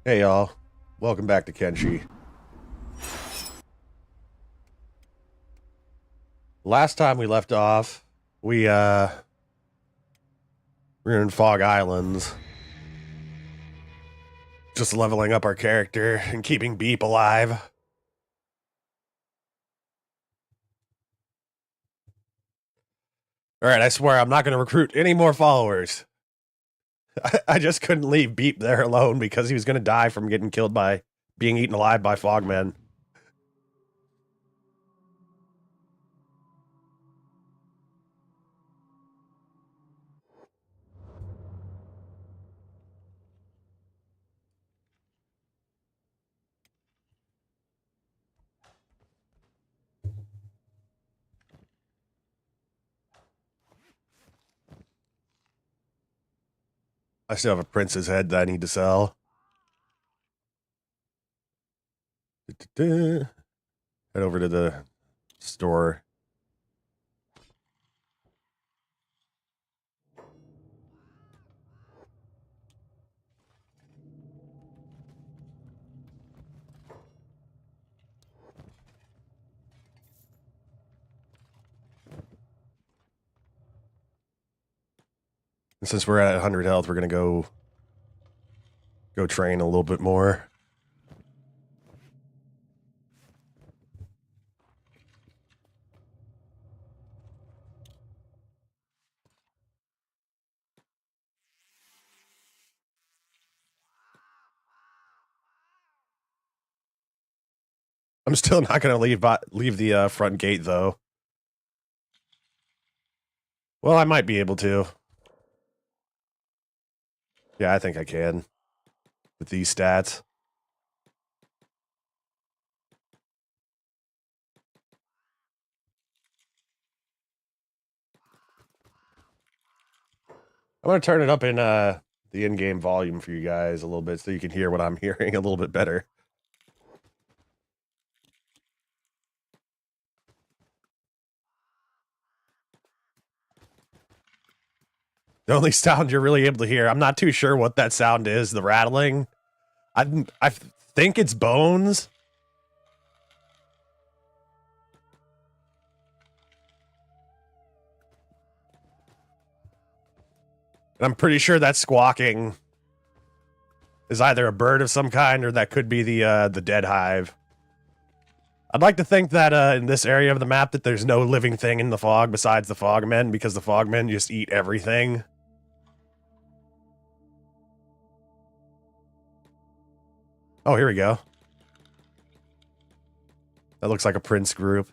Hey y'all, welcome back to Kenshi. Last time we left off, we were in Fog Islands, just leveling up our character and keeping Beep alive. Alright, I swear I'm not going to recruit any more followers. I just couldn't leave Beep there alone because he was going to die from getting killed by being eaten alive by Fogmen. I still have a prince's head that I need to sell. Head over to the store. And since we're at 100 health, we're going to go train a little bit more. I'm still not going to leave the front gate, though. Well, I might be able to. Yeah, I think I can. With these stats. I'm going to turn it up in the in-game volume for you guys a little bit so you can hear what I'm hearing a little bit better. The only sound you're really able to hear, I'm not too sure what that sound is, the rattling. I think it's bones. And I'm pretty sure that squawking is either a bird of some kind or that could be the dead hive. I'd like to think that in this area of the map that there's no living thing in the fog besides the fogmen because the fogmen just eat everything. Oh, here we go. That looks like a Prince group.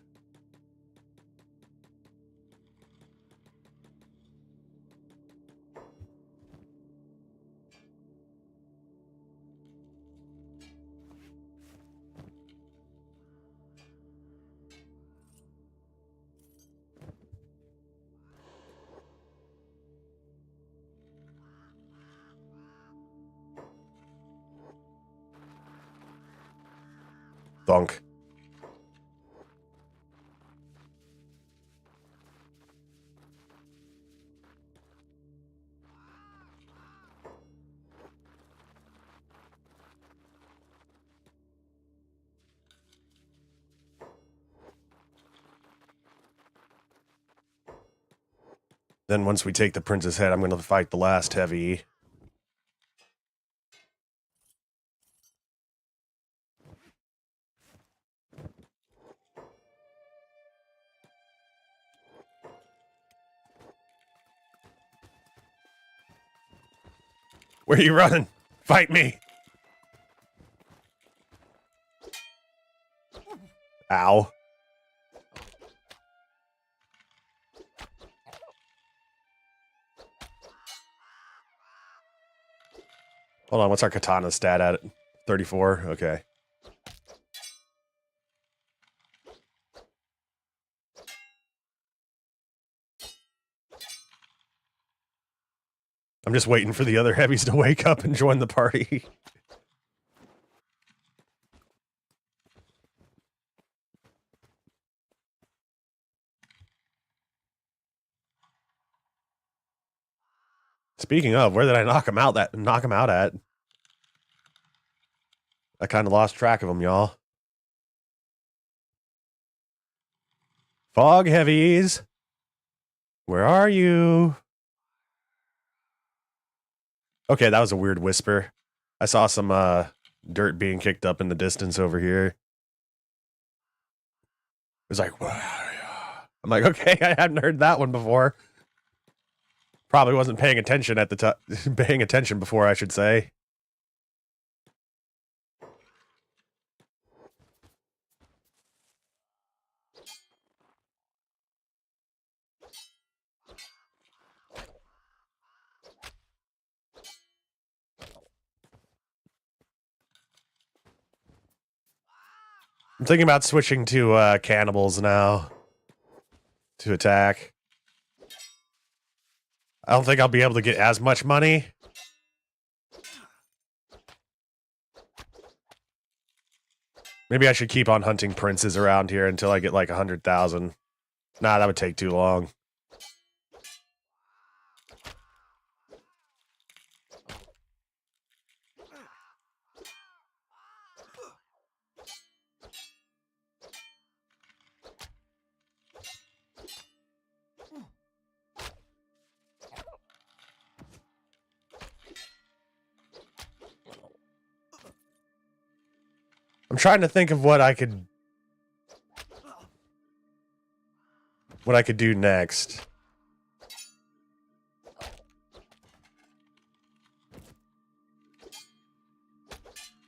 Thunk. Then once we take the Prince's head, I'm going to fight the last heavy. Where are you running? Fight me! Ow. Hold on, what's our katana stat at? 34? Okay. I'm just waiting for the other heavies to wake up and join the party. Speaking of, where did I knock him out at? I kind of lost track of them, y'all. Fog heavies. Where are you? Okay, that was a weird whisper. I saw some dirt being kicked up in the distance over here. It was like, I'm like, okay, I hadn't heard that one before. Probably wasn't paying attention at the time. Paying attention before, I should say. I'm thinking about switching to cannibals now to attack. I don't think I'll be able to get as much money. Maybe I should keep on hunting princes around here until I get like 100,000. Nah, that would take too long. I'm trying to think of what I could do next.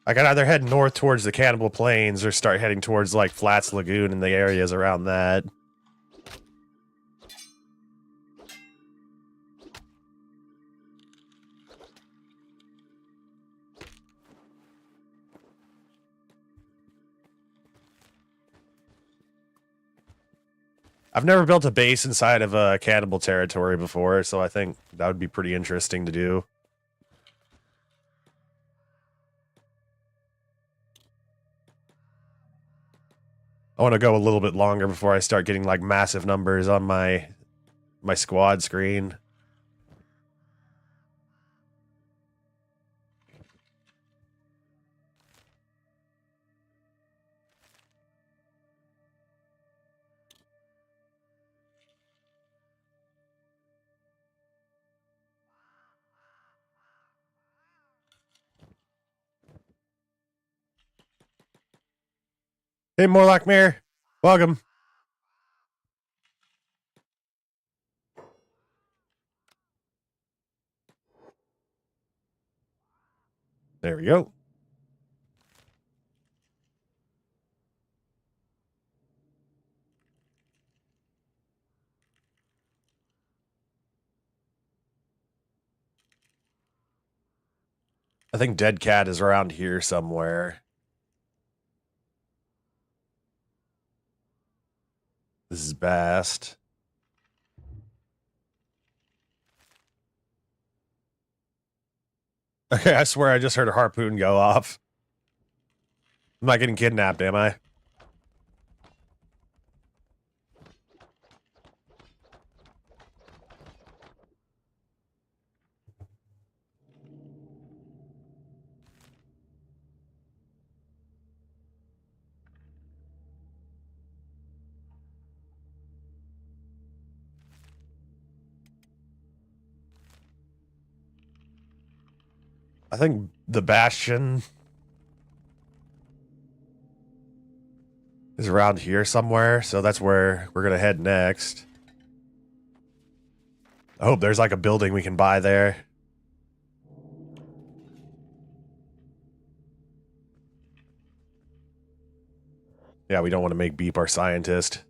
I could either head north towards the Cannibal Plains or start heading towards like Flats Lagoon and the areas around that. I've never built a base inside of a cannibal territory before, so I think that would be pretty interesting to do. I want to go a little bit longer before I start getting like massive numbers on my squad screen. Hey, Morlock Mirror. Welcome. There we go. I think Dead Cat is around here somewhere. This is Bast. Okay, I swear I just heard a harpoon go off. I'm not getting kidnapped, am I? I think the Bastion is around here somewhere, so that's where we're gonna head next. I hope there's like a building we can buy there. Yeah, we don't want to make Beep our scientist.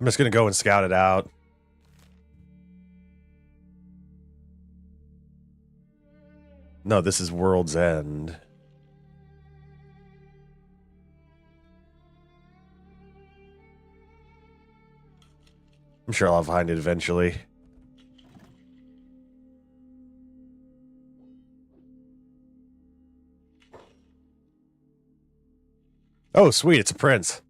I'm just gonna go and scout it out. No, this is World's End. I'm sure I'll find it eventually. Oh, sweet, it's a prince.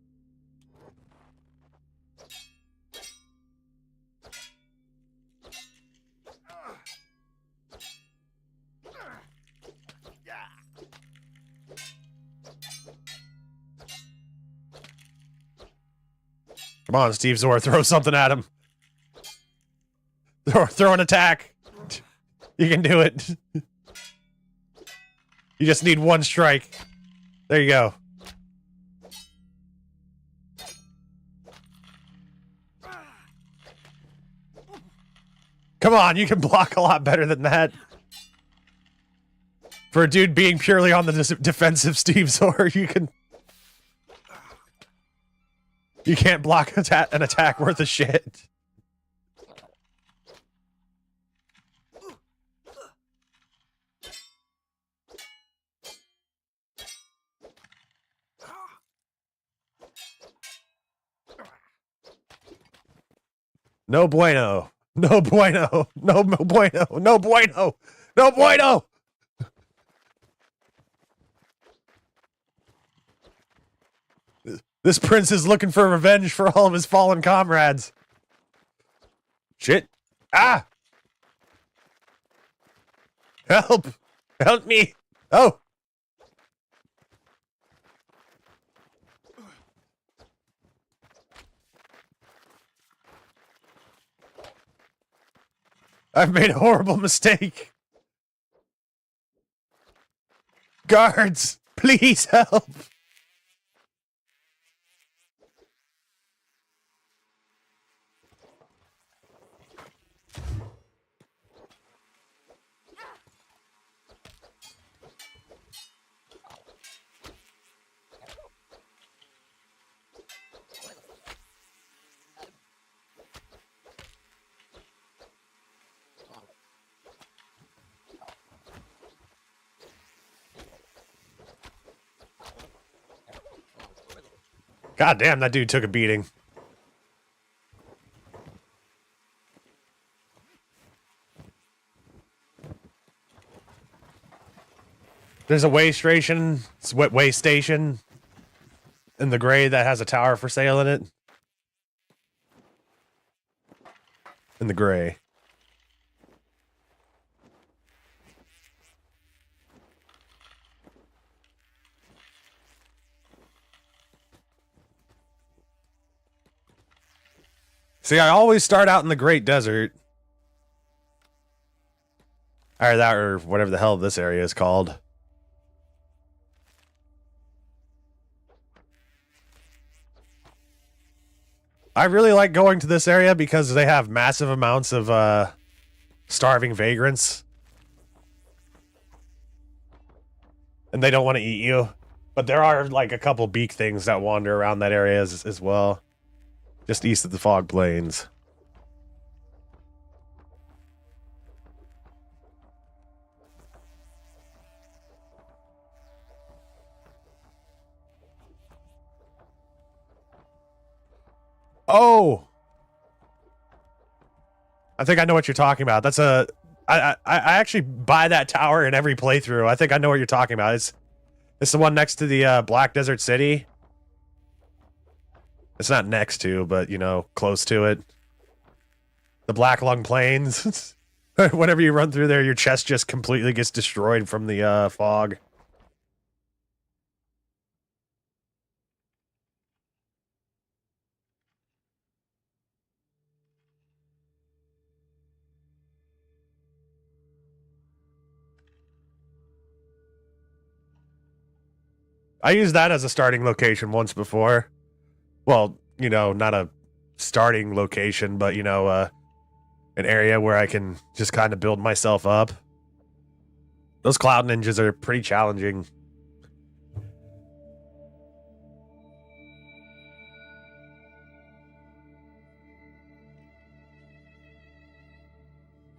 Come on, Steve Zor, throw something at him. Throw an attack. You can do it. You just need one strike. There you go. Come on, you can block a lot better than that. For a dude being purely on the defensive Steve Zor, you can't block an attack worth of shit. No bueno. No bueno. No bueno. No bueno. No bueno. This prince is looking for revenge for all of his fallen comrades. Shit. Ah! Help! Help me! Oh! I've made a horrible mistake. Guards, please help. God damn, that dude took a beating. There's a way station in the gray that has a tower for sale in it. In the gray. See, I always start out in the Great Desert. Or whatever the hell this area is called. I really like going to this area because they have massive amounts of starving vagrants. And they don't want to eat you. But there are like a couple beak things that wander around that area as well. Just east of the Fog Plains. Oh! I think I know what you're talking about. That's I actually buy that tower in every playthrough. I think I know what you're talking about. It's the one next to the Black Desert City. It's not next to, but, you know, close to it. The Black Lung Plains. Whenever you run through there, your chest just completely gets destroyed from the fog. I used that as a starting location once before. Well, you know, not a starting location, but, you know, an area where I can just kind of build myself up. Those cloud ninjas are pretty challenging.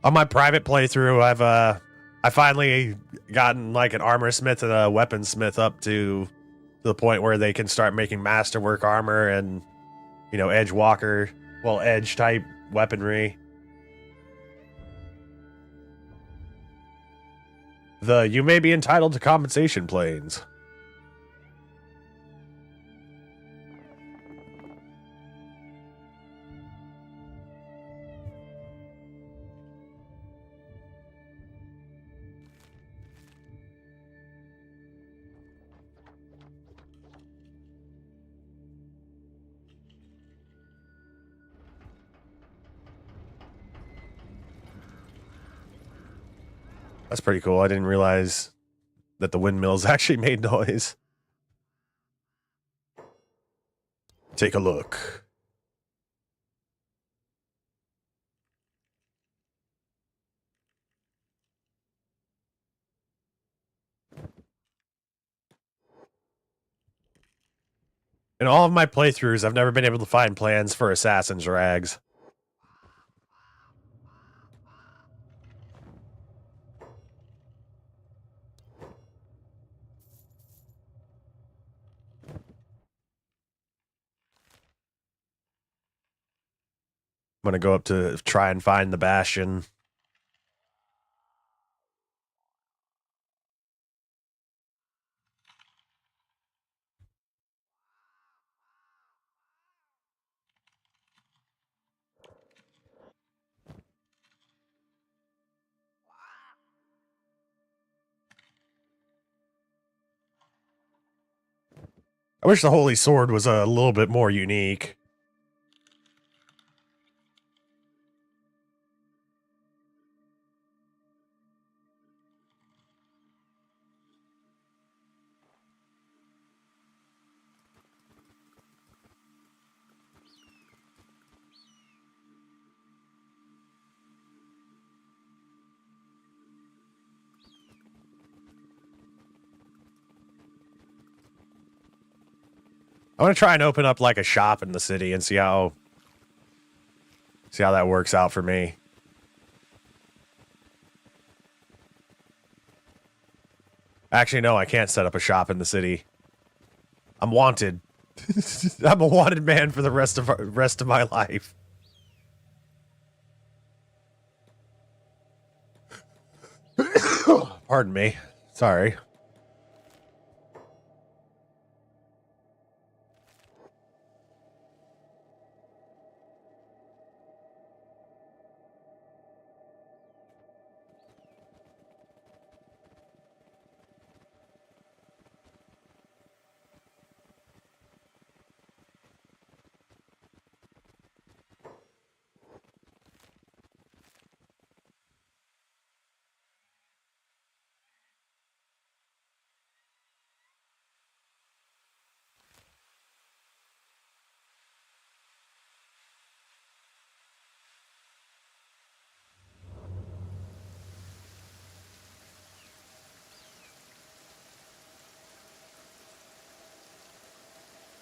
On my private playthrough, I finally gotten like an armor smith and a weaponsmith up to the point where they can start making masterwork armor and, you know, edge type weaponry. You may be entitled to compensation planes. That's pretty cool. I didn't realize that the windmills actually made noise. Take a look. In all of my playthroughs, I've never been able to find plans for assassin's rags. I'm gonna go up to try and find the bastion. I wish the Holy Sword was a little bit more unique. I want to try and open up like a shop in the city and see how that works out for me. Actually, no, I can't set up a shop in the city. I'm wanted. I'm a wanted man for the rest of my life. Pardon me. Sorry.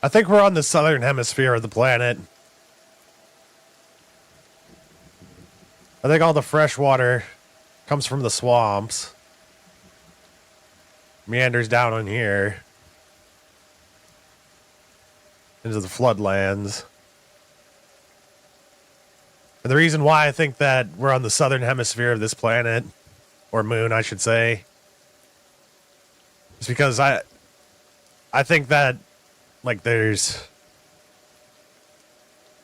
I think we're on the southern hemisphere of the planet. I think all the fresh water comes from the swamps. Meanders down on here. Into the floodlands. And the reason why I think that we're on the southern hemisphere of this planet, or moon, I should say, is because I think that, like, there's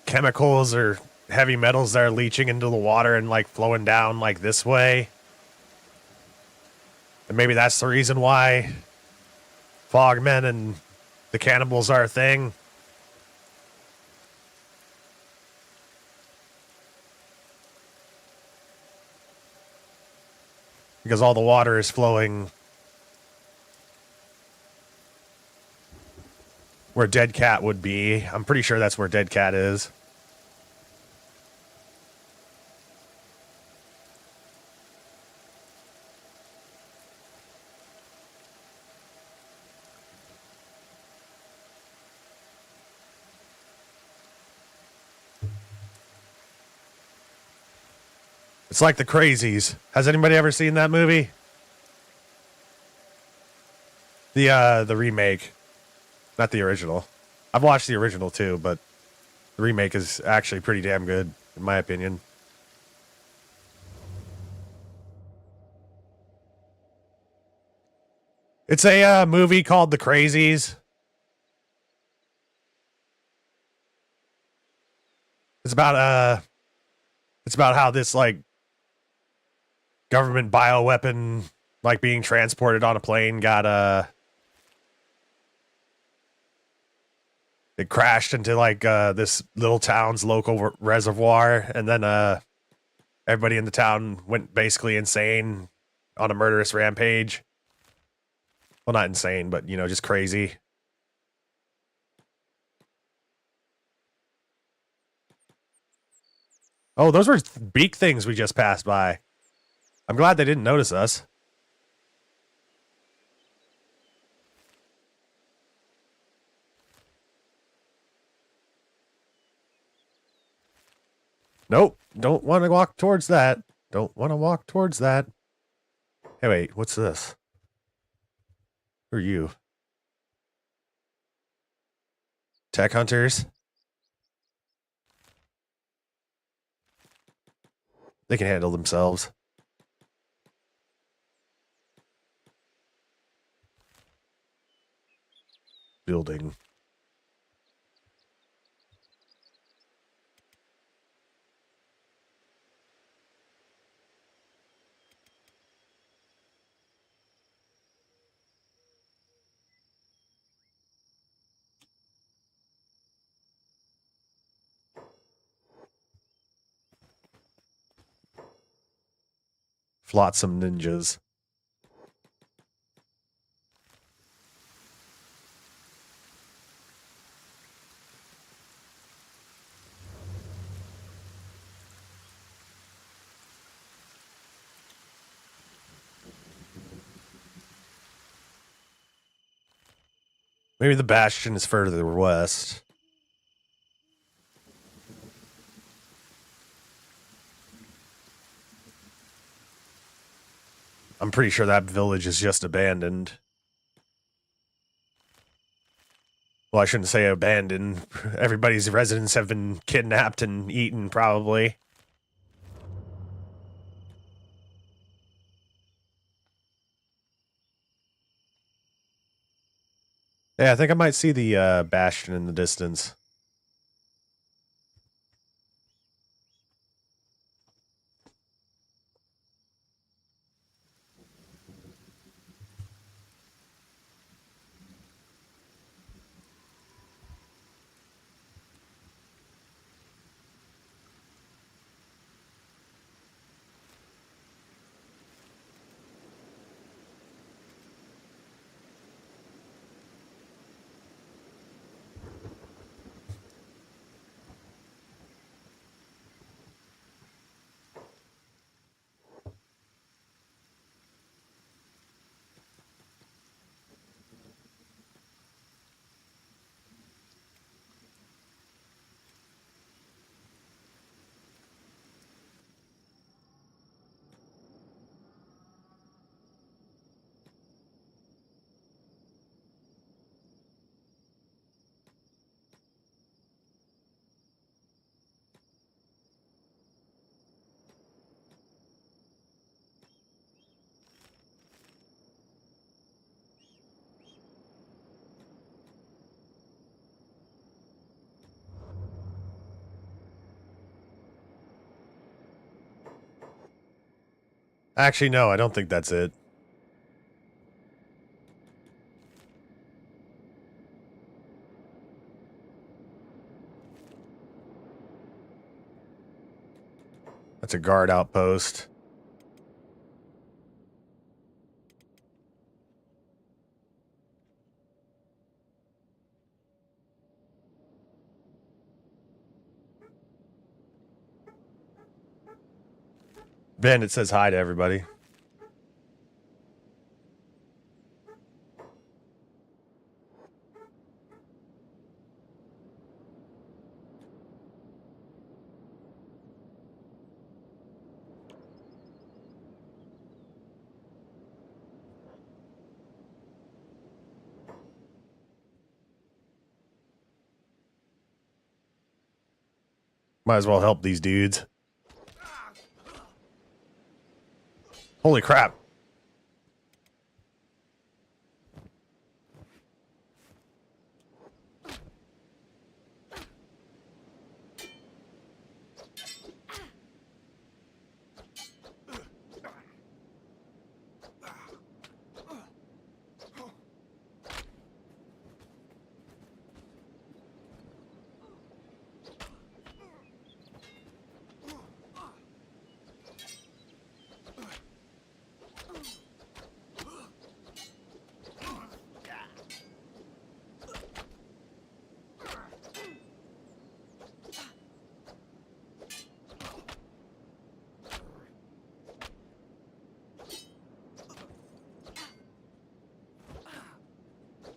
chemicals or heavy metals that are leaching into the water and, like, flowing down, like, this way. And maybe that's the reason why fogmen and the cannibals are a thing. Because all the water is flowing where Dead Cat would be. I'm pretty sure that's where Dead Cat is. It's like The Crazies. Has anybody ever seen that movie? The remake. Not the original. I've watched the original too, but the remake is actually pretty damn good, in my opinion. It's a movie called The Crazies. It's about how this, like, government bioweapon, like, being transported on a plane got it crashed into, like, this little town's local reservoir, and then everybody in the town went basically insane on a murderous rampage. Well, not insane, but, you know, just crazy. Oh, those were beak things we just passed by. I'm glad they didn't notice us. Nope. Don't want to walk towards that. Don't want to walk towards that. Hey, wait. What's this? Who are you? Tech hunters? They can handle themselves. Building. Flotsam ninjas. Maybe the Bastion is further west. I'm pretty sure that village is just abandoned. Well, I shouldn't say abandoned. Everybody's residents have been kidnapped and eaten, probably. Yeah, I think I might see the Bastion in the distance. Actually, no, I don't think that's it. That's a guard outpost. Bandit says hi to everybody. Might as well help these dudes. Holy crap.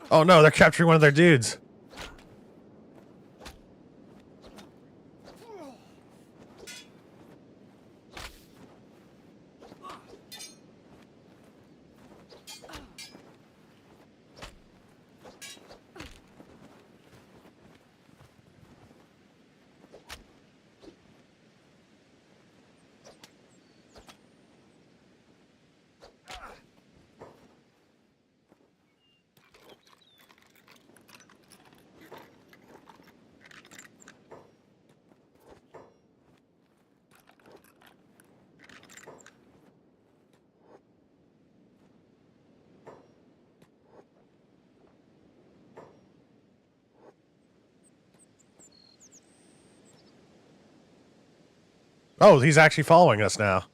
Oh no, they're capturing one of their dudes. Oh, he's actually following us now.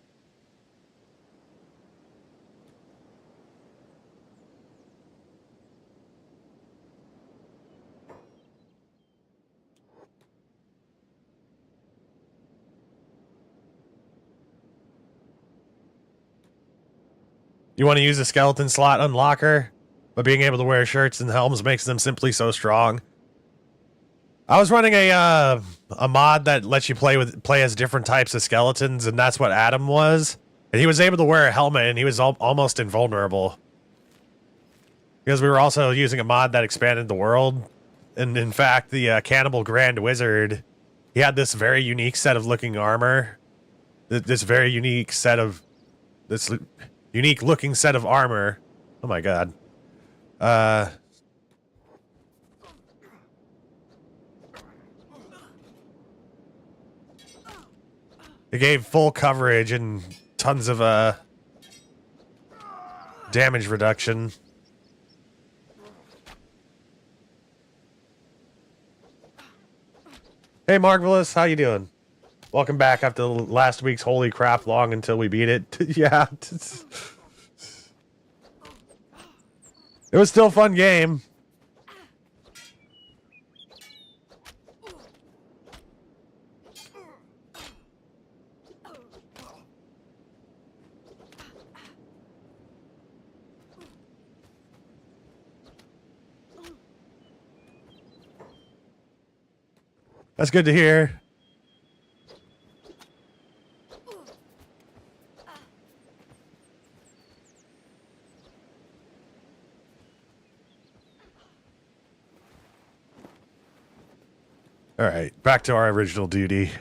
You want to use a skeleton slot unlocker, but being able to wear shirts and helms makes them simply so strong. I was running a mod that lets you play as different types of skeletons, and that's what Adam was. And he was able to wear a helmet, and he was almost invulnerable. Because we were also using a mod that expanded the world. And in fact, the Cannibal Grand Wizard, he had this very unique set of looking armor. This unique looking set of armor. Oh my god. It gave full coverage and tons of damage reduction. Hey Marvelous, how you doing? Welcome back after last week's holy crap long until we beat it. Yeah. It was still a fun game. That's good to hear. All right, back to our original duty.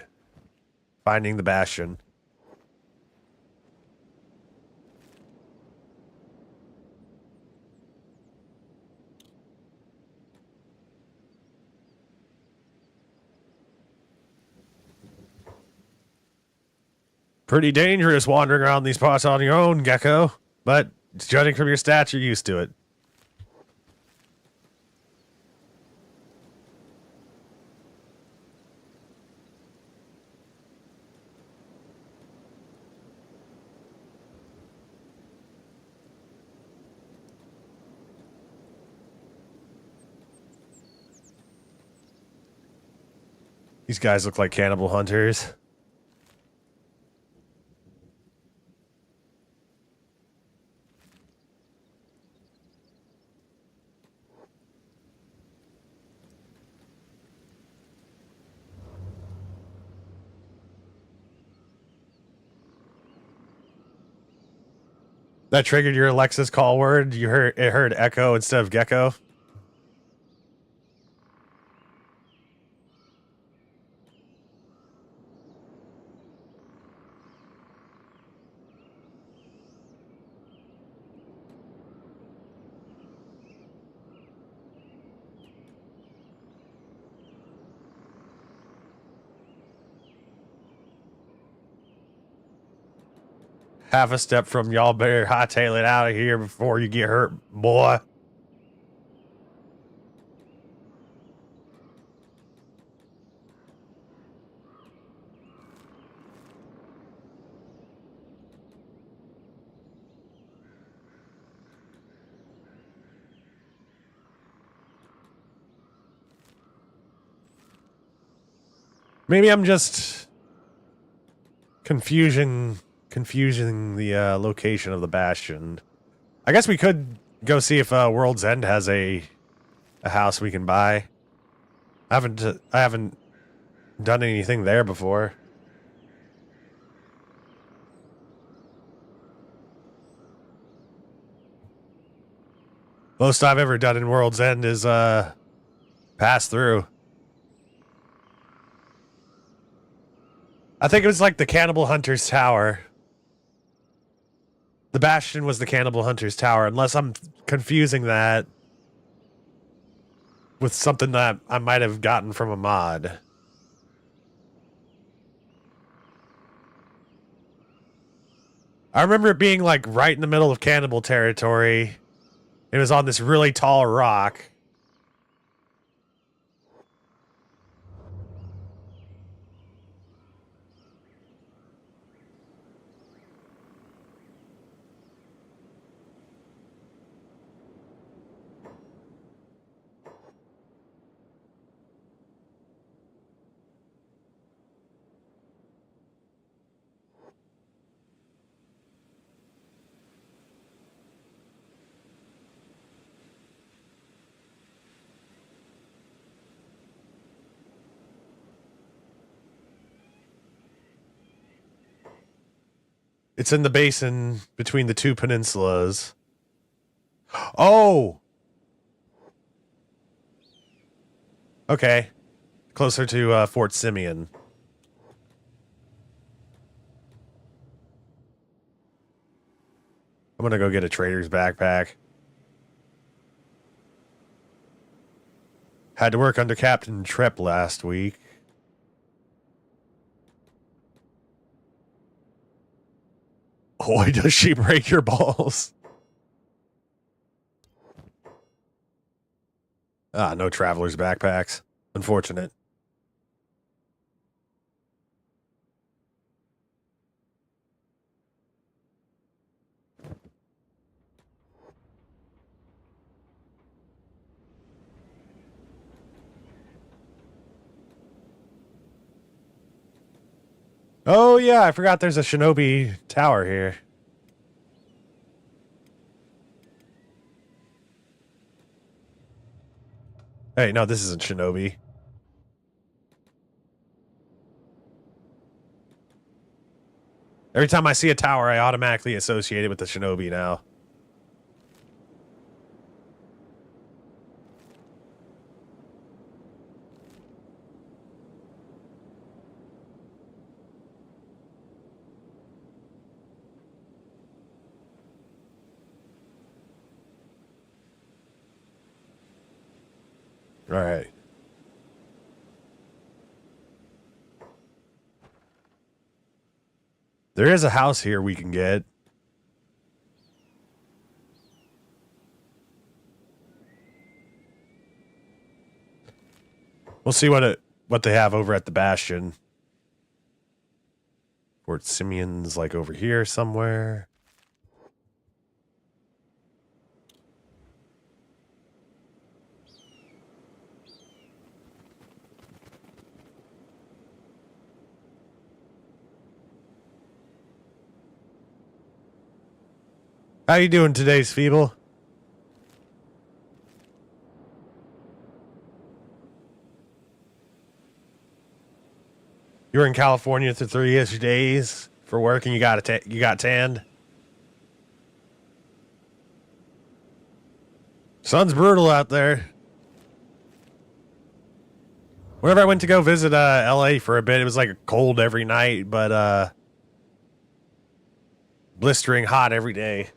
Finding the Bastion. Pretty dangerous wandering around these parts on your own, Gecko. But judging from your stats, you're used to it. These guys look like cannibal hunters. That triggered your Alexa's call word. You heard it heard echo instead of gecko. Half a step from y'all better hightail it out of here before you get hurt, boy. Maybe I'm just confusing the location of the Bastion. I guess we could go see if World's End has a a house we can buy. I haven't done anything there before. Most I've ever done in World's End is pass through. I think it was like the Cannibal Hunter's Tower. The Bastion was the Cannibal Hunter's Tower, unless I'm confusing that with something that I might have gotten from a mod. I remember it being like right in the middle of cannibal territory. It was on this really tall rock. It's in the basin between the two peninsulas. Oh! Okay. Closer to Fort Simeon. I'm gonna go get a trader's backpack. Had to work under Captain Trepp last week. Boy, does she break your balls. Ah, no traveler's backpacks. Unfortunate. Oh, yeah, I forgot there's a shinobi tower here. Hey, no, this isn't shinobi. Every time I see a tower, I automatically associate it with the shinobi now. All right. There is a house here we can get. We'll see what they have over at the Bastion. Fort Simeon's like over here somewhere. How you doing today, Feeble? You were in California for 3-ish days for work, and you got tanned. Sun's brutal out there. Whenever I went to go visit LA for a bit, it was like cold every night, but blistering hot every day.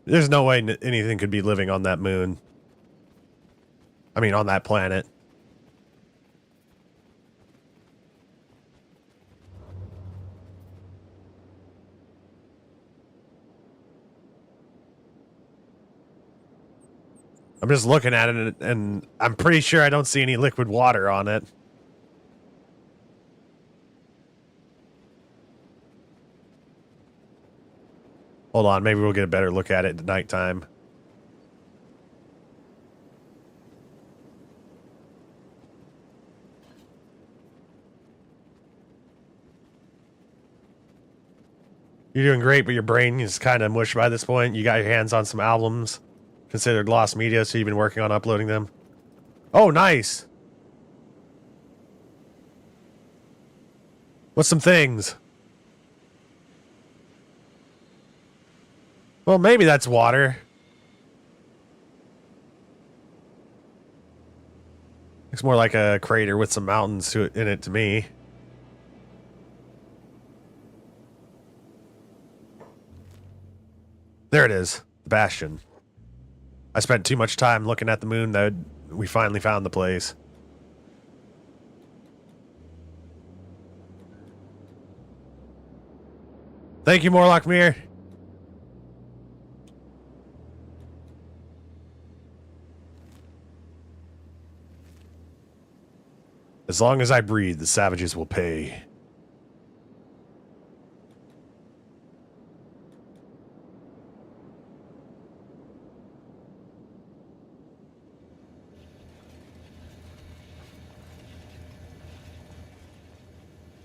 There's no way anything could be living on that moon. I mean, on that planet. I'm just looking at it, and I'm pretty sure I don't see any liquid water on it. Hold on, maybe we'll get a better look at it at nighttime. You're doing great, but your brain is kind of mush by this point. You got your hands on some albums considered lost media, so you've been working on uploading them. Oh, nice. What's some things? Well, maybe that's water. Looks more like a crater with some mountains in it to me. There it is, the Bastion. I spent too much time looking at the moon that we finally found the place. Thank you, Morlock Mir. As long as I breathe, the savages will pay.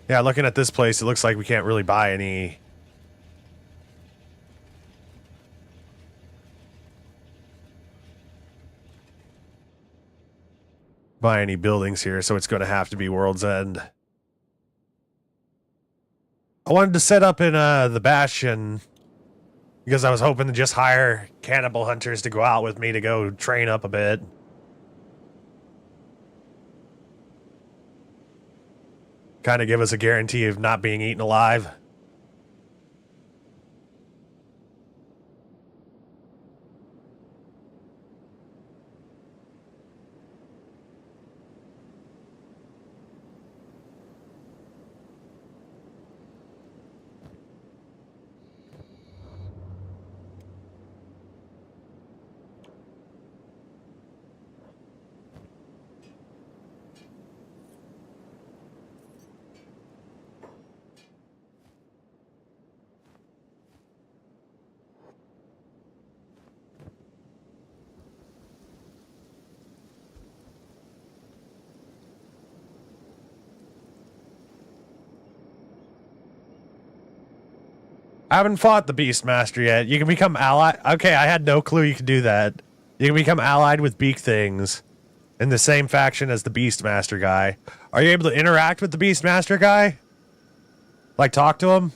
Yeah, looking at this place, it looks like we can't really buy any. Buy any buildings here, so it's going to have to be World's End. I wanted to set up in the Bastion because I was hoping to just hire cannibal hunters to go out with me to go train up a bit. Kind of give us a guarantee of not being eaten alive. I haven't fought the Beastmaster yet. You can become allied. Okay, I had no clue you could do that. You can become allied with beak things in the same faction as the Beastmaster guy. Are you able to interact with the Beastmaster guy? Like, talk to him?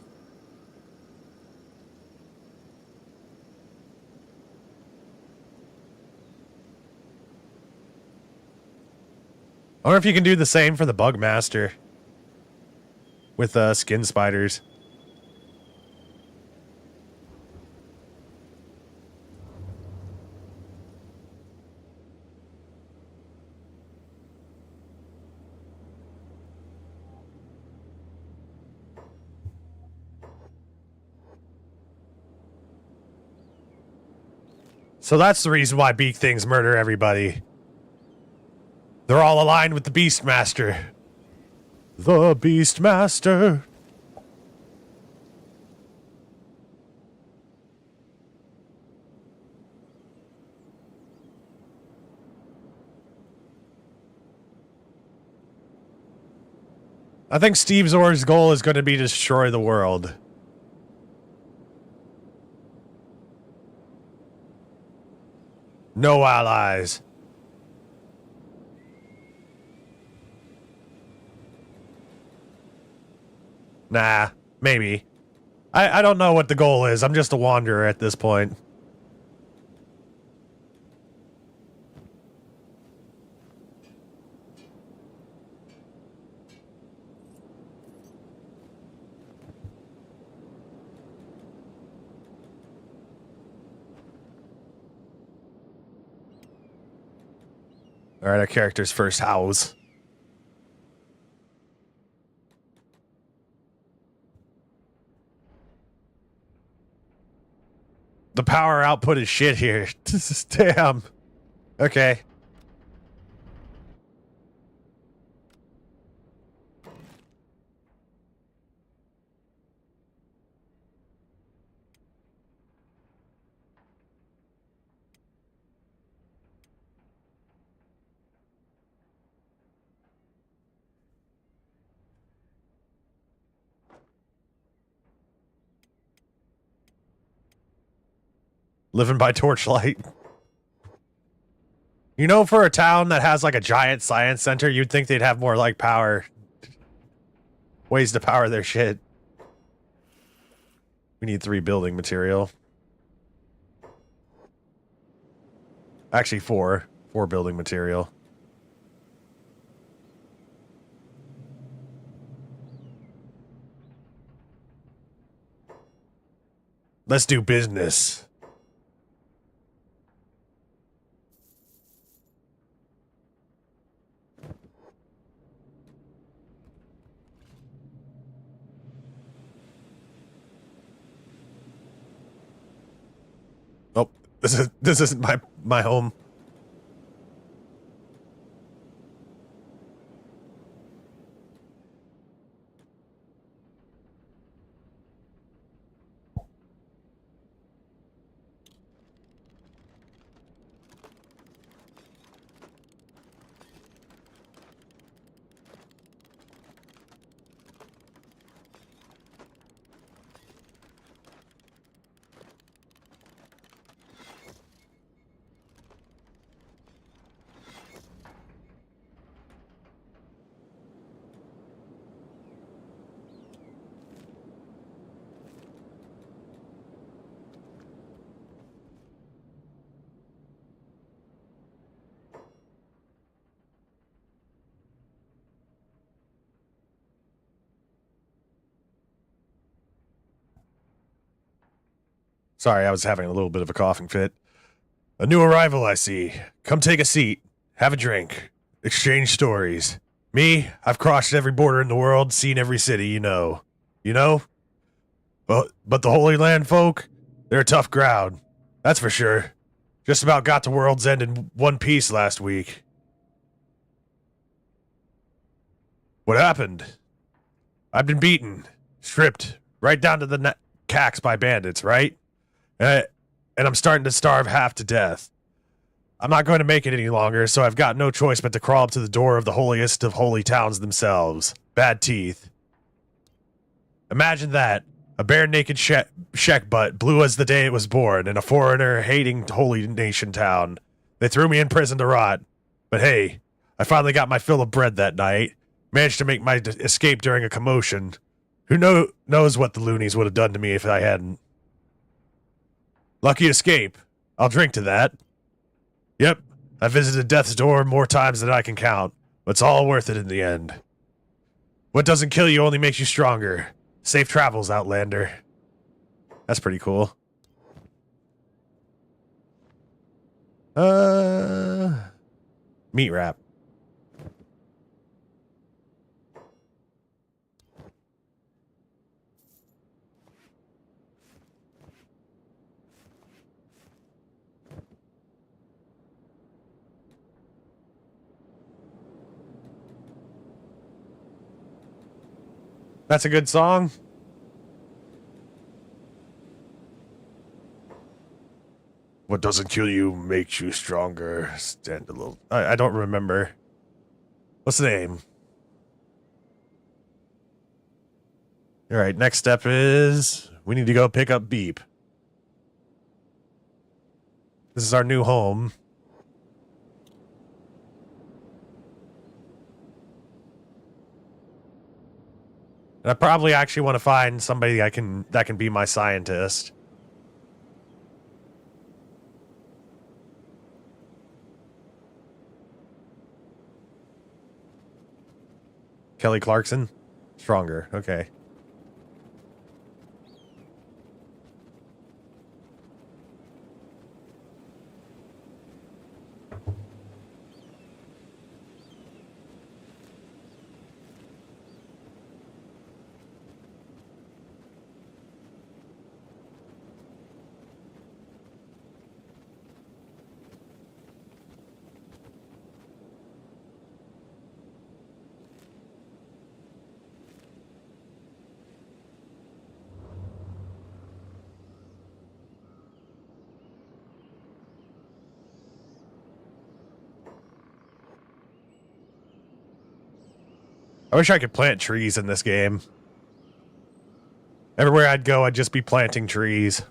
I wonder if you can do the same for the Bugmaster with skin spiders. So that's the reason why beak things murder everybody. They're all aligned with the Beastmaster. The Beastmaster. I think Steve Zor's goal is going to be to destroy the world. No allies. Nah, maybe. I don't know what the goal is. I'm just a wanderer at this point. All right, our character's first house. The power output is shit here. Damn. Okay. Living by torchlight. You know, for a town that has like a giant science center, you'd think they'd have more like power. Ways to power their shit. We need 3 building material. Actually, 4. 4 building material. Let's do business. Oh, this isn't my home. Sorry, I was having a little bit of a coughing fit. A new arrival, I see. Come take a seat. Have a drink. Exchange stories. Me, I've crossed every border in the world, seen every city, you know. You know? But the Holy Land folk, they're a tough crowd. That's for sure. Just about got to World's End in one piece last week. What happened? I've been beaten, stripped, right down to the cacks by bandits, right? And I'm starting to starve half to death. I'm not going to make it any longer, so I've got no choice but to crawl up to the door of the holiest of holy towns themselves. Bad teeth. Imagine that. A bare-naked sheck butt, blue as the day it was born, in a foreigner-hating holy nation town. They threw me in prison to rot. But hey, I finally got my fill of bread that night. Managed to make my escape during a commotion. Who knows what the loonies would have done to me if I hadn't. Lucky escape. I'll drink to that. Yep, I visited death's door more times than I can count, but it's all worth it in the end. What doesn't kill you only makes you stronger. Safe travels, Outlander. That's pretty cool. Meat wrap. That's a good song. What doesn't kill you makes you stronger. Stand a little. I don't remember. What's the name? All right, next step is we need to go pick up Beep. This is our new home. And I probably actually want to find somebody that can be my scientist. Kelly Clarkson? Stronger, okay. I wish I could plant trees in this game. Everywhere I'd go, I'd just be planting trees.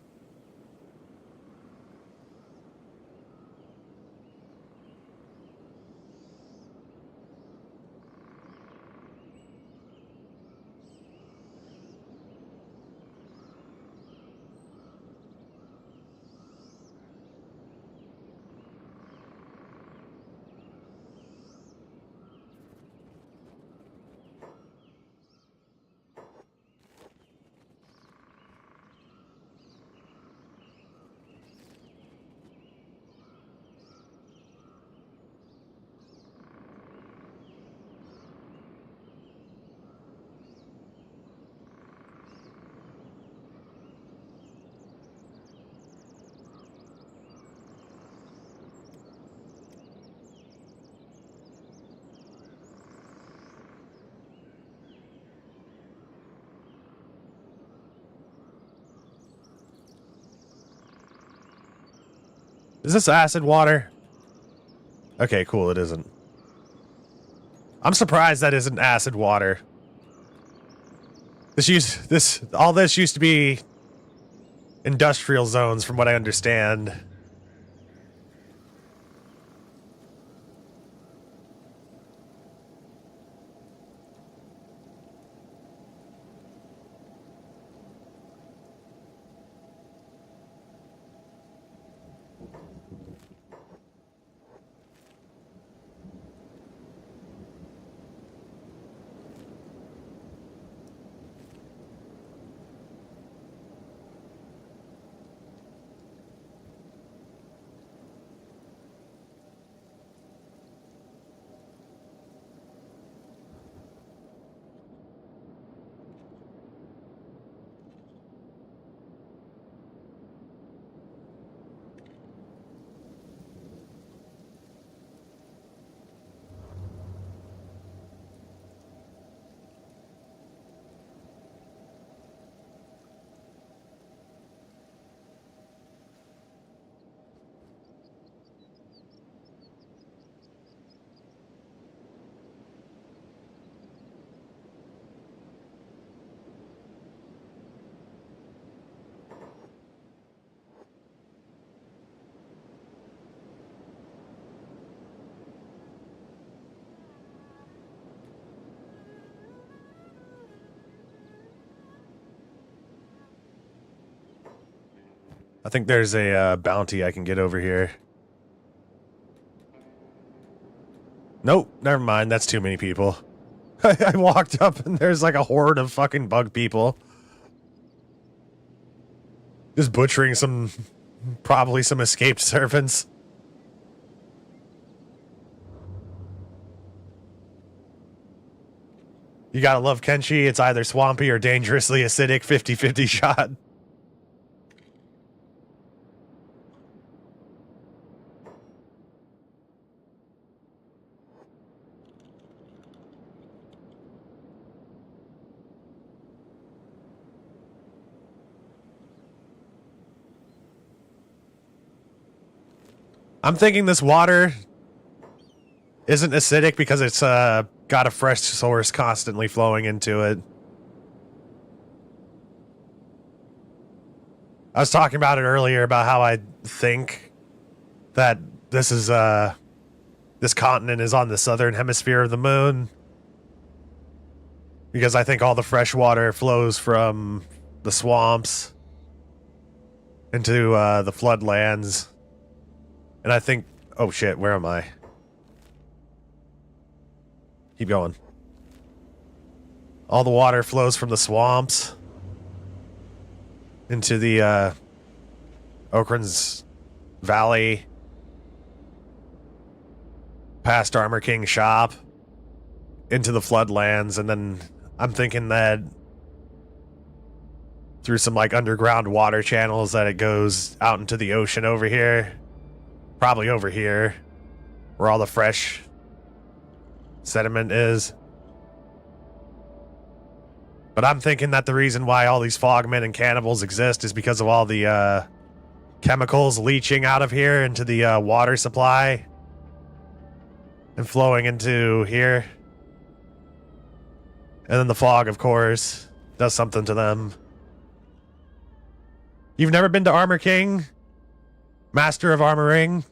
Is this acid water? Okay, cool, it isn't. I'm surprised that isn't acid water. All this used to be industrial zones from what I understand. I think there's a bounty I can get over here. Nope, never mind. That's too many people. I walked up and there's like a horde of fucking bug people. Just butchering probably some escaped servants. You gotta love Kenshi. It's either swampy or dangerously acidic 50-50 shot. I'm thinking this water isn't acidic because it's got a fresh source constantly flowing into it. I was talking about it earlier about how I think that this continent is on the southern hemisphere of the moon. Because I think all the fresh water flows from the swamps into the floodlands. And I think... Oh shit, where am I? Keep going. All the water flows from the swamps into the Okran's Valley, past Armor King's shop, into the floodlands, and then I'm thinking that through some like underground water channels that it goes out into the ocean over here. Probably over here, where all the fresh sediment is. But I'm thinking that the reason why all these fogmen and cannibals exist is because of all the chemicals leaching out of here into the water supply and flowing into here. And then the fog, of course, does something to them. You've never been to Armor King? Master of Armoring?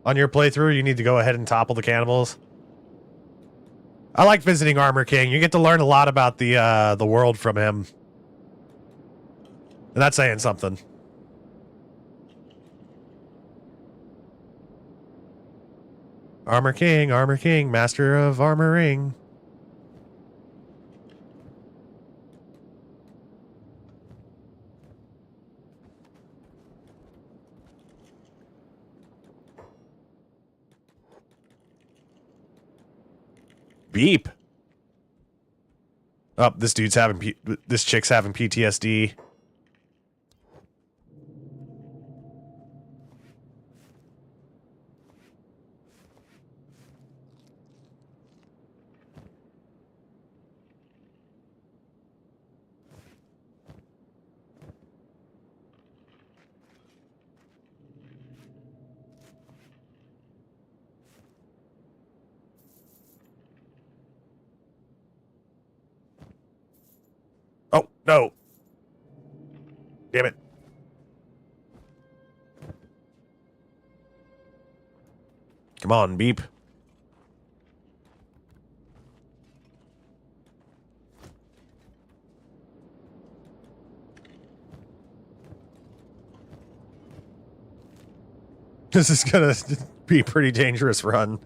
On your playthrough, you need to go ahead and topple the cannibals. I like visiting Armor King. You get to learn a lot about the world from him. And that's saying something. Armor King, Master of Armoring. Beep. Oh, this chick's having PTSD. Oh, no. Damn it. Come on, Beep. This is gonna be a pretty dangerous run.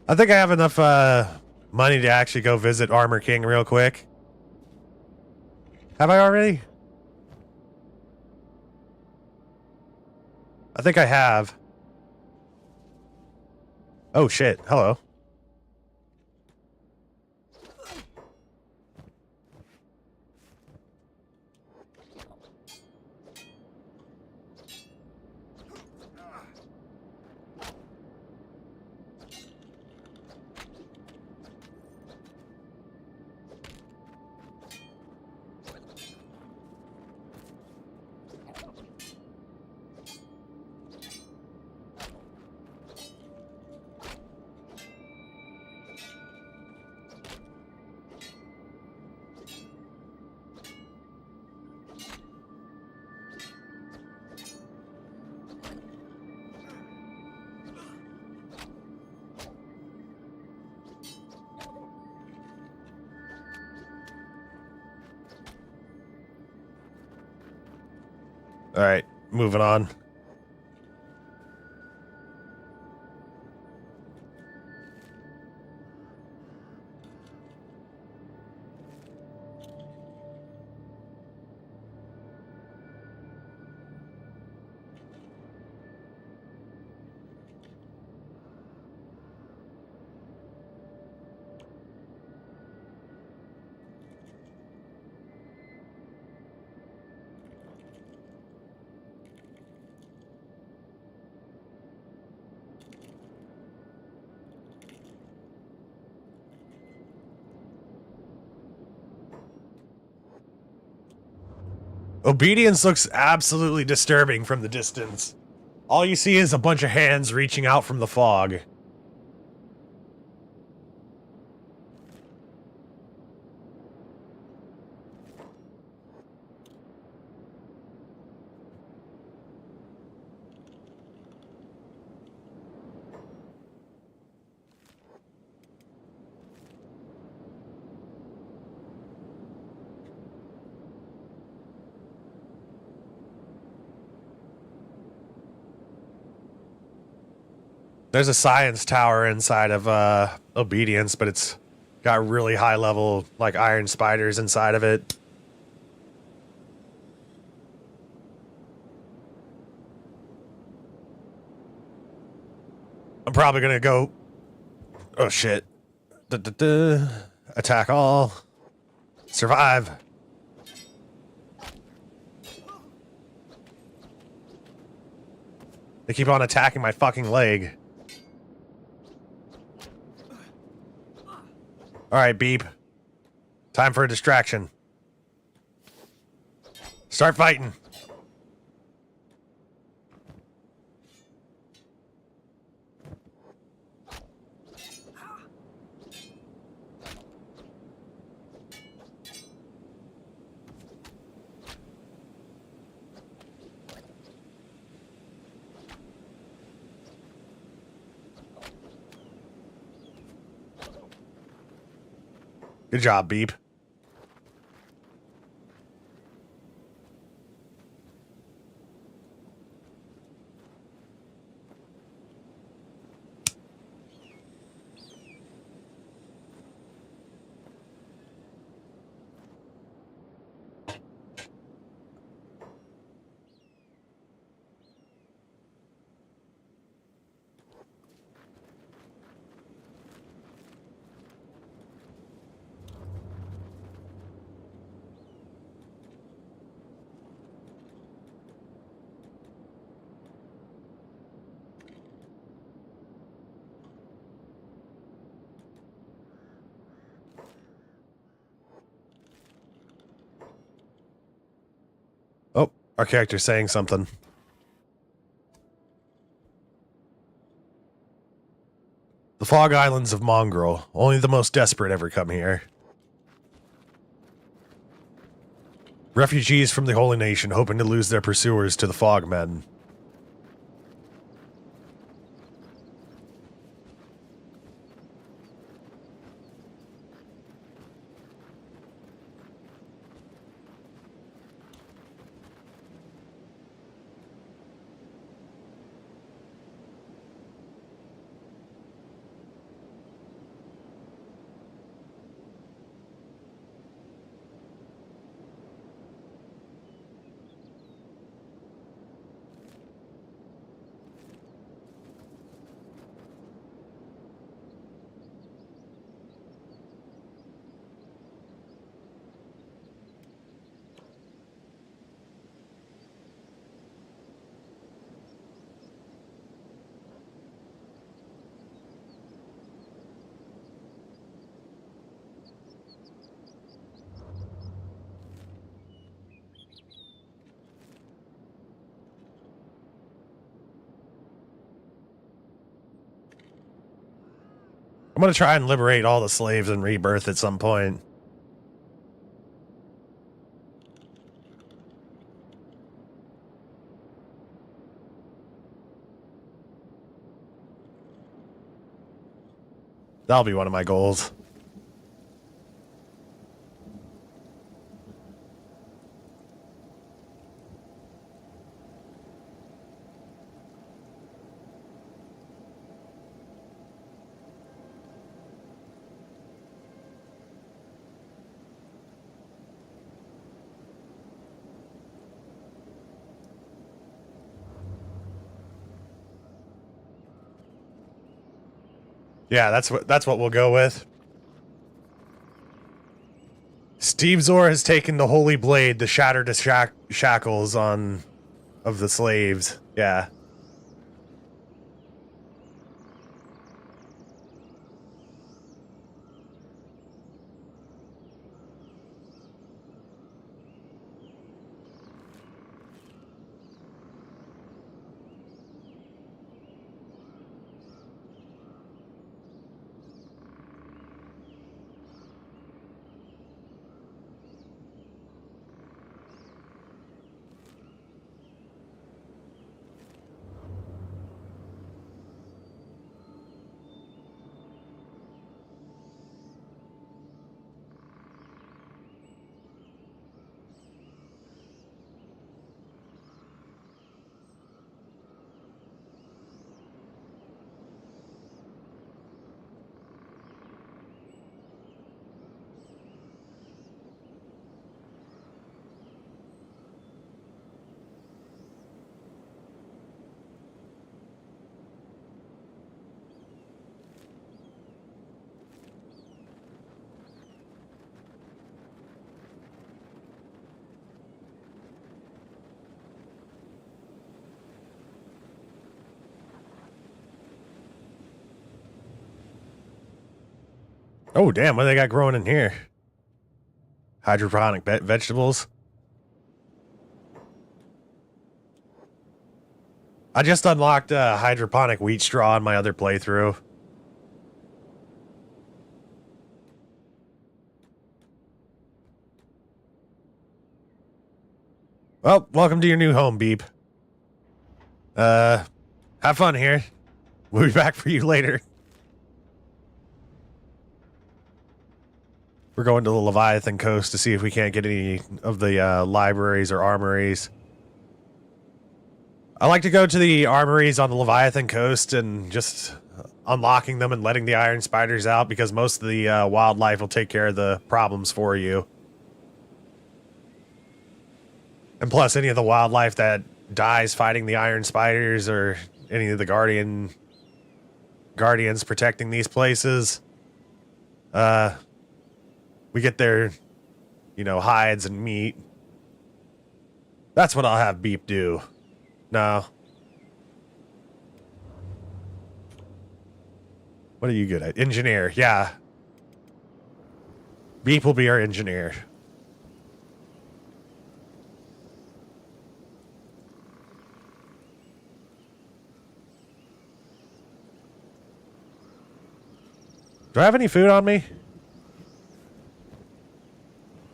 I think I have enough money to actually go visit Armor King real quick. Have I already? I think I have. Oh shit, hello. All right, moving on. Obedience looks absolutely disturbing from the distance. All you see is a bunch of hands reaching out from the fog. There's a science tower inside of Obedience, but it's got really high level, like, iron spiders inside of it. I'm probably gonna go. Oh shit. Attack all. Survive. They keep on attacking my fucking leg. Alright, Beep. Time for a distraction. Start fighting. Good job, Beep. Oh, our character's saying something. The Fog Islands of Mongrel. Only the most desperate ever come here. Refugees from the Holy Nation hoping to lose their pursuers to the Fogmen. I'm gonna try and liberate all the slaves in Rebirth at some point. That'll be one of my goals. Yeah, that's what we'll go with. Steve Zor has taken the holy blade to shatter the shackles of the slaves. Yeah. Oh, damn, what do they got growing in here? Hydroponic vegetables. I just unlocked hydroponic wheat straw in my other playthrough. Well, welcome to your new home, Beep. Have fun here. We'll be back for you later. We're going to the Leviathan Coast to see if we can't get any of the libraries or armories. I like to go to the armories on the Leviathan Coast and just unlocking them and letting the iron spiders out, because most of the wildlife will take care of the problems for you. And plus, any of the wildlife that dies fighting the iron spiders or any of the guardians protecting these places, we get their, hides and meat. That's what I'll have Beep do. No. What are you good at? Engineer, yeah. Beep will be our engineer. Do I have any food on me?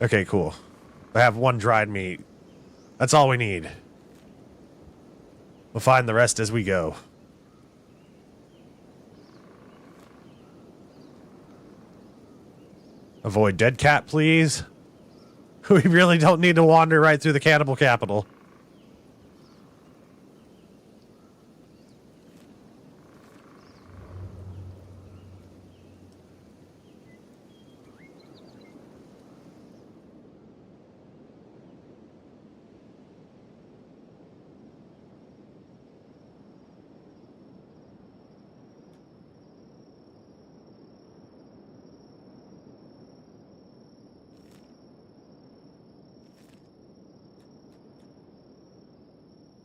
Okay, cool. I have one dried meat. That's all we need. We'll find the rest as we go. Avoid dead cat, please. We really don't need to wander right through the cannibal capital.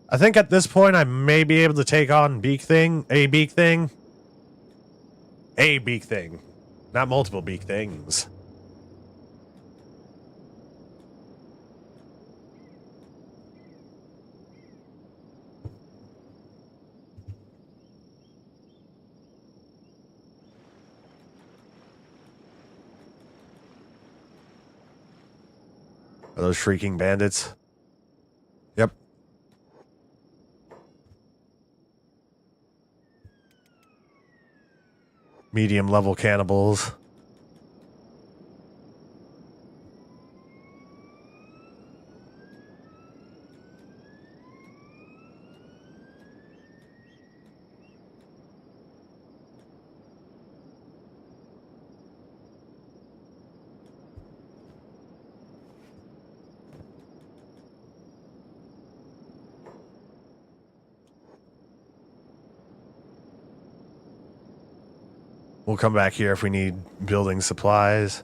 I think at this point I may be able to take on a beak thing. Not multiple beak things. Are those shrieking bandits? Yep. Medium level cannibals. We'll come back here if we need building supplies.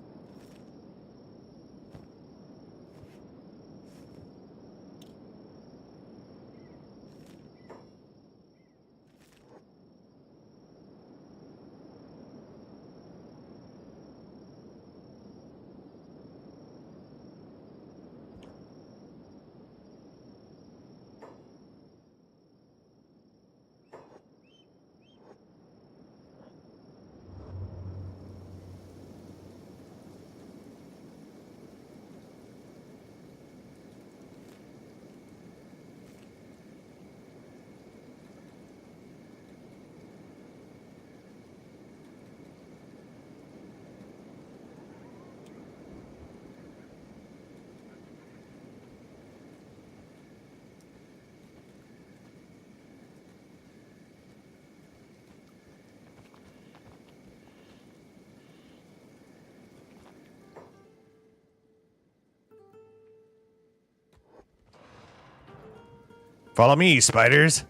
Follow me, spiders.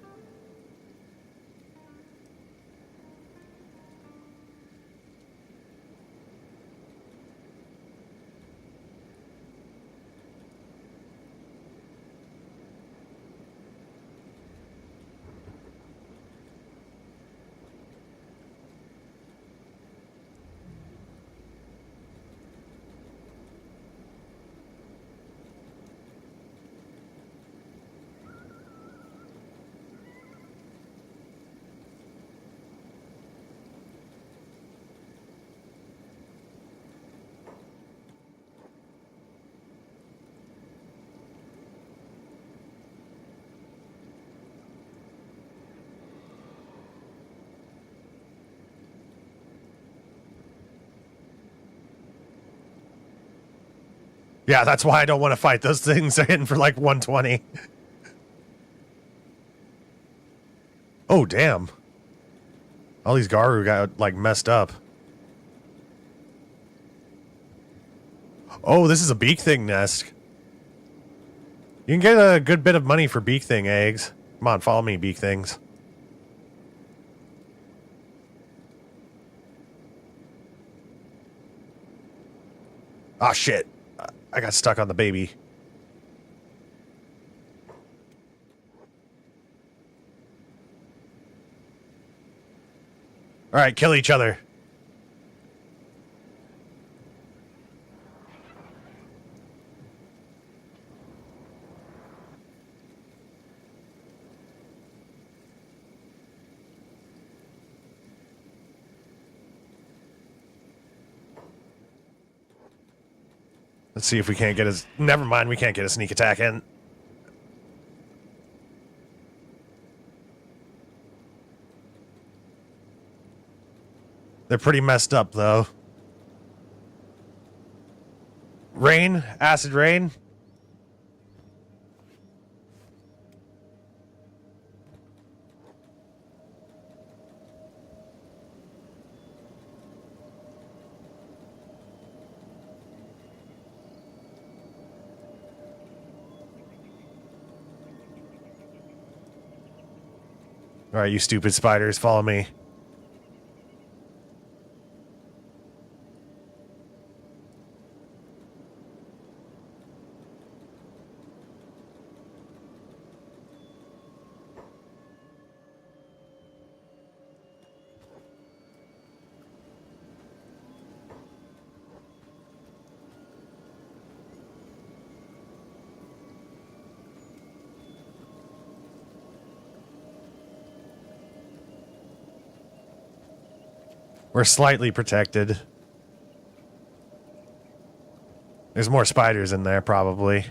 Yeah, that's why I don't want to fight those things. They're hitting for like 120. Oh, damn. All these Garu got, like, messed up. Oh, this is a beak thing nest. You can get a good bit of money for beak thing eggs. Come on, follow me, beak things. Ah, shit. I got stuck on the baby. All right, kill each other. Let's see if we can't get his... Never mind, we can't get a sneak attack in. They're pretty messed up, though. Rain? Acid rain? All right, you stupid spiders, follow me. We're slightly protected. There's more spiders in there, probably.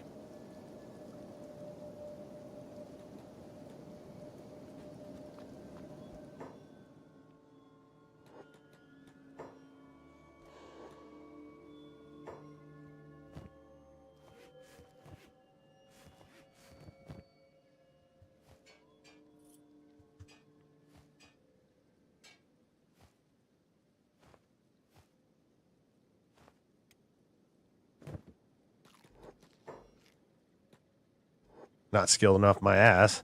Not skilled enough, my ass.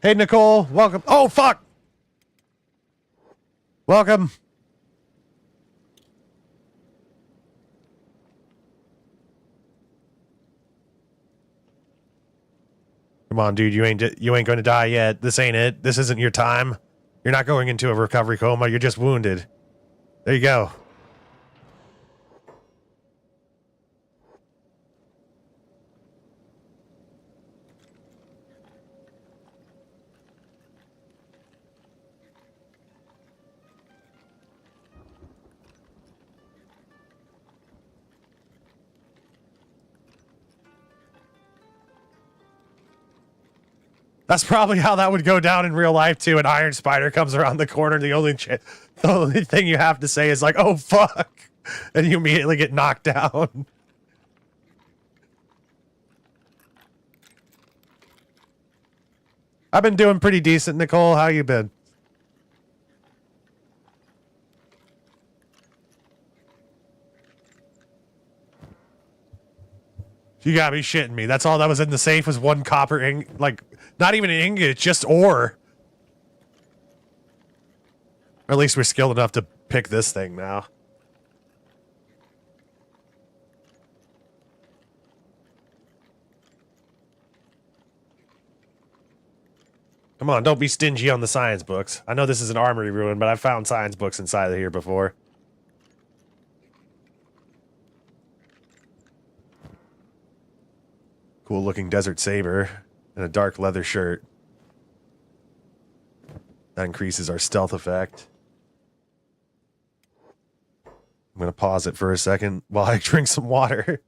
Hey, Nicole, welcome. Oh, fuck! Welcome. Come on, dude, you ain't going to die yet. This ain't it. This isn't your time. You're not going into a recovery coma. You're just wounded. There you go. That's probably how that would go down in real life, too. An iron spider comes around the corner. The only thing you have to say is like, oh, fuck. And you immediately get knocked down. I've been doing pretty decent, Nicole. How you been? You gotta be shitting me. That's all that was in the safe was one copper like, not even an ingot, just ore. Or at least we're skilled enough to pick this thing now. Come on, don't be stingy on the science books. I know this is an armory ruin, but I've found science books inside of here before. Cool looking desert saber and a dark leather shirt. That increases our stealth effect. I'm going to pause it for a second while I drink some water.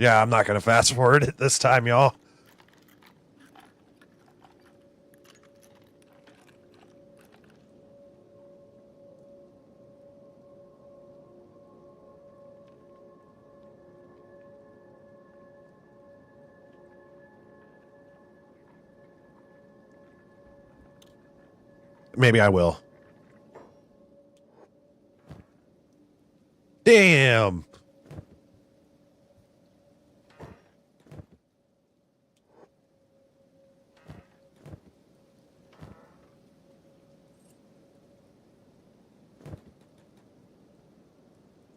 Yeah, I'm not going to fast forward it this time, y'all. Maybe I will. Damn.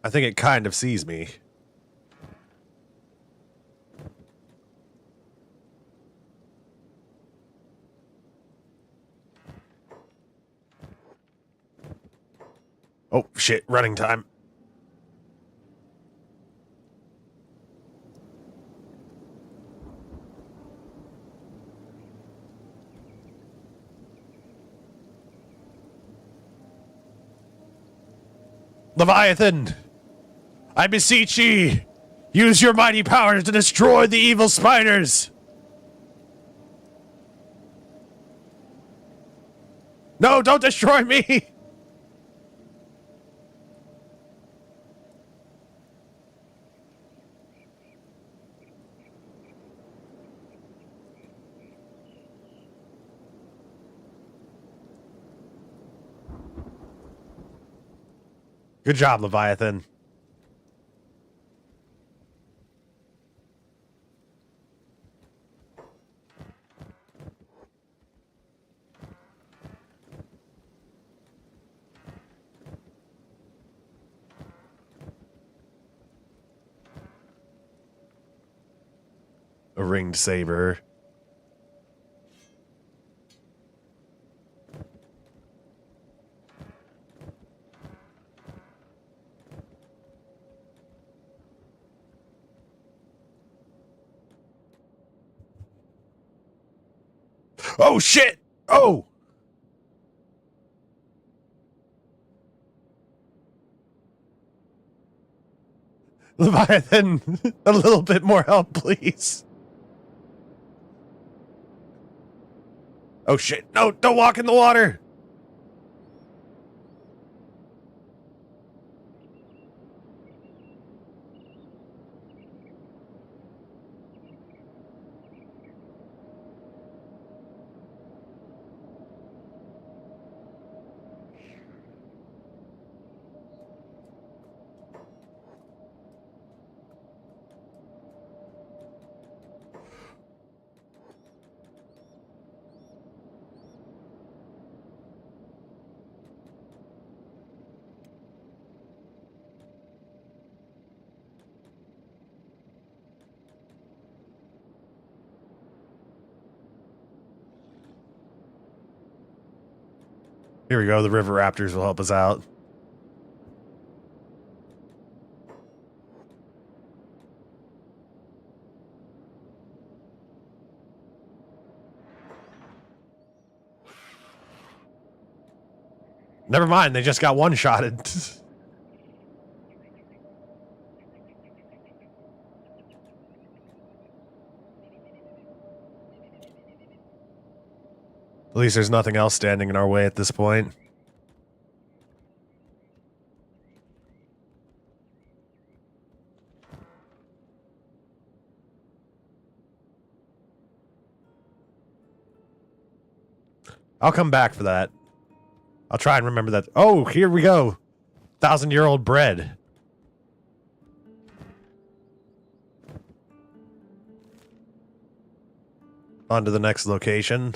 I think it kind of sees me. Oh, shit. Running time. Leviathan! I beseech ye! Use your mighty powers to destroy the evil spiders! No, don't destroy me! Good job, Leviathan. A ringed saber. Oh, shit! Oh! Leviathan, a little bit more help, please. Oh, shit. No, don't walk in the water! Here we go. The river raptors will help us out. Never mind. They just got one-shotted. At least there's nothing else standing in our way at this point. I'll come back for that. I'll try and remember that. Oh, here we go. 1,000-year-old bread. On to the next location.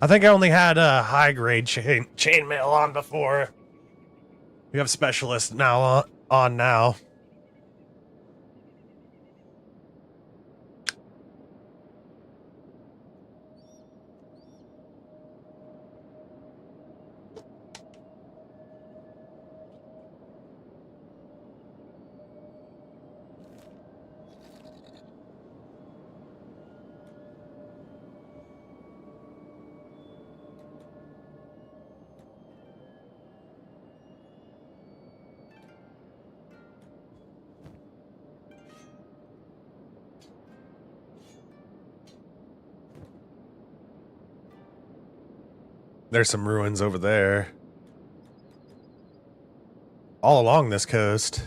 I think I only had a high-grade chainmail on before. We have specialists now on now. There's some ruins over there. All along this coast.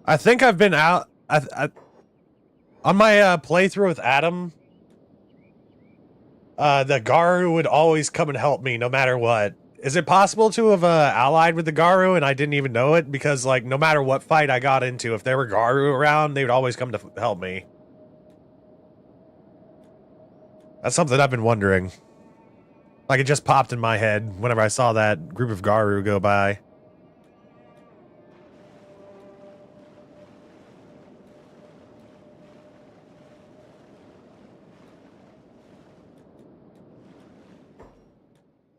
I think I've been out on my playthrough with Adam. The Garu would always come and help me no matter what. Is it possible to have allied with the Garu and I didn't even know it? Because like no matter what fight I got into, if there were Garu around, they would always come to help me. That's something I've been wondering. Like it just popped in my head whenever I saw that group of Garu go by.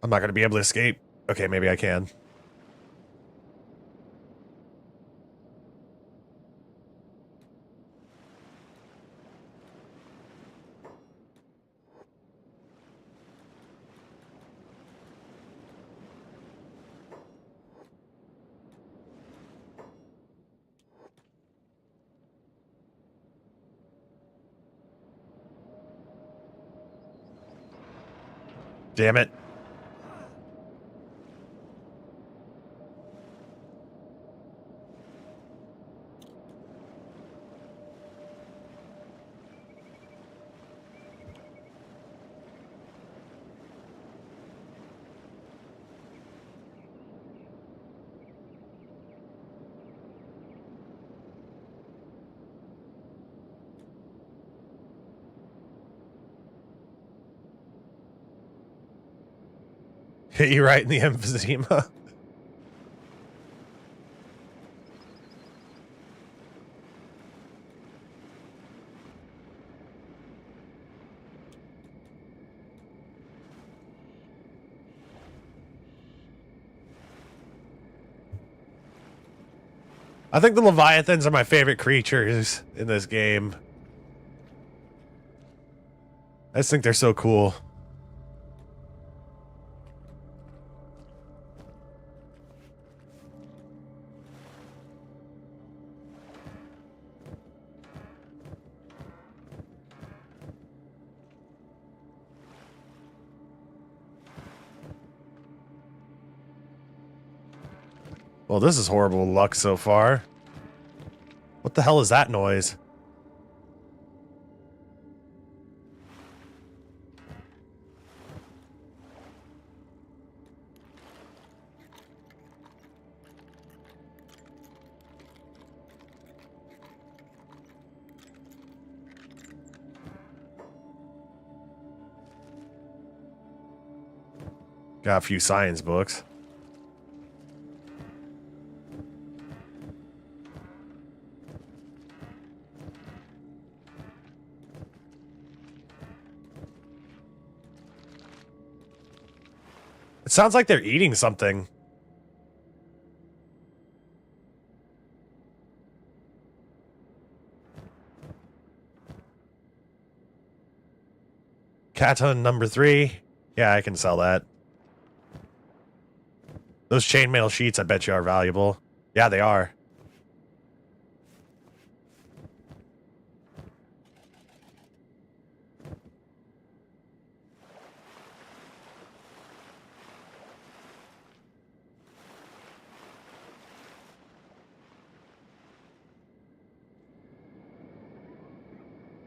I'm not going to be able to escape. Okay, maybe I can. Damn it. Hit you right in the emphysema. I think the Leviathans are my favorite creatures in this game. I just think they're so cool. Well, this is horrible luck so far. What the hell is that noise? Got a few science books. It sounds like they're eating something. Cat number 3. Yeah, I can sell that. Those chainmail sheets, I bet you, are valuable. Yeah, they are.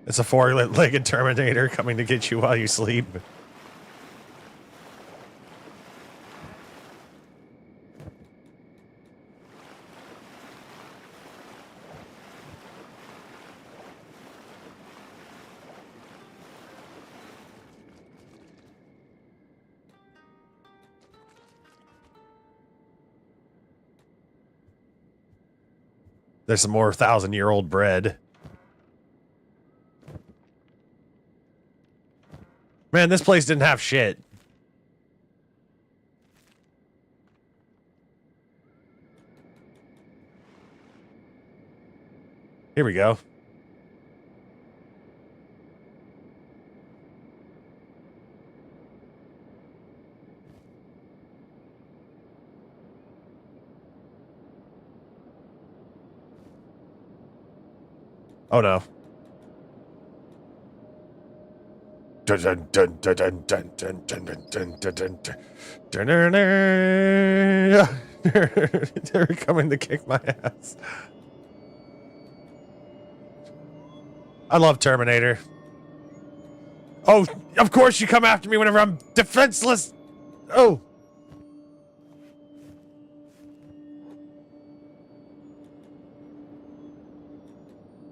It's a 4-legged Terminator coming to get you while you sleep. There's some more 1,000-year-old bread. Man, this place didn't have shit. Here we go. Oh no. They're coming to kick my ass. I love Terminator. Oh, of course you come after me whenever I'm defenseless. Oh.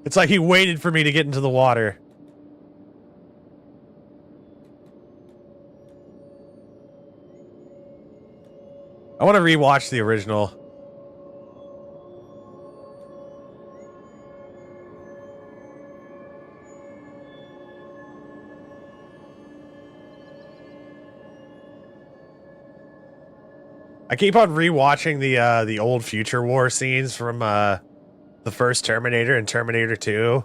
It's like he waited for me to get into the water. I want to rewatch the original. I keep on rewatching the old Future War scenes from the first Terminator and Terminator 2.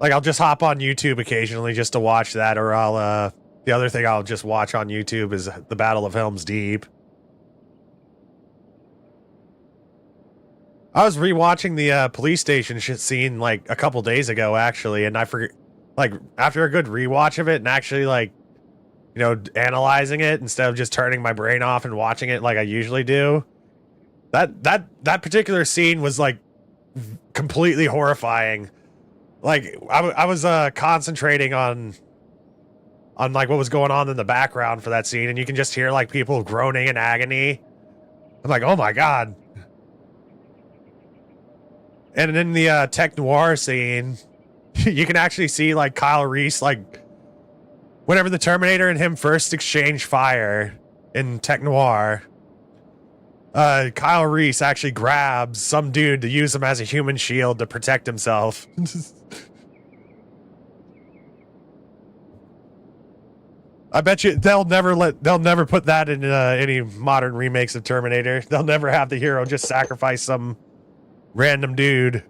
Like, I'll just hop on YouTube occasionally just to watch that, or I'll the other thing I'll just watch on YouTube is the Battle of Helm's Deep. I was rewatching the police station scene like a couple days ago, actually, and I forget, like, after a good rewatch of it and actually, like, you know, analyzing it instead of just turning my brain off and watching it like I usually do. That particular scene was like completely horrifying. Like I was concentrating on like what was going on in the background for that scene, and you can just hear like people groaning in agony. I'm like, oh my god. And in the tech noir scene, you can actually see like Kyle Reese, like whenever the Terminator and him first exchange fire in tech noir, Kyle Reese actually grabs some dude to use him as a human shield to protect himself. I bet you they'll never put that in any modern remakes of Terminator. They'll never have the hero just sacrifice some random dude.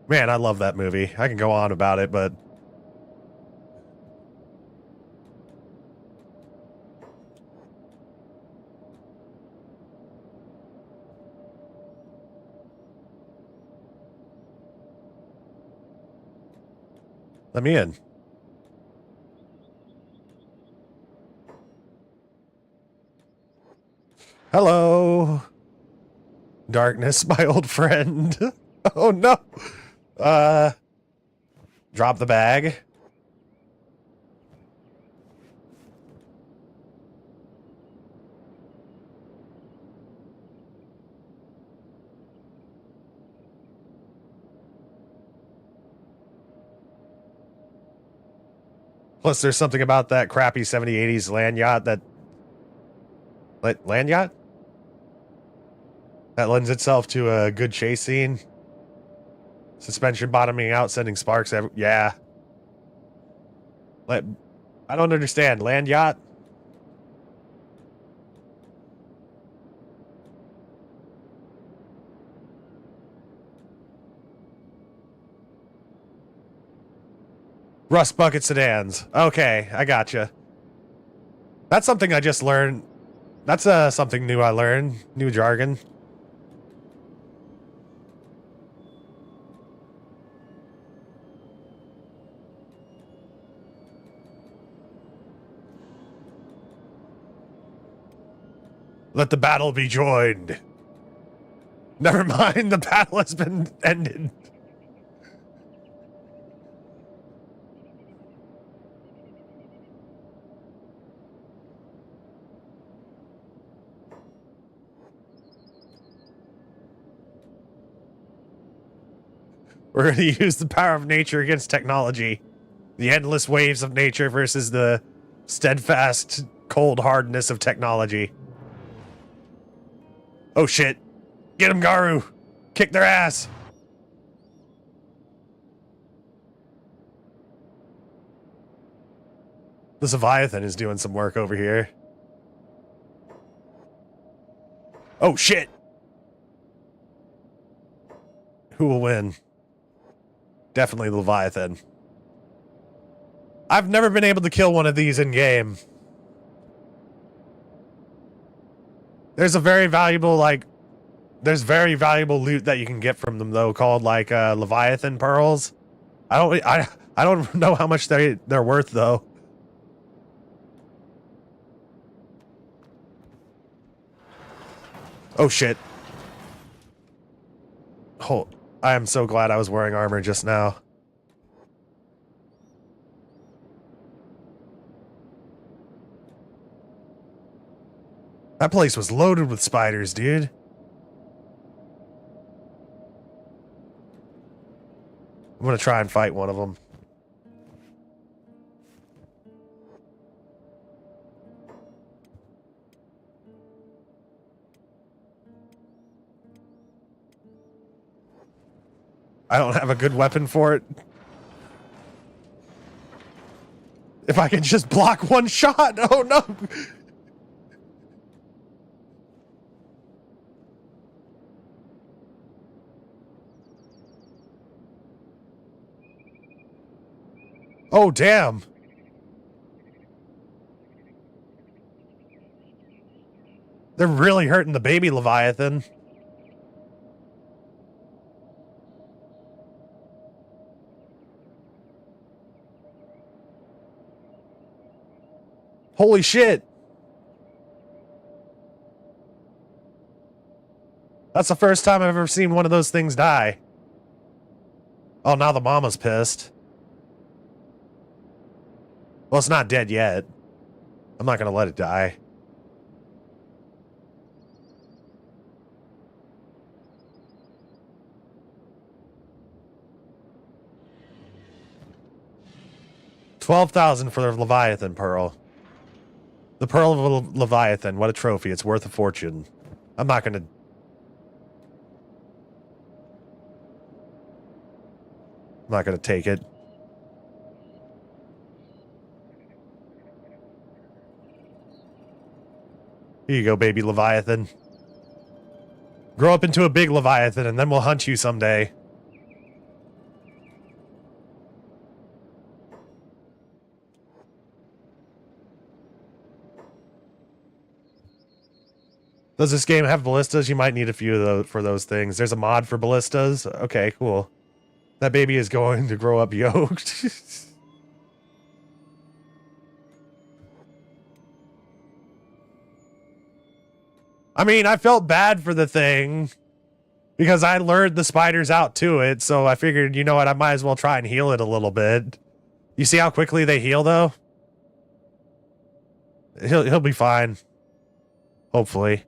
Man, I love that movie. I can go on about it, but let me in. Hello, darkness, my old friend. Oh no. Drop the bag. Plus, there's something about that crappy 70s, 80s land yacht that... Land yacht? That lends itself to a good chase scene. Suspension bottoming out, sending sparks every... Yeah. I don't understand. Land yacht? Rust bucket sedans. Okay, I gotcha. That's something I just learned. That's something new I learned. New jargon. Let the battle be joined. Never mind, the battle has been ended. We're going to use the power of nature against technology. The endless waves of nature versus the steadfast, cold hardness of technology. Oh shit. Get them, Garu. Kick their ass. The Leviathan is doing some work over here. Oh shit. Who will win? Definitely the Leviathan. I've never been able to kill one of these in game. There's a very valuable, there's very valuable loot that you can get from them though, called Leviathan pearls. I don't know how much they're worth though. Oh shit. Oh, I am so glad I was wearing armor just now. That place was loaded with spiders, dude. I'm gonna try and fight one of them. I don't have a good weapon for it. If I can just block one shot. Oh no. Oh, damn. They're really hurting the baby Leviathan. Holy shit. That's the first time I've ever seen one of those things die. Oh, now the mama's pissed. Well, it's not dead yet. I'm not gonna let it die. $12,000 for the Leviathan pearl. The pearl of Leviathan. What a trophy. It's worth a fortune. I'm not gonna... I'm not gonna take it. Here you go, baby Leviathan. Grow up into a big Leviathan, and then we'll hunt you someday. Does this game have ballistas? You might need a few of those for those things. There's a mod for ballistas. Okay, cool. That baby is going to grow up yoked. I mean, I felt bad for the thing because I lured the spiders out to it, so I figured, you know what, I might as well try and heal it a little bit. You see how quickly they heal, though? He'll be fine. Hopefully.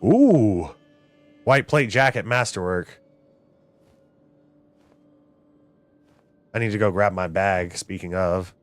Ooh. White plate jacket masterwork. I need to go grab my bag, speaking of.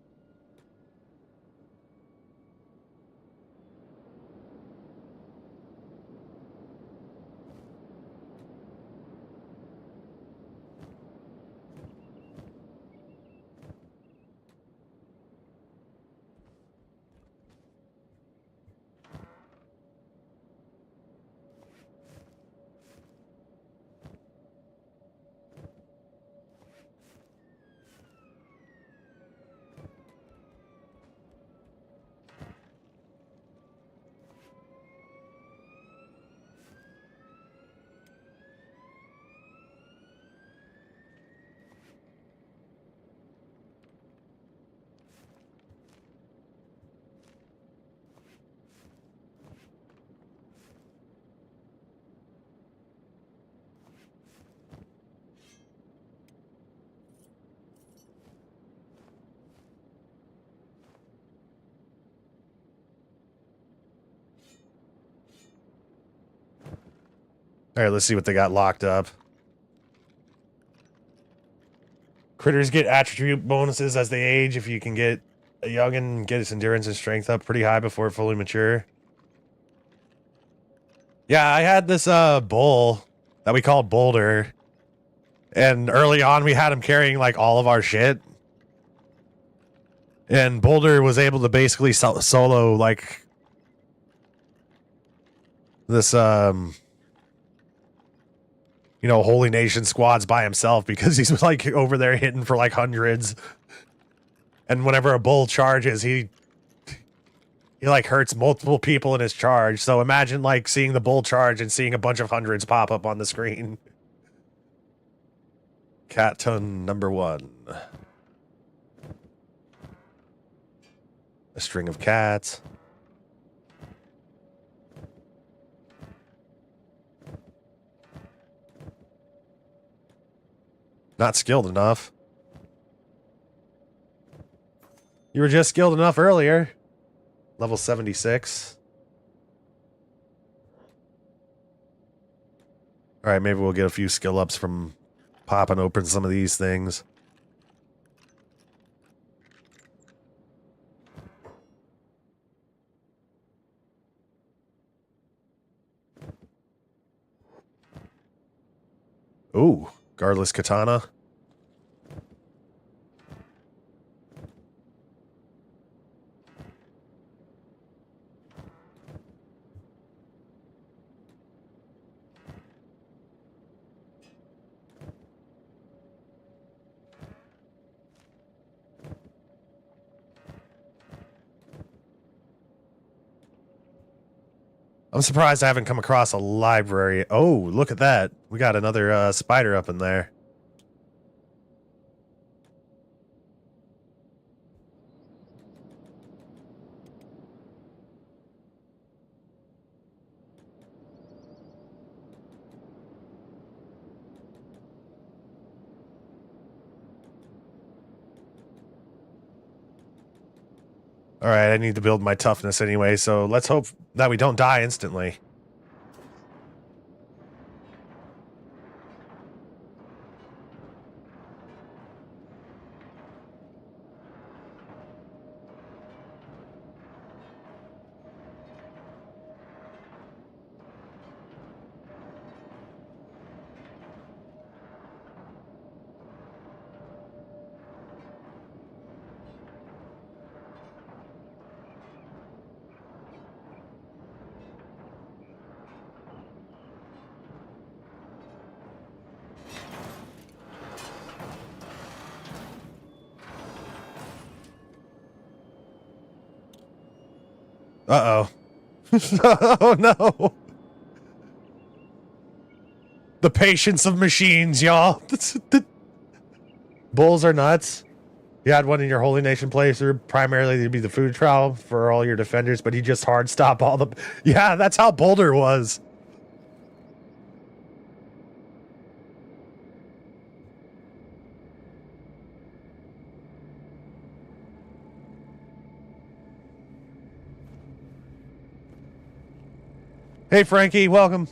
All right, let's see what they got locked up. Critters get attribute bonuses as they age. If you can get a youngin, get its endurance and strength up pretty high before it fully mature. Yeah, I had this bull that we called Boulder. And early on, we had him carrying like all of our shit. And Boulder was able to basically solo like this you know, Holy Nation squads by himself because he's like over there hitting for like hundreds. And whenever a bull charges, he like hurts multiple people in his charge. So imagine like seeing the bull charge and seeing a bunch of hundreds pop up on the screen. Cat ton number 1. A string of cats. Not skilled enough. You were just skilled enough earlier. Level 76. Alright, maybe we'll get a few skill ups from popping open some of these things. Ooh, guardless katana. I'm surprised I haven't come across a library. Oh, look at that. We got another spider up in there. All right, I need to build my toughness anyway, so let's hope that we don't die instantly. Uh-oh. Oh, no. The patience of machines, y'all. Bulls are nuts. You had one in your Holy Nation playthrough, primarily to be the food trial for all your defenders, but he just hard stop all the... Yeah, that's how Boulder was. Hey, Frankie, welcome.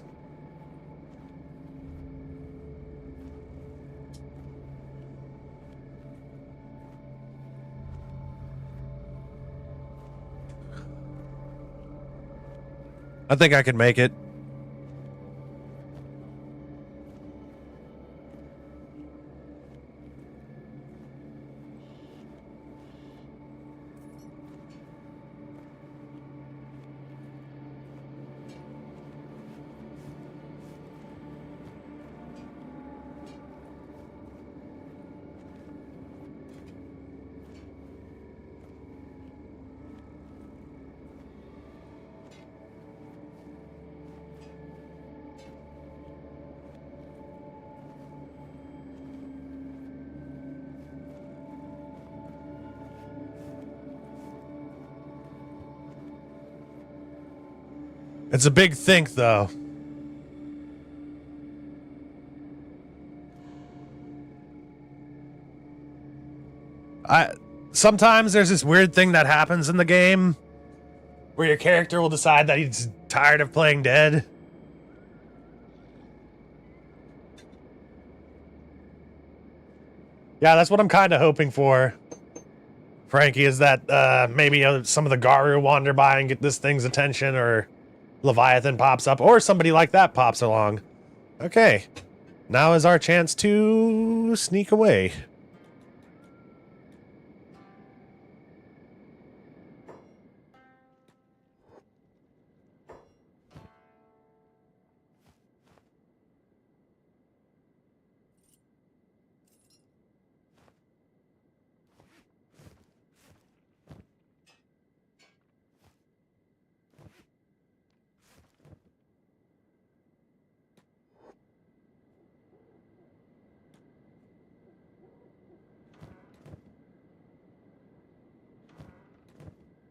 I think I can make it. It's a big think, though. Sometimes there's this weird thing that happens in the game where your character will decide that he's tired of playing dead. Yeah, that's what I'm kind of hoping for, Frankie, is that maybe some of the Garu wander by and get this thing's attention, or Leviathan pops up, or somebody like that pops along. Okay, now is our chance to sneak away.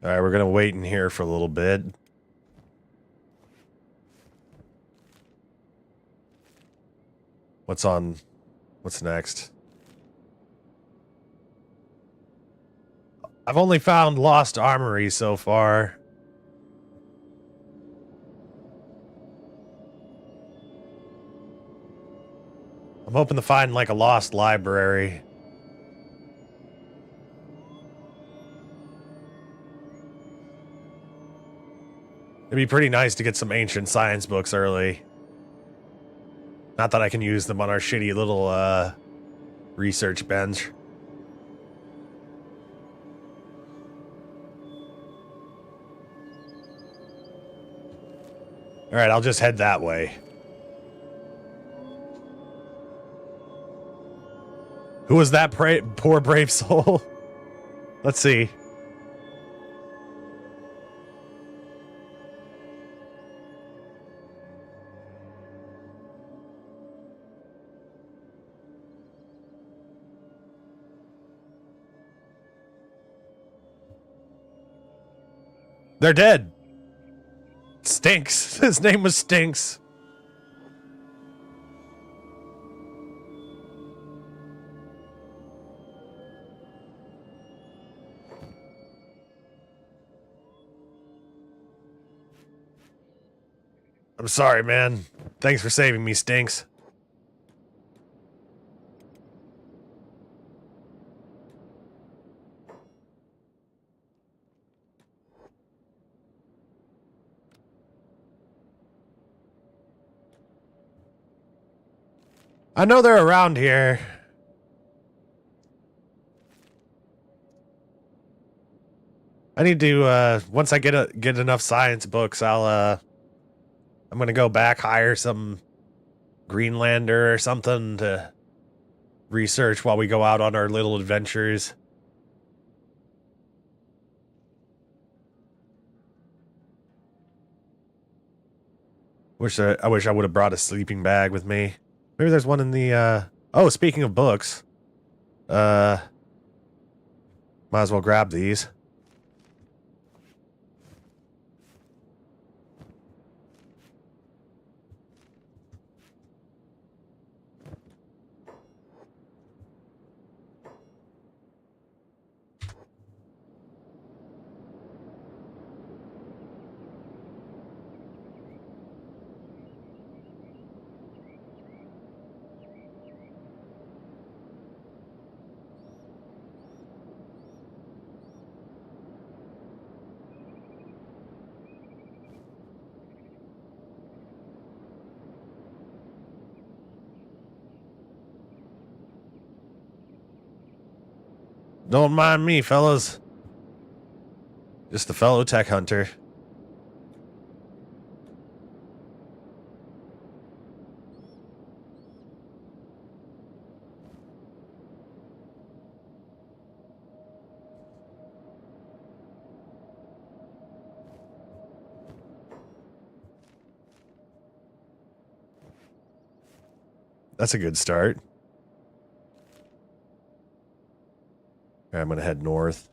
All right, we're gonna wait in here for a little bit. What's next? I've only found Lost Armory so far. I'm hoping to find like a lost library. It'd be pretty nice to get some ancient science books early. Not that I can use them on our shitty little research bench. Alright, I'll just head that way. Who was that poor brave soul? Let's see. They're dead. Stinks. His name was Stinks. I'm sorry, man. Thanks for saving me, Stinks. I know they're around here. I need to, once I get enough science books, I'm gonna go back, hire some Greenlander or something to research while we go out on our little adventures. I wish I would have brought a sleeping bag with me. Maybe there's one in the, oh, speaking of books. Might as well grab these. Don't mind me, fellas. Just the fellow tech hunter. That's a good start. Okay, I'm gonna head north.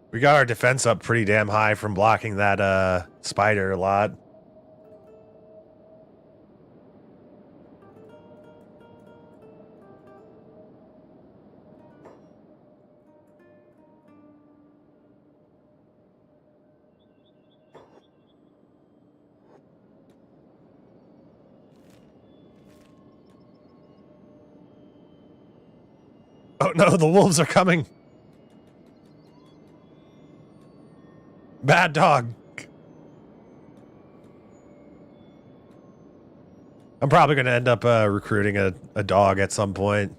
We got our defense up pretty damn high from blocking that spider a lot. Oh no, the wolves are coming. Bad dog. I'm probably going to end up recruiting a dog at some point.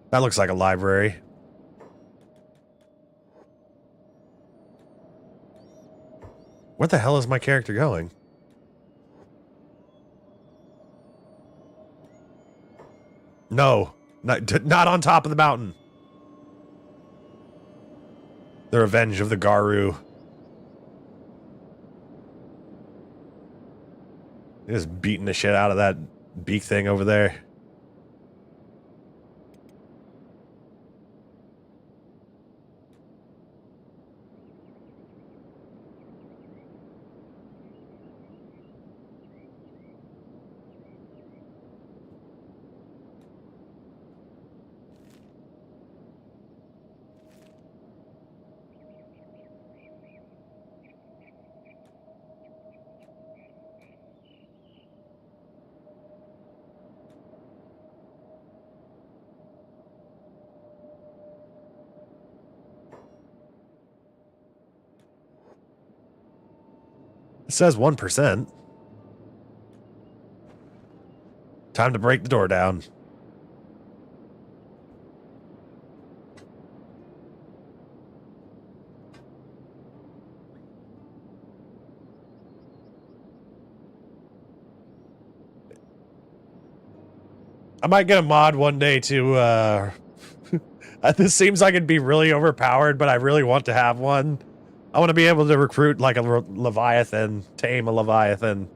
That looks like a library. Where the hell is my character going? No, not on top of the mountain. The revenge of the Garu. Just beating the shit out of that beak thing over there. It says 1%. Time to break the door down. I might get a mod one day to, this seems like it'd be really overpowered, but I really want to have one. I want to be able to recruit like a Leviathan, tame a Leviathan.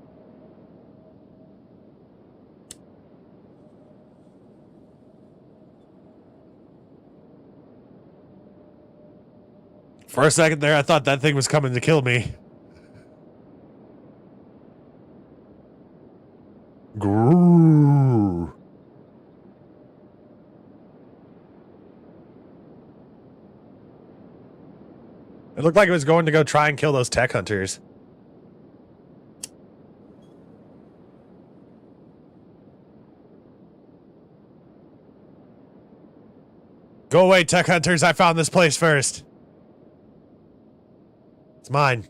For a second there, I thought that thing was coming to kill me. Grrr. It looked like it was going to go try and kill those tech hunters. Go away, tech hunters. I found this place first. It's mine.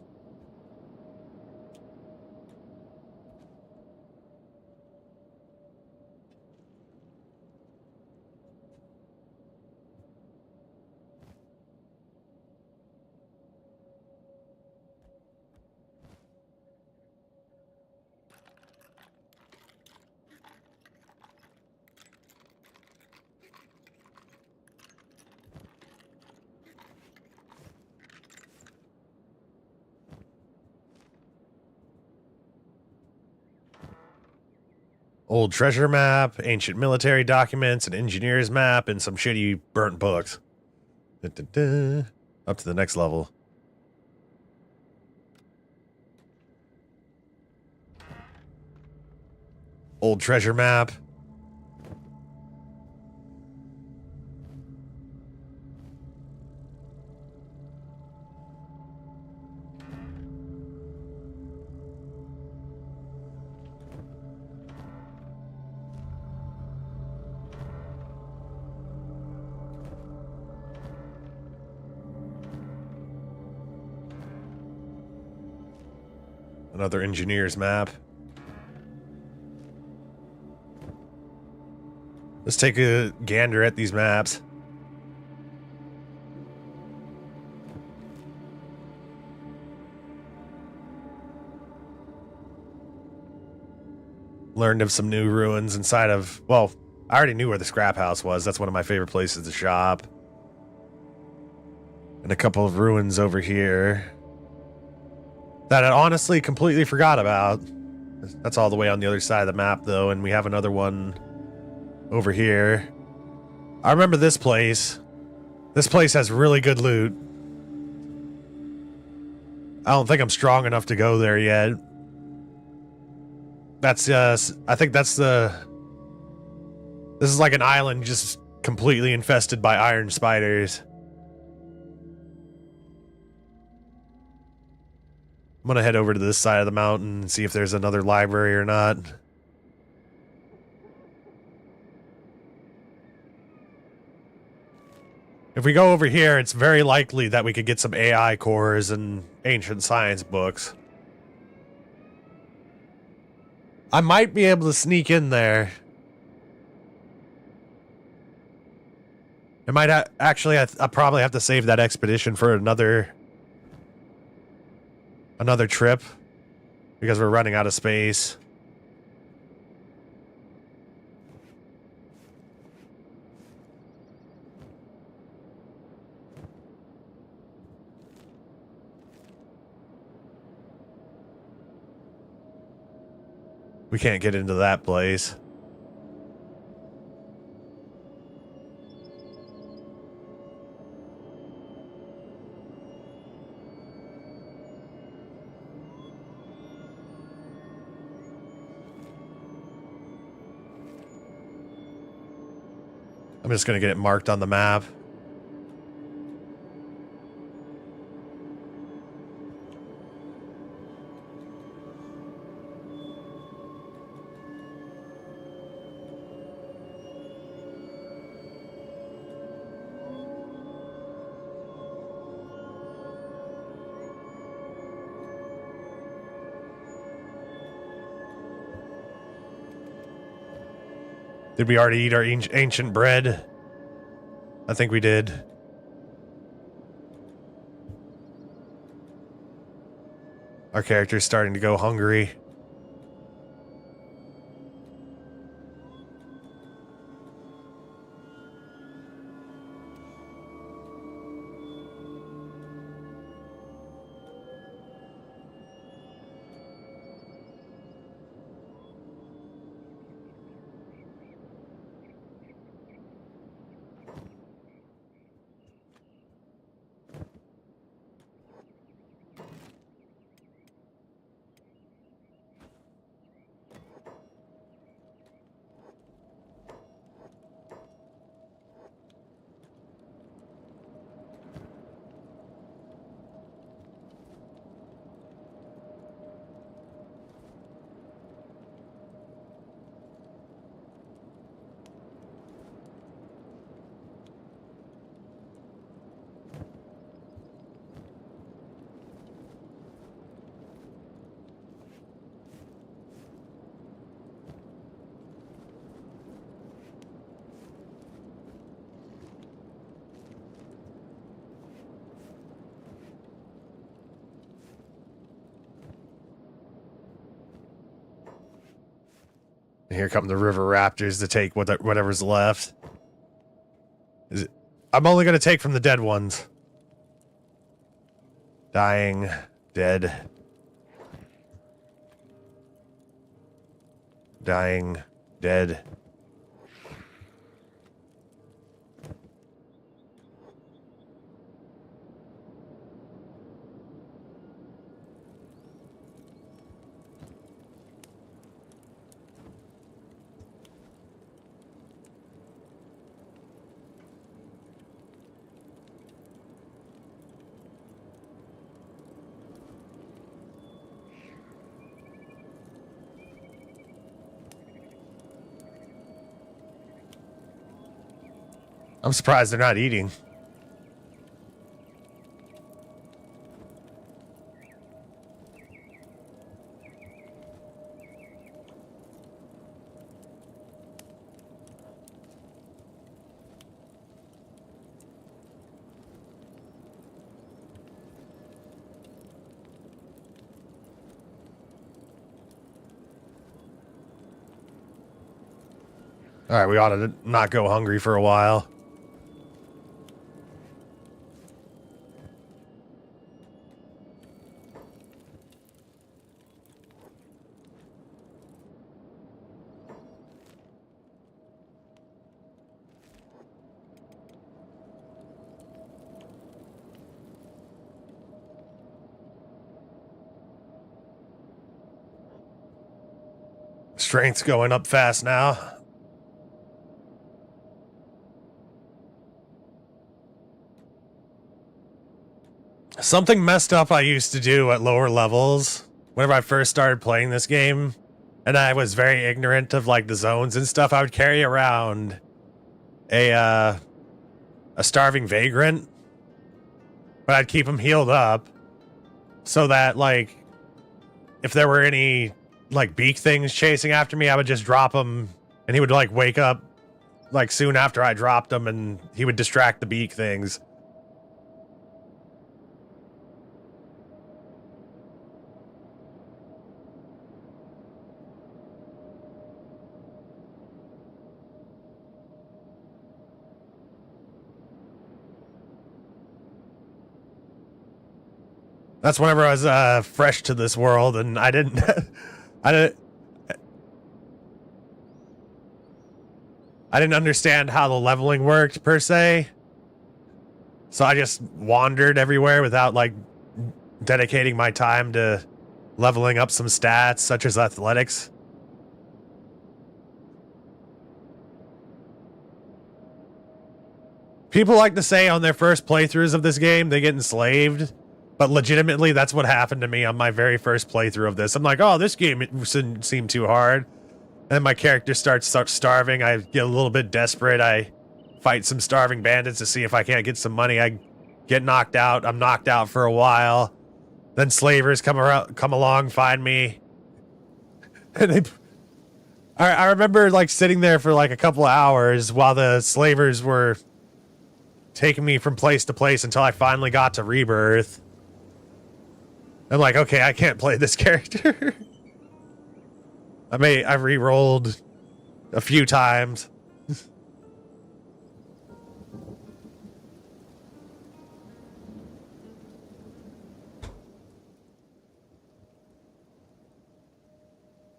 Old treasure map, ancient military documents, an engineer's map, and some shitty burnt books. Da-da-da. Up to the next level. Old treasure map. Another engineer's map. Let's take a gander at these maps. Learned of some new ruins inside of... Well, I already knew where the scrap house was. That's one of my favorite places to shop. And a couple of ruins over here that I honestly completely forgot about. That's all the way on the other side of the map, though, and we have another one over here. I remember this place. This place has really good loot. I don't think I'm strong enough to go there yet. That's I think that's the... This is like an island just completely infested by iron spiders. I'm gonna head over to this side of the mountain and see if there's another library or not. If we go over here, it's very likely that we could get some AI cores and ancient science books. I might be able to sneak in there. I might actually, I probably have to save that expedition for another trip because we're running out of space. We can't get into that place. I'm just gonna get it marked on the map. Did we already eat our ancient bread? I think we did. Our character's starting to go hungry. And here come the river raptors to take whatever's left. I'm only going to take from the dead ones. Dying. Dead. Dying. Dead. I'm surprised they're not eating. All right, we ought to not go hungry for a while. Strength's going up fast now. Something messed up I used to do at lower levels whenever I first started playing this game, and I was very ignorant of like the zones and stuff, I would carry around a starving vagrant, but I'd keep him healed up so that like if there were any like beak things chasing after me, I would just drop him and he would like wake up like soon after I dropped him and he would distract the beak things. That's whenever I was fresh to this world, and I didn't, I didn't understand how the leveling worked per se. So I just wandered everywhere without like dedicating my time to leveling up some stats, such as athletics. People like to say on their first playthroughs of this game, they get enslaved. But legitimately, that's what happened to me on my very first playthrough of this. I'm like, oh, this game didn't seem too hard. And then my character starts starving. I get a little bit desperate. I fight some starving bandits to see if I can't get some money. I get knocked out. I'm knocked out for a while. Then slavers come along, find me. And I remember like sitting there for like a couple of hours while the slavers were taking me from place to place until I finally got to Rebirth. I'm like, okay, I can't play this character. I re-rolled a few times.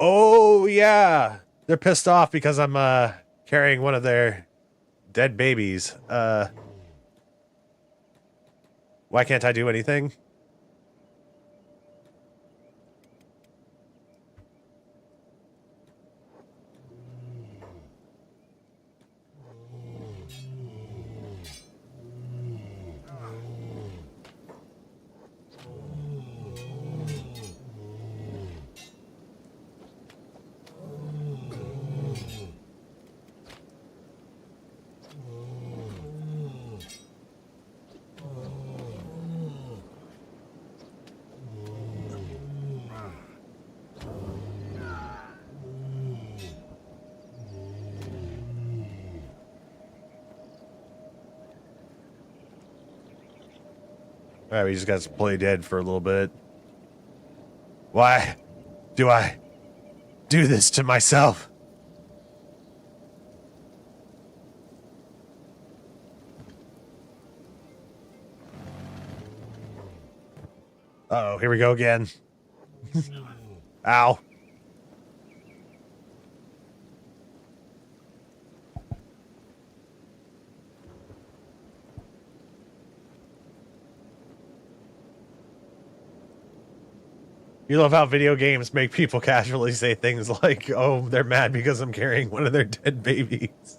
Oh yeah, they're pissed off because I'm carrying one of their dead babies. Why can't I do anything? Alright, we just got to play dead for a little bit. Why do I do this to myself? Uh-oh, here we go again. Ow. You love how video games make people casually say things like, oh, they're mad because I'm carrying one of their dead babies.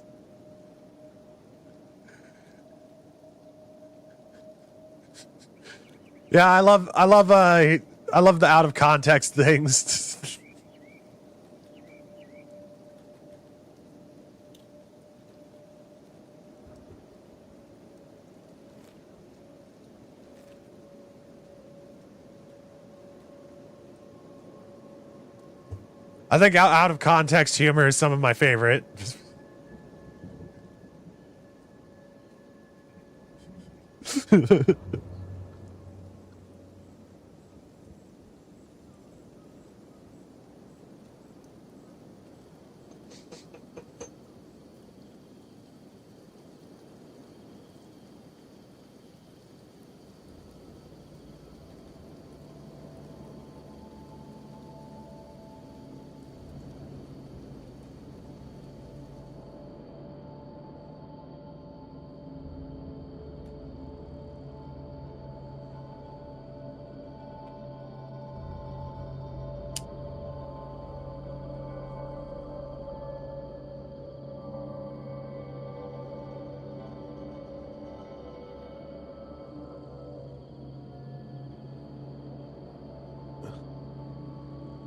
Yeah, I love the out of context things. I think out of context humor is some of my favorite.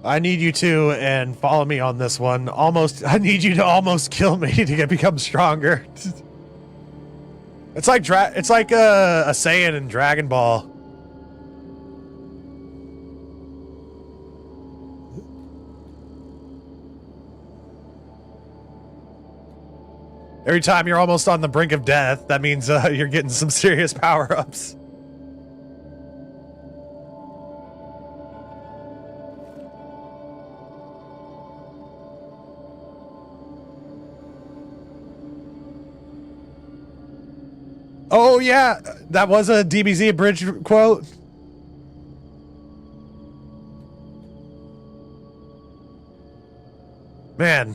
I need you to, and follow me on this one. I need you to almost kill me to become stronger. It's like a Saiyan in Dragon Ball. Every time you're almost on the brink of death, that means you're getting some serious power-ups. Oh yeah, that was a DBZ abridged quote. Man.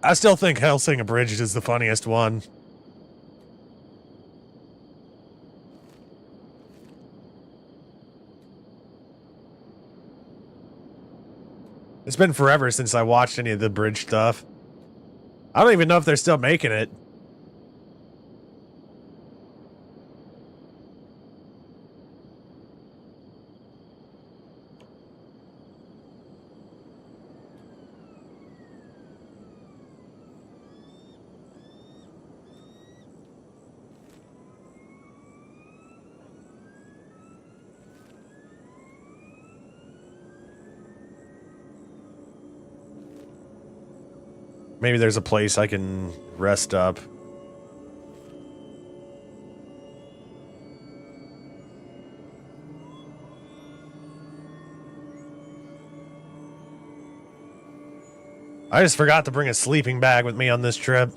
I still think Hellsing Abridged is the funniest one. It's been forever since I watched any of the bridge stuff. I don't even know if they're still making it. Maybe there's a place I can rest up. I just forgot to bring a sleeping bag with me on this trip.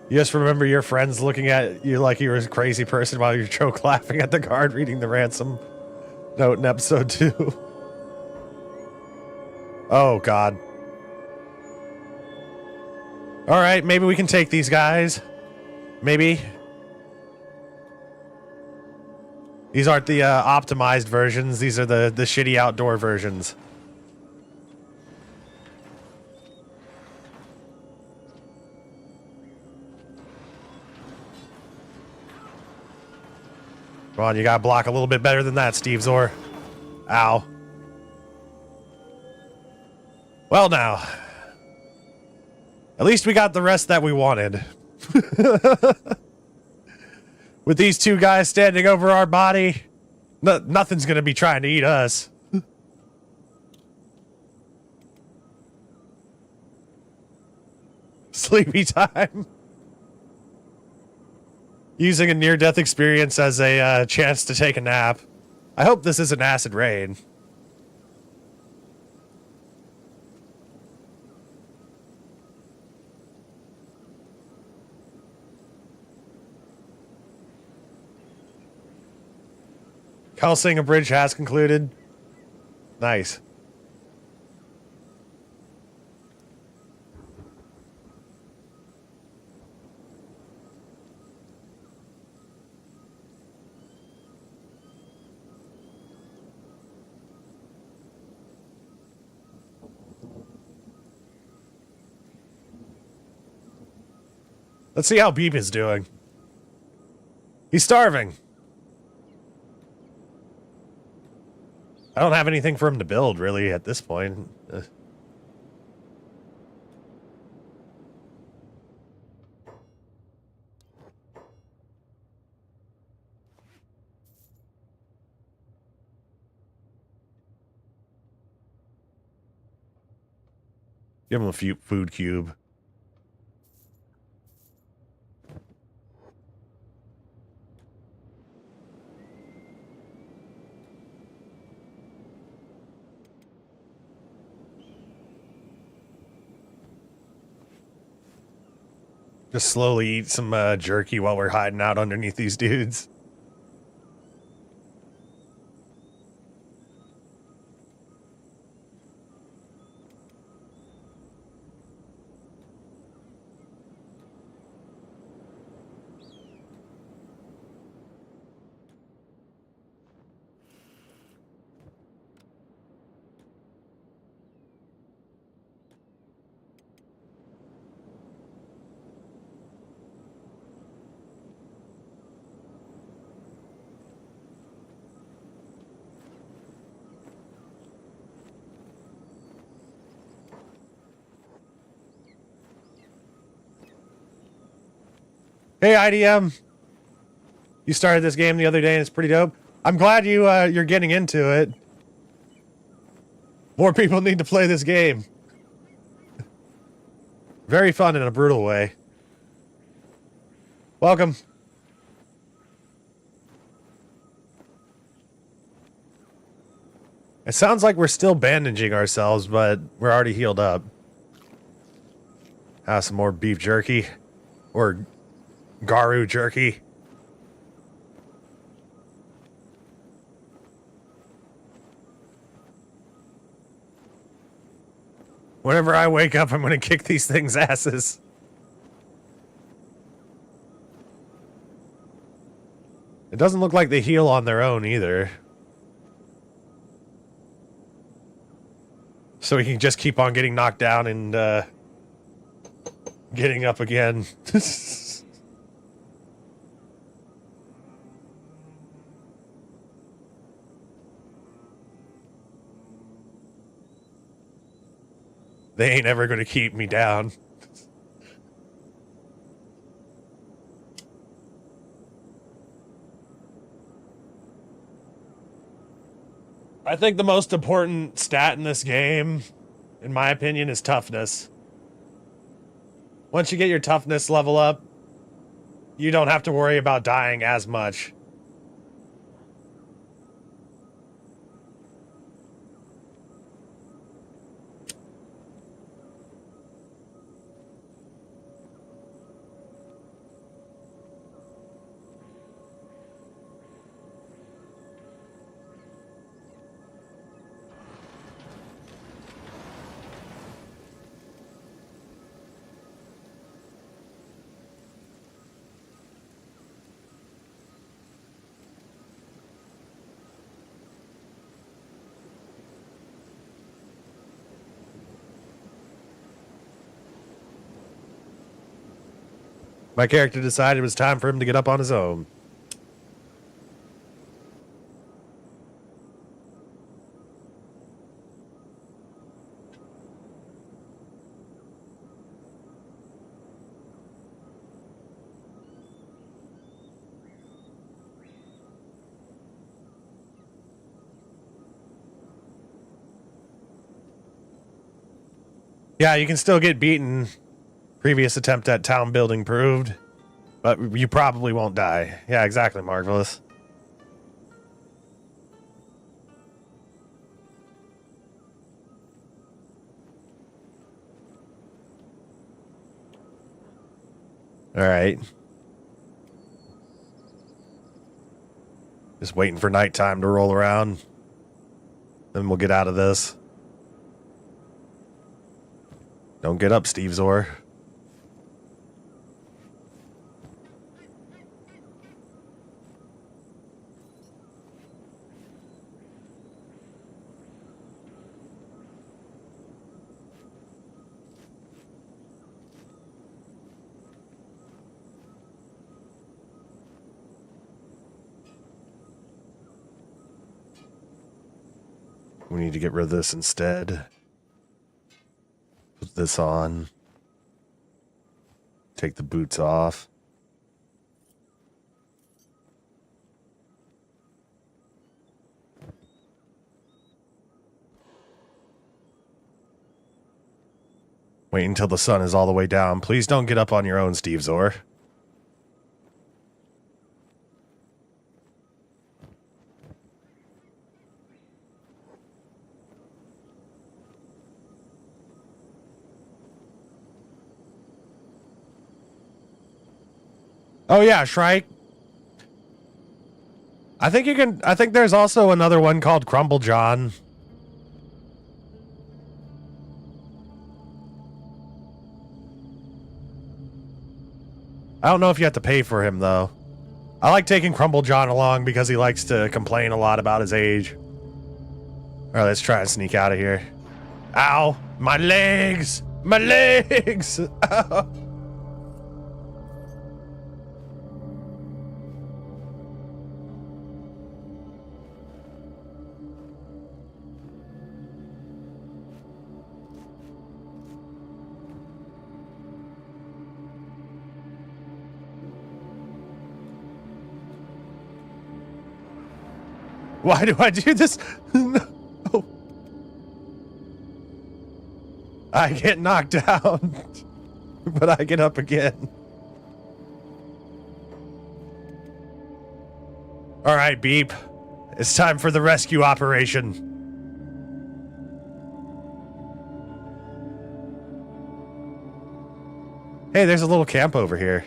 You just remember your friends looking at you like you were a crazy person while you choke laughing at the guard reading the ransom note in episode 2. Oh, God. Alright, maybe we can take these guys. Maybe. These aren't the optimized versions. These are the shitty outdoor versions. Come on, you gotta block a little bit better than that, Steve Zor. Ow. Well now. At least we got the rest that we wanted. With these two guys standing over our body, nothing's gonna be trying to eat us. Sleepy time. Using a near-death experience as a chance to take a nap. I hope this isn't acid rain. Hellsinger Bridge has concluded. Nice. Let's see how Beep is doing. He's starving. I don't have anything for him to build, really, at this point. Give him a few food cube. Just slowly eat some jerky while we're hiding out underneath these dudes. Hey, IDM. You started this game the other day and it's pretty dope. I'm glad you're getting into it. More people need to play this game. Very fun in a brutal way. Welcome. It sounds like we're still bandaging ourselves, but we're already healed up. Have some more beef jerky. Or Garu jerky. Whenever I wake up, I'm going to kick these things' asses. It doesn't look like they heal on their own either. So we can just keep on getting knocked down and getting up again. They ain't ever going to keep me down. I think the most important stat in this game, in my opinion, is toughness. Once you get your toughness level up, you don't have to worry about dying as much. My character decided it was time for him to get up on his own. Yeah, you can still get beaten. Previous attempt at town building proved. But you probably won't die. Yeah, exactly, Marvelous. Alright. Just waiting for nighttime to roll around. Then we'll get out of this. Don't get up, Steve Zor. We need to get rid of this instead. Put this on. Take the boots off. Wait until the sun is all the way down. Please don't get up on your own, Steve Zor. Oh yeah, Shrike. I think there's also another one called Crumble John. I don't know if you have to pay for him though. I like taking Crumble John along because he likes to complain a lot about his age. Alright, let's try and sneak out of here. Ow! My legs! My legs! Ow. Why do I do this? No. I get knocked down, but I get up again. All right, Beep. It's time for the rescue operation. Hey, there's a little camp over here.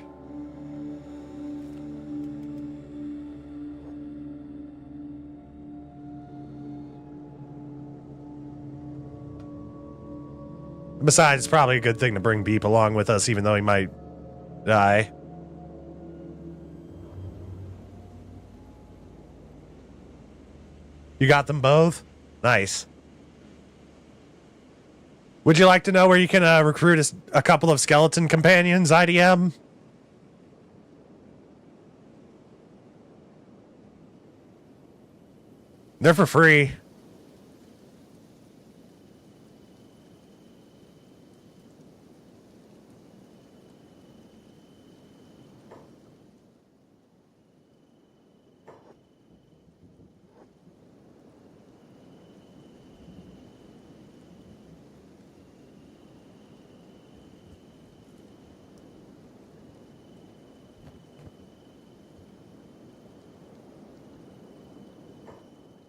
Besides, it's probably a good thing to bring Beep along with us, even though he might die. You got them both? Nice. Would you like to know where you can recruit a couple of skeleton companions, IDM? They're for free.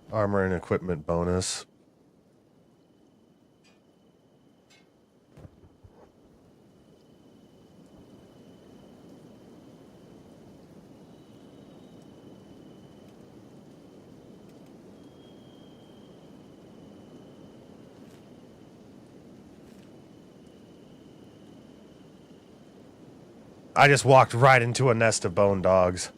Armor and equipment bonus. I just walked right into a nest of bone dogs.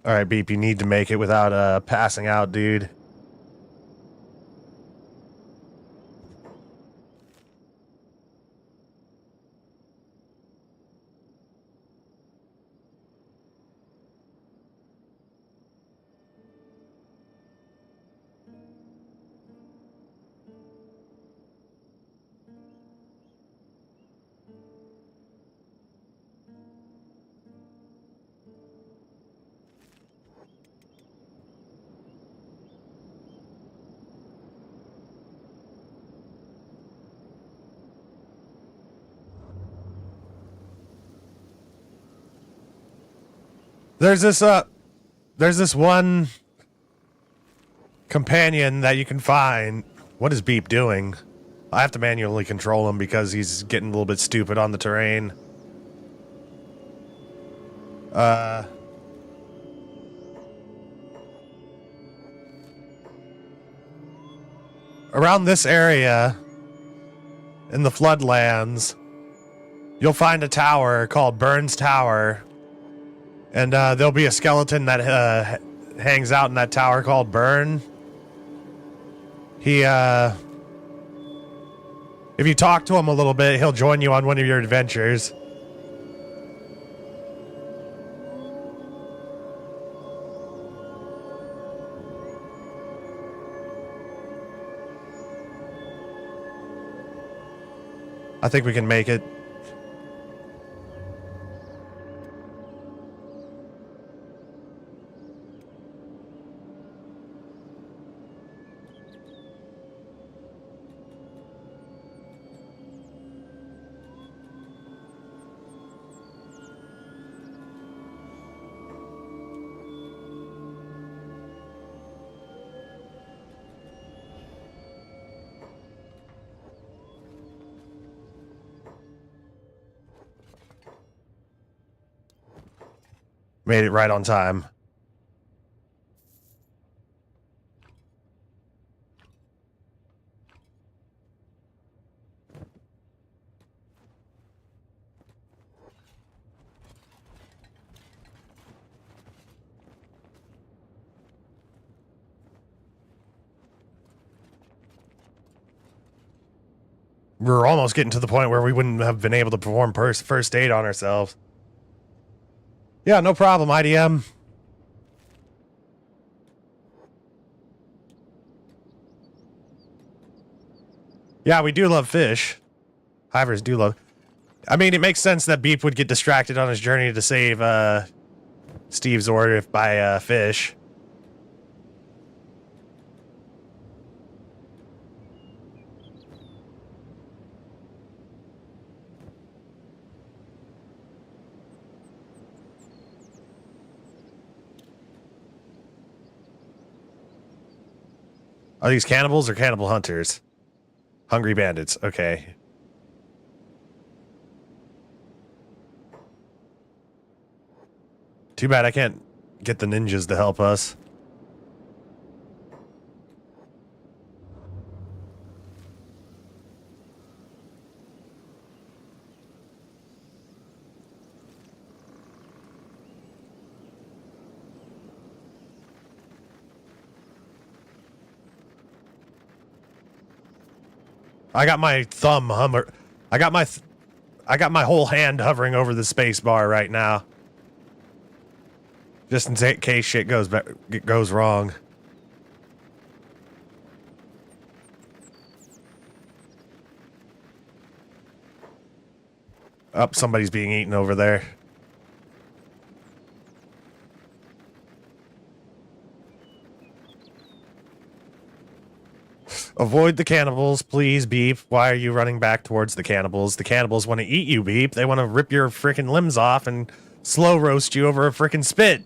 All right, Beep, you need to make it without passing out, dude. There's this one companion that you can find. What is Beep doing? I have to manually control him because he's getting a little bit stupid on the terrain. Around this area, in the Floodlands, you'll find a tower called Burns Tower. And there'll be a skeleton that hangs out in that tower called Burn. He, if you talk to him a little bit, he'll join you on one of your adventures. I think we can make it. Made it right on time. We're almost getting to the point where we wouldn't have been able to perform first aid on ourselves. Yeah, no problem, IDM. Yeah, we do love fish. Hivers do love... I mean, it makes sense that Beep would get distracted on his journey to save Steve's order by fish. Are these cannibals or cannibal hunters? Hungry bandits, okay. Too bad I can't get the ninjas to help us. I got my thumb I got my whole hand hovering over the space bar right now. Just in case shit goes wrong. Oh, somebody's being eaten over there. Avoid the cannibals, please, Beep. Why are you running back towards the cannibals? The cannibals want to eat you, Beep. They want to rip your frickin' limbs off and slow roast you over a frickin' spit.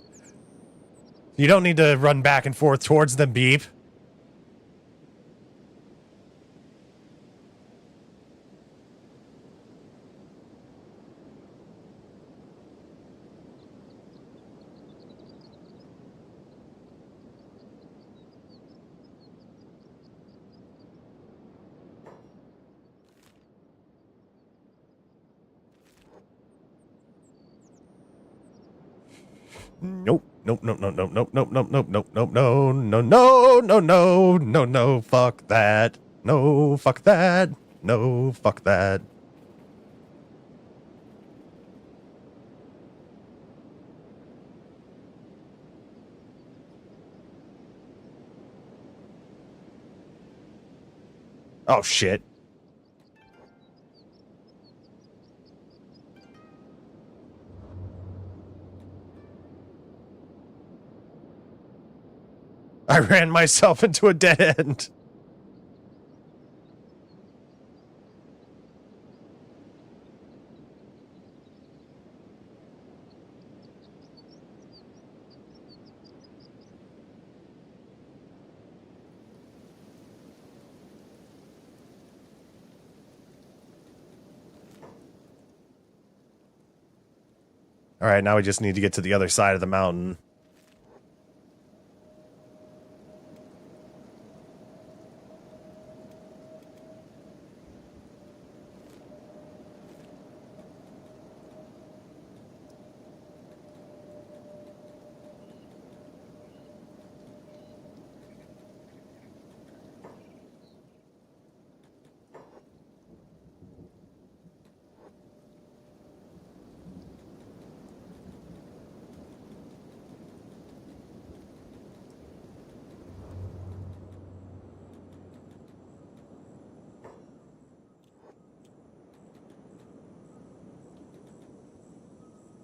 You don't need to run back and forth towards them, Beep. Nope. Nope, nope, nope, nope, nope, nope, nope, nope, nope, nope, no, no, no, no, no, no, no, fuck that. No, fuck that. No, fuck that. Oh, shit. I ran myself into a dead end. All right, now we just need to get to the other side of the mountain.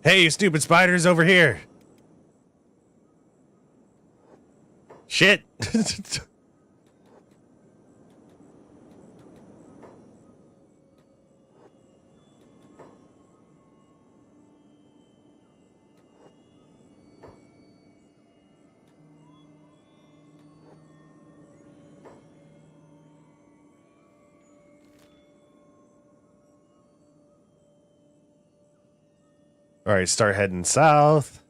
Hey, you stupid spiders over here. Shit. All right, start heading south.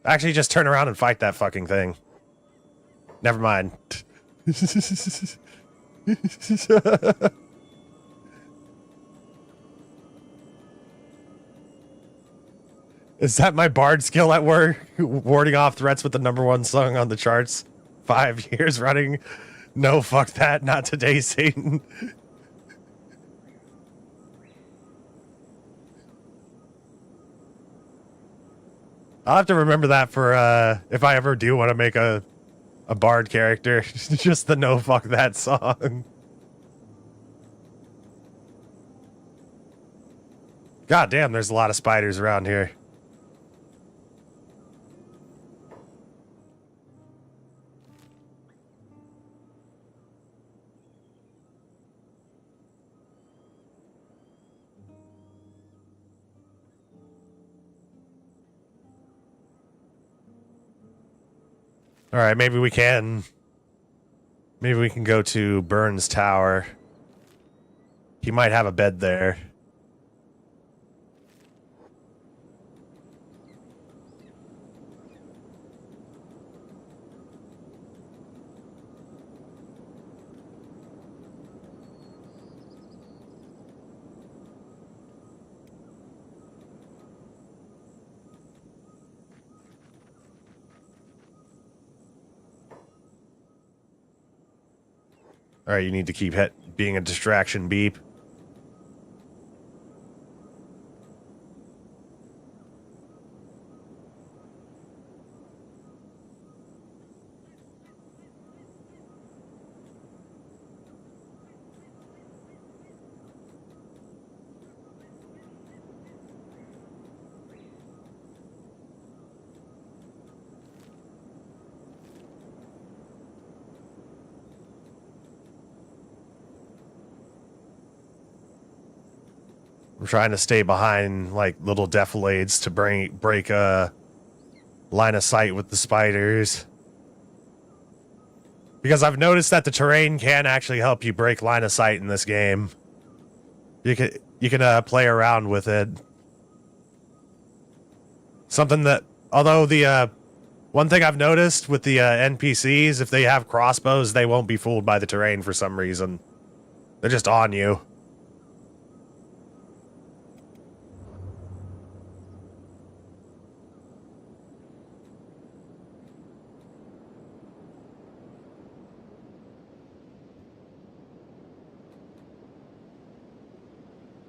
Actually, just turn around and fight that fucking thing. Never mind. Is that my bard skill at work? Warding off threats with the #1 song on the charts 5 years running? No, fuck that. Not today, Satan. I'll have to remember that for if I ever do want to make a bard character. Just the no fuck that song. God damn, there's a lot of spiders around here. All right, maybe we can go to Burns Tower. He might have a bed there. All right, you need to keep being a distraction, beep. I'm trying to stay behind like little defilades to break a line of sight with the spiders. Because I've noticed that the terrain can actually help you break line of sight in this game. You can play around with it. Something that, although the one thing I've noticed with the NPCs, if they have crossbows, they won't be fooled by the terrain for some reason. They're just on you.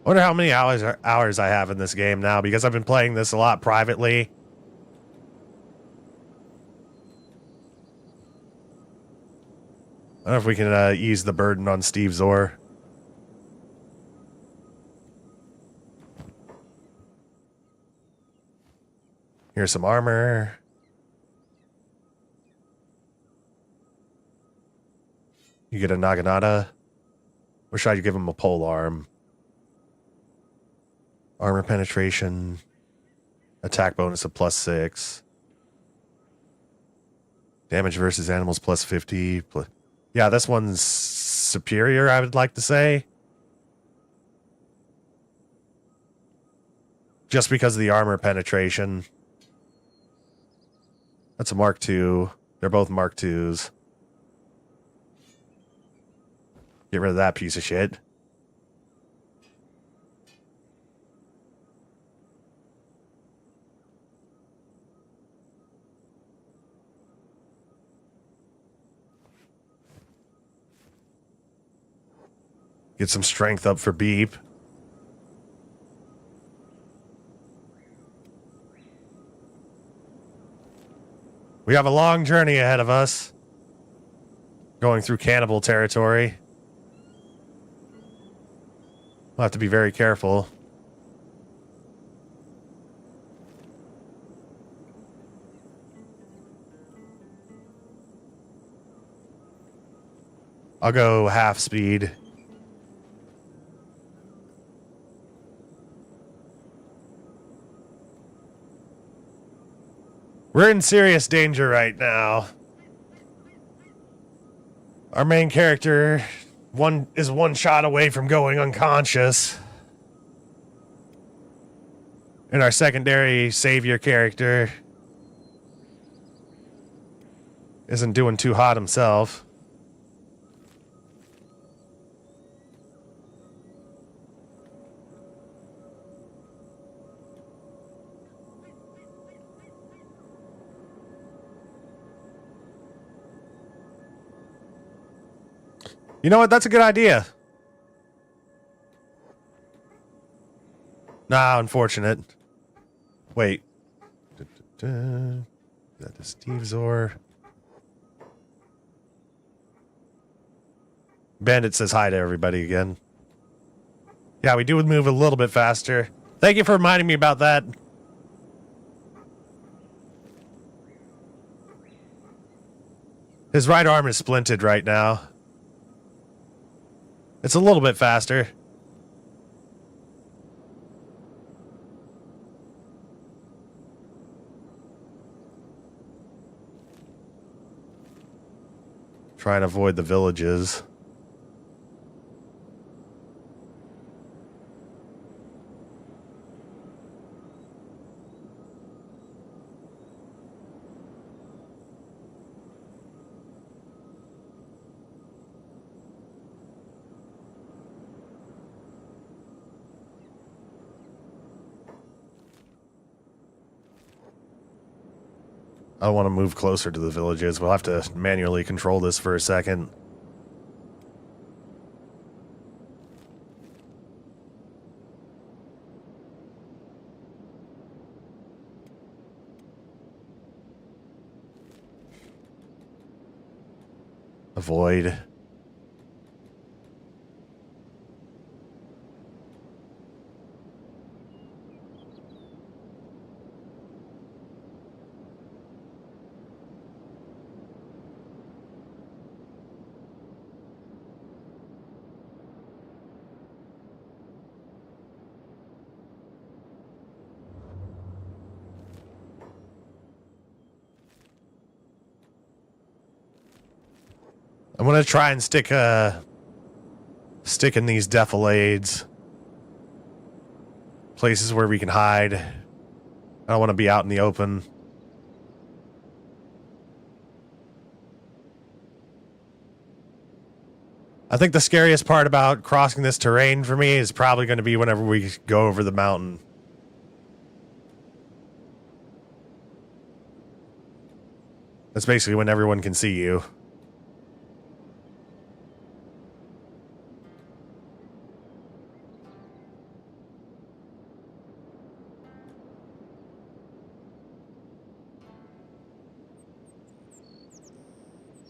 I wonder how many hours I have in this game now, because I've been playing this a lot privately. I don't know if we can ease the burden on Steve Zor. Here's some armor. You get a Naginata. Or should I give him a pole arm? Armor penetration. Attack bonus of +6. Damage versus animals plus 50. Yeah, this one's superior, I would like to say. Just because of the armor penetration. That's a Mark II. They're both Mark IIs. Get rid of that piece of shit. Get some strength up for Beep. We have a long journey ahead of us. Going through cannibal territory. We'll have to be very careful. I'll go half speed. We're in serious danger right now. Our main character is one shot away from going unconscious. And our secondary savior character isn't doing too hot himself. You know what? That's a good idea. Nah, unfortunate. Wait. That is Steve Zor. Bandit says hi to everybody again. Yeah, we do move a little bit faster. Thank you for reminding me about that. His right arm is splinted right now. It's a little bit faster. Try and avoid the villages. I want to move closer to the villages. We'll have to manually control this for a second. Avoid. I'm gonna try and stick in these defilades. Places where we can hide. I don't want to be out in the open. I think the scariest part about crossing this terrain for me is probably going to be whenever we go over the mountain. That's basically when everyone can see you.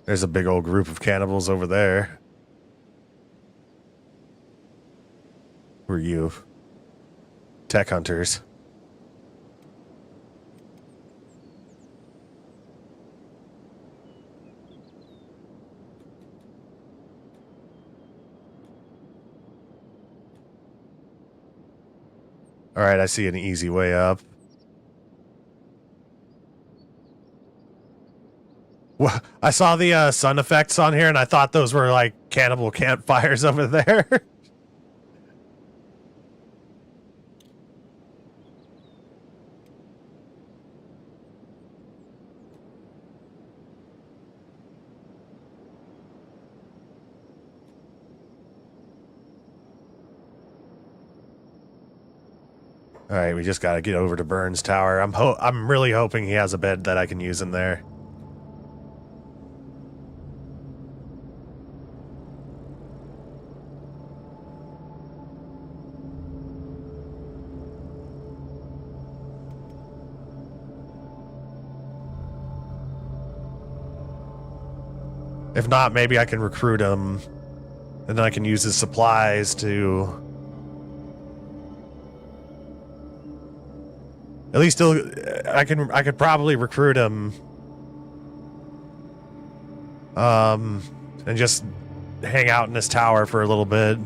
There's a big old group of cannibals over there. Who are you? Tech hunters. All right, I see an easy way up. I saw the sun effects on here, and I thought those were like cannibal campfires over there. All right, we just gotta get over to Burns Tower. I'm really hoping he has a bed that I can use in there. If not, maybe I can recruit him, and then I can use his supplies to... At least I could probably recruit him, and just hang out in this tower for a little bit.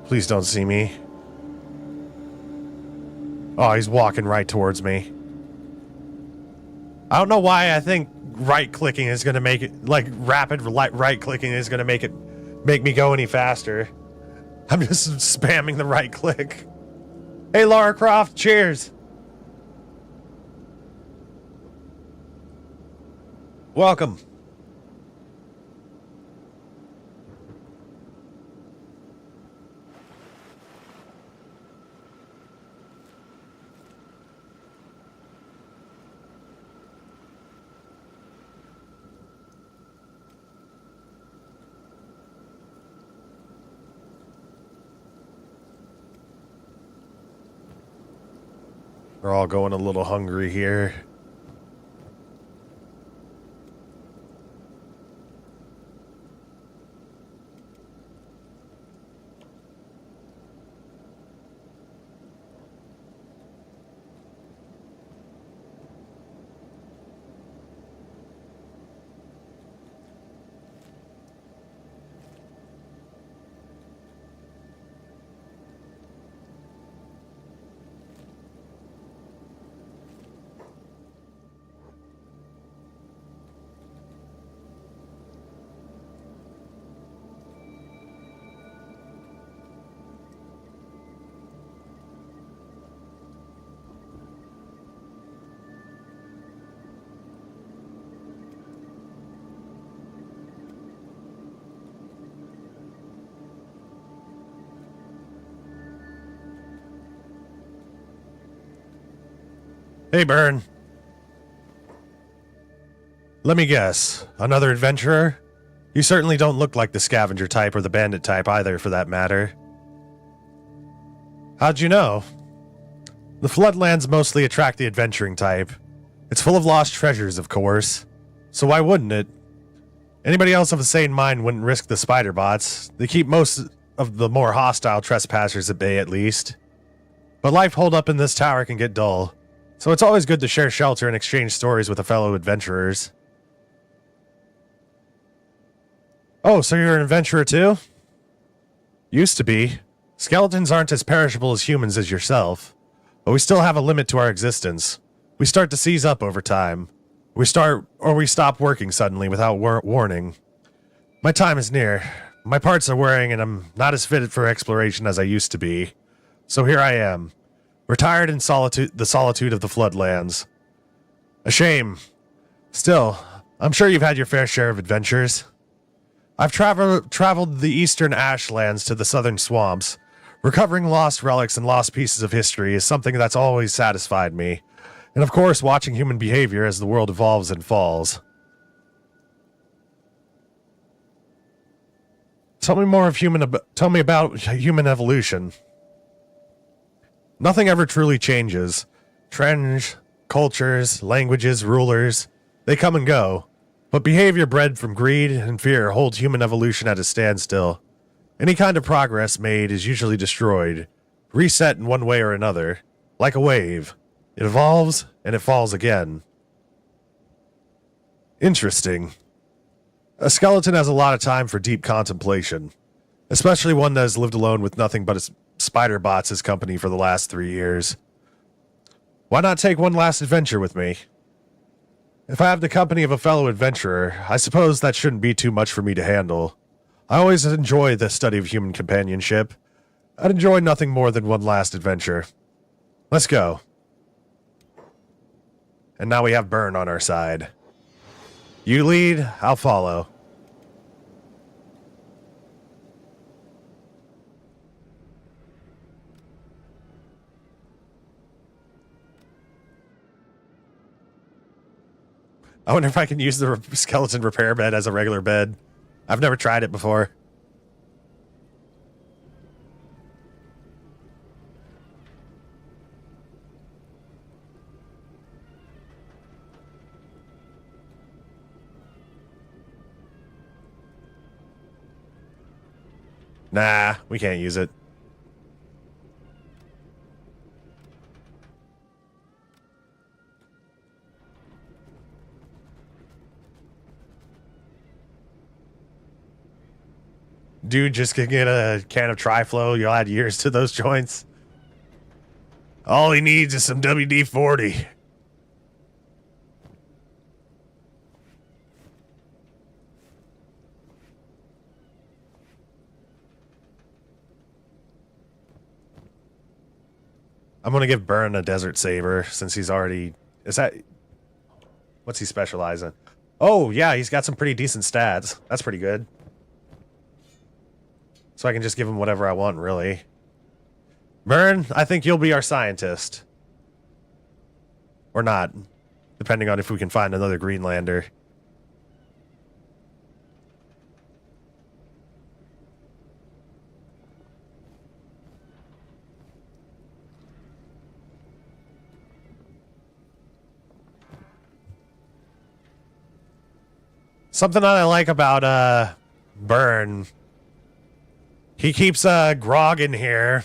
Please don't see me. Oh, he's walking right towards me. I don't know why I think right-clicking is going to make it, like, rapid right-clicking is going to make me go any faster. I'm just spamming the right-click. Hey, Lara Croft, cheers. Welcome. We're all going a little hungry here. Hey, Burn. Let me guess. Another adventurer? You certainly don't look like the scavenger type or the bandit type either, for that matter. How'd you know? The Floodlands mostly attract the adventuring type. It's full of lost treasures, of course. So why wouldn't it? Anybody else of a sane mind wouldn't risk the spider bots. They keep most of the more hostile trespassers at bay, at least. But life holed up in this tower can get dull. So it's always good to share shelter and exchange stories with fellow adventurers. Oh, so you're an adventurer too? Used to be. Skeletons aren't as perishable as humans as yourself. But we still have a limit to our existence. We start to seize up over time. We stop working suddenly without warning. My time is near. My parts are wearing and I'm not as fitted for exploration as I used to be. So here I am. Retired in the solitude of the Floodlands. A shame. Still, I'm sure you've had your fair share of adventures. I've traveled the eastern ashlands to the southern swamps. Recovering lost relics and lost pieces of history is something that's always satisfied me. And of course, watching human behavior as the world evolves and falls. Tell me about human evolution. Nothing ever truly changes. Trends, cultures, languages, rulers, they come and go. But behavior bred from greed and fear holds human evolution at a standstill. Any kind of progress made is usually destroyed, reset in one way or another, like a wave. It evolves, and it falls again. Interesting. A skeleton has a lot of time for deep contemplation, especially one that has lived alone with nothing but its spider bots as company for the last 3 years. Why not take one last adventure with me? If I have the company of a fellow adventurer, I suppose that shouldn't be too much for me to handle. I always enjoy the study of human companionship. I'd enjoy nothing more than one last adventure. Let's go. And now we have Burn on our side. You lead, I'll follow. I wonder if I can use the skeleton repair bed as a regular bed. I've never tried it before. Nah, we can't use it. Dude, just can get a can of Tri-Flow. You'll add years to those joints. All he needs is some WD-40. I'm gonna give Burn a Desert Saber since he's already... Is that... What's he specialize in? Oh, yeah, he's got some pretty decent stats. That's pretty good. So I can just give him whatever I want, really. Burn, I think you'll be our scientist. Or not. Depending on if we can find another Greenlander. Something that I like about Burn, he keeps grog in here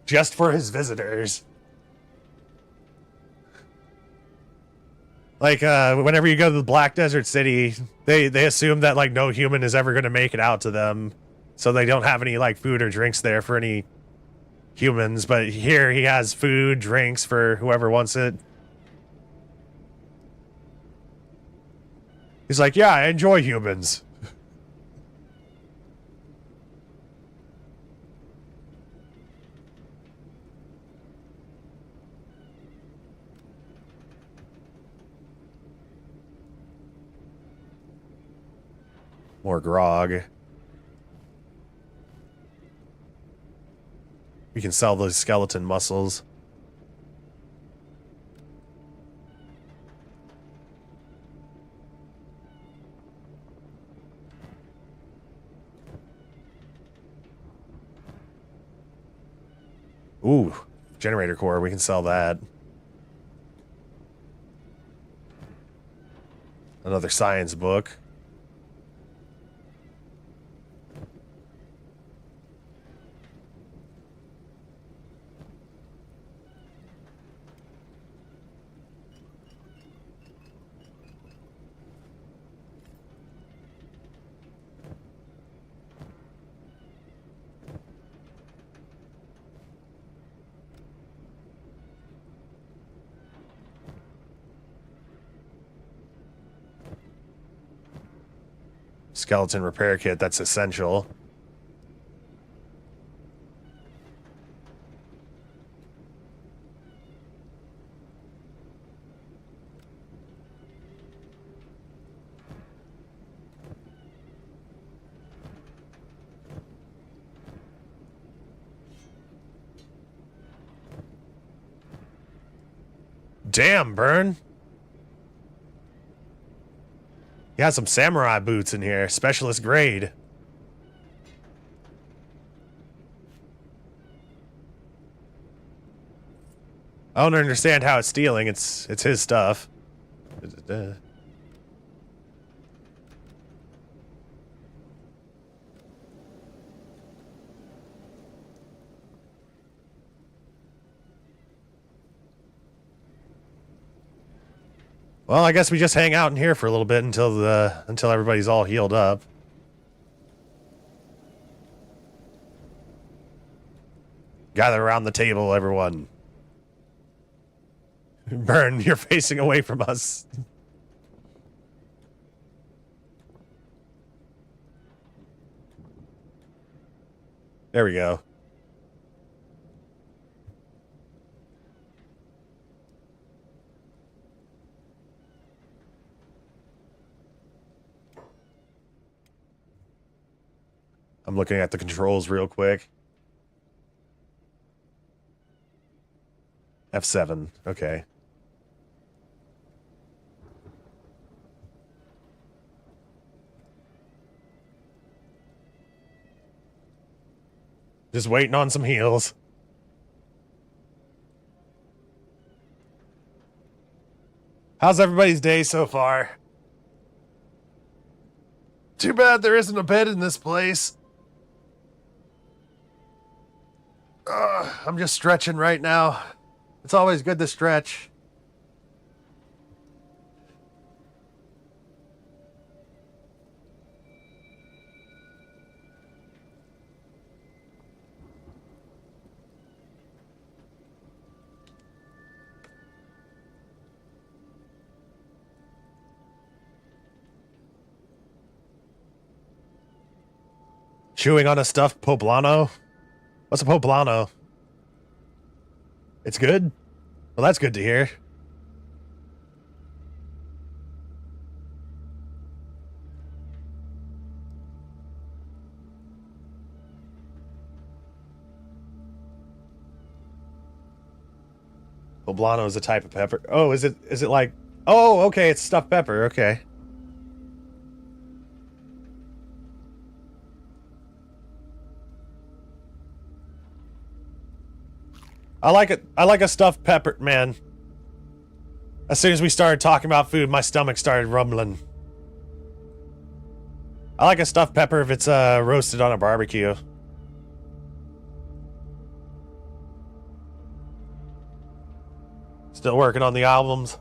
just for his visitors. Like whenever you go to the Black Desert City, they assume that like no human is ever going to make it out to them, so they don't have any like food or drinks there for any humans. But here he has food, drinks for whoever wants it. He's like, yeah, I enjoy humans. More grog. We can sell those skeleton muscles. Ooh, generator core, we can sell that. Another science book. Skeleton repair kit, that's essential. Damn, Burn. He has some samurai boots in here, specialist grade. I don't understand how it's stealing. It's his stuff. Well, I guess we just hang out in here for a little bit until everybody's all healed up. Gather around the table, everyone. Burn, you're facing away from us. There we go. I'm looking at the controls real quick. F7, okay. Just waiting on some heals. How's everybody's day so far? Too bad there isn't a bed in this place. I'm just stretching right now. It's always good to stretch. Chewing on a stuffed poblano? What's a poblano? It's good? Well, that's good to hear. Poblano is a type of pepper. Oh, is it like... Oh, okay, it's stuffed pepper, okay. I like it. I like a stuffed pepper, man. As soon as we started talking about food, my stomach started rumbling. I like a stuffed pepper if it's roasted on a barbecue. Still working on the albums.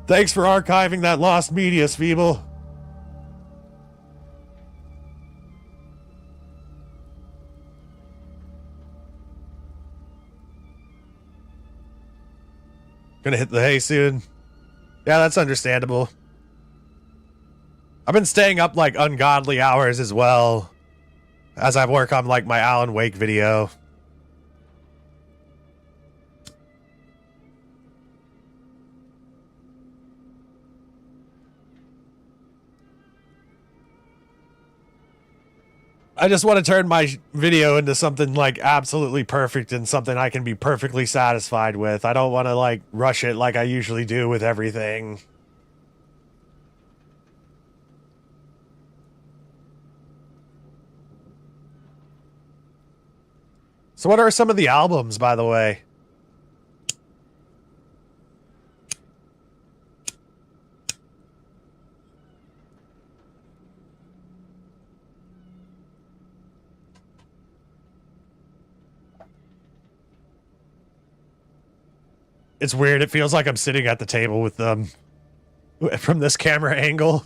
Thanks for archiving that lost media, Feeble. Gonna hit the hay soon. Yeah, that's understandable. I've been staying up like ungodly hours as well as I work on like my Alan Wake video. I just want to turn my video into something like absolutely perfect and something I can be perfectly satisfied with. I don't want to like rush it like I usually do with everything. So what are some of the albums, by the way? It's weird. It feels like I'm sitting at the table with them from this camera angle.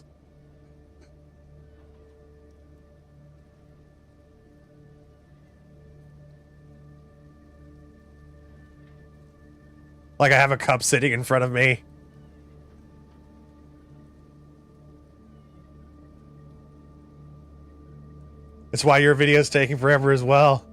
Like I have a cup sitting in front of me. It's why your video's taking forever as well.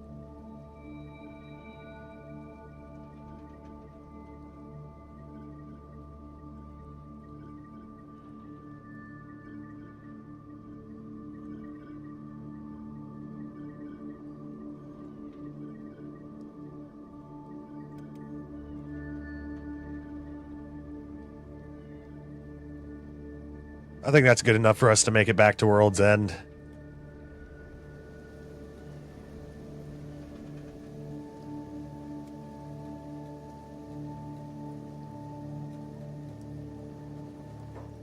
I think that's good enough for us to make it back to World's End.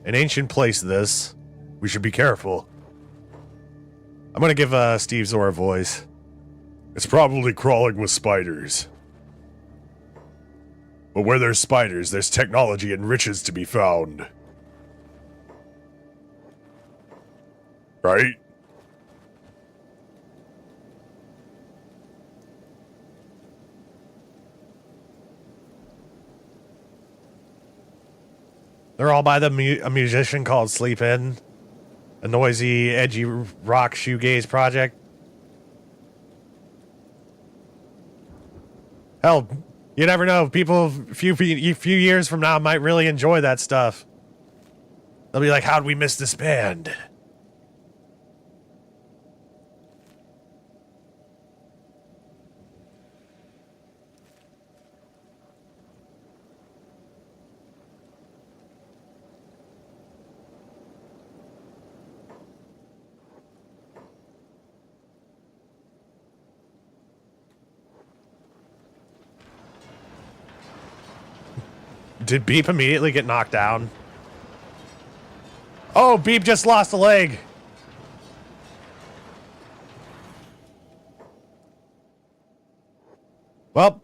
An ancient place, this. We should be careful. I'm gonna give Steve Zor a voice. It's probably crawling with spiders. But where there's spiders, there's technology and riches to be found. Right? They're all by a musician called Sleep In. A noisy, edgy rock shoegaze project. Hell, you never know. People a few years from now might really enjoy that stuff. They'll be like, how'd we miss this band? Did Beep immediately get knocked down? Oh, Beep just lost a leg. Well,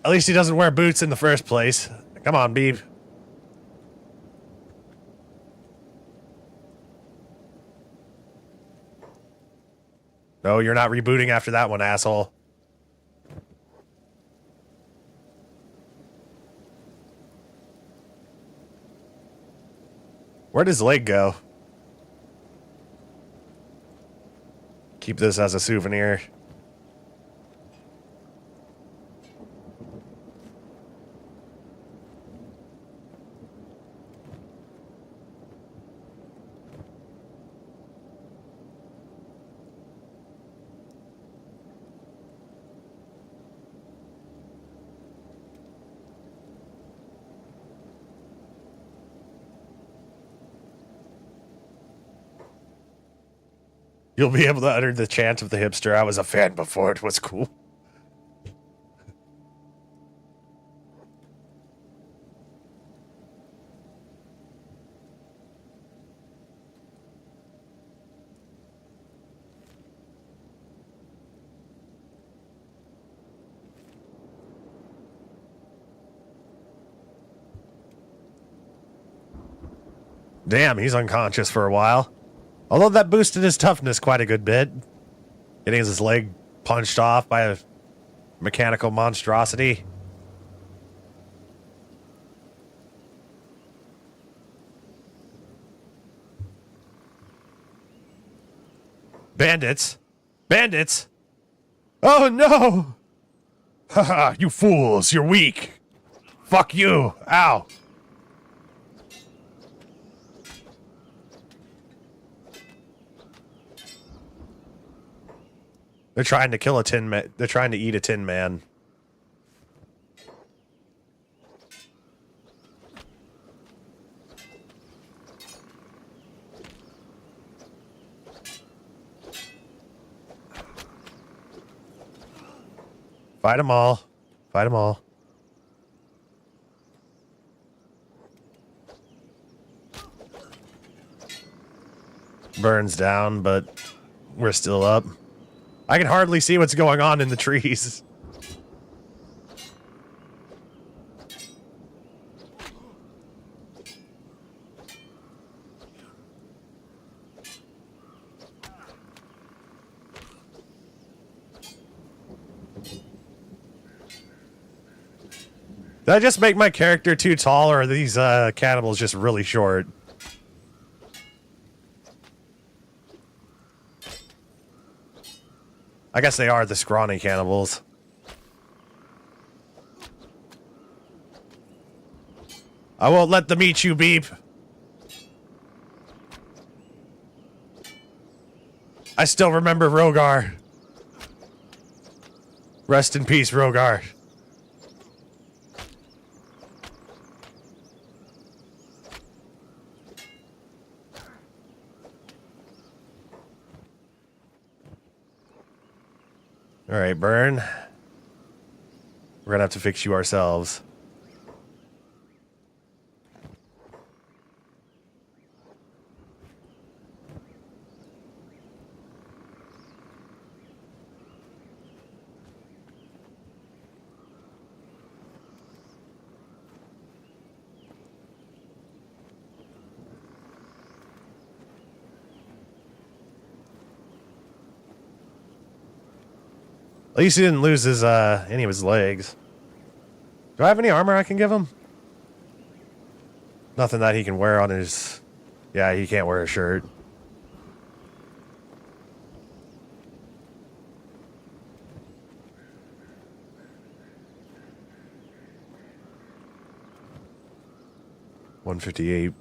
at least he doesn't wear boots in the first place. Come on, Beep. No, you're not rebooting after that one, asshole. Where'd his leg go? Keep this as a souvenir. You'll be able to utter the chant of the hipster. I was a fan before it was cool. Damn, he's unconscious for a while. Although that boosted his toughness quite a good bit. Getting his leg punched off by a mechanical monstrosity. Bandits! Bandits! Oh no! Haha, you fools, you're weak. Fuck you. Ow. They're trying to kill a tin man. They're trying to eat a tin man. Fight them all. Fight them all. Burns down, but we're still up. I can hardly see what's going on in the trees. Did I just make my character too tall, or are these cannibals just really short? I guess they are the scrawny cannibals. I won't let them eat you, Beep. I still remember Rogar. Rest in peace, Rogar. All right, Burn. We're gonna have to fix you ourselves. least he didn't lose his any of his legs. Do I have any armor I can give him? Nothing that he can wear on his... Yeah, he can't wear a shirt. $158.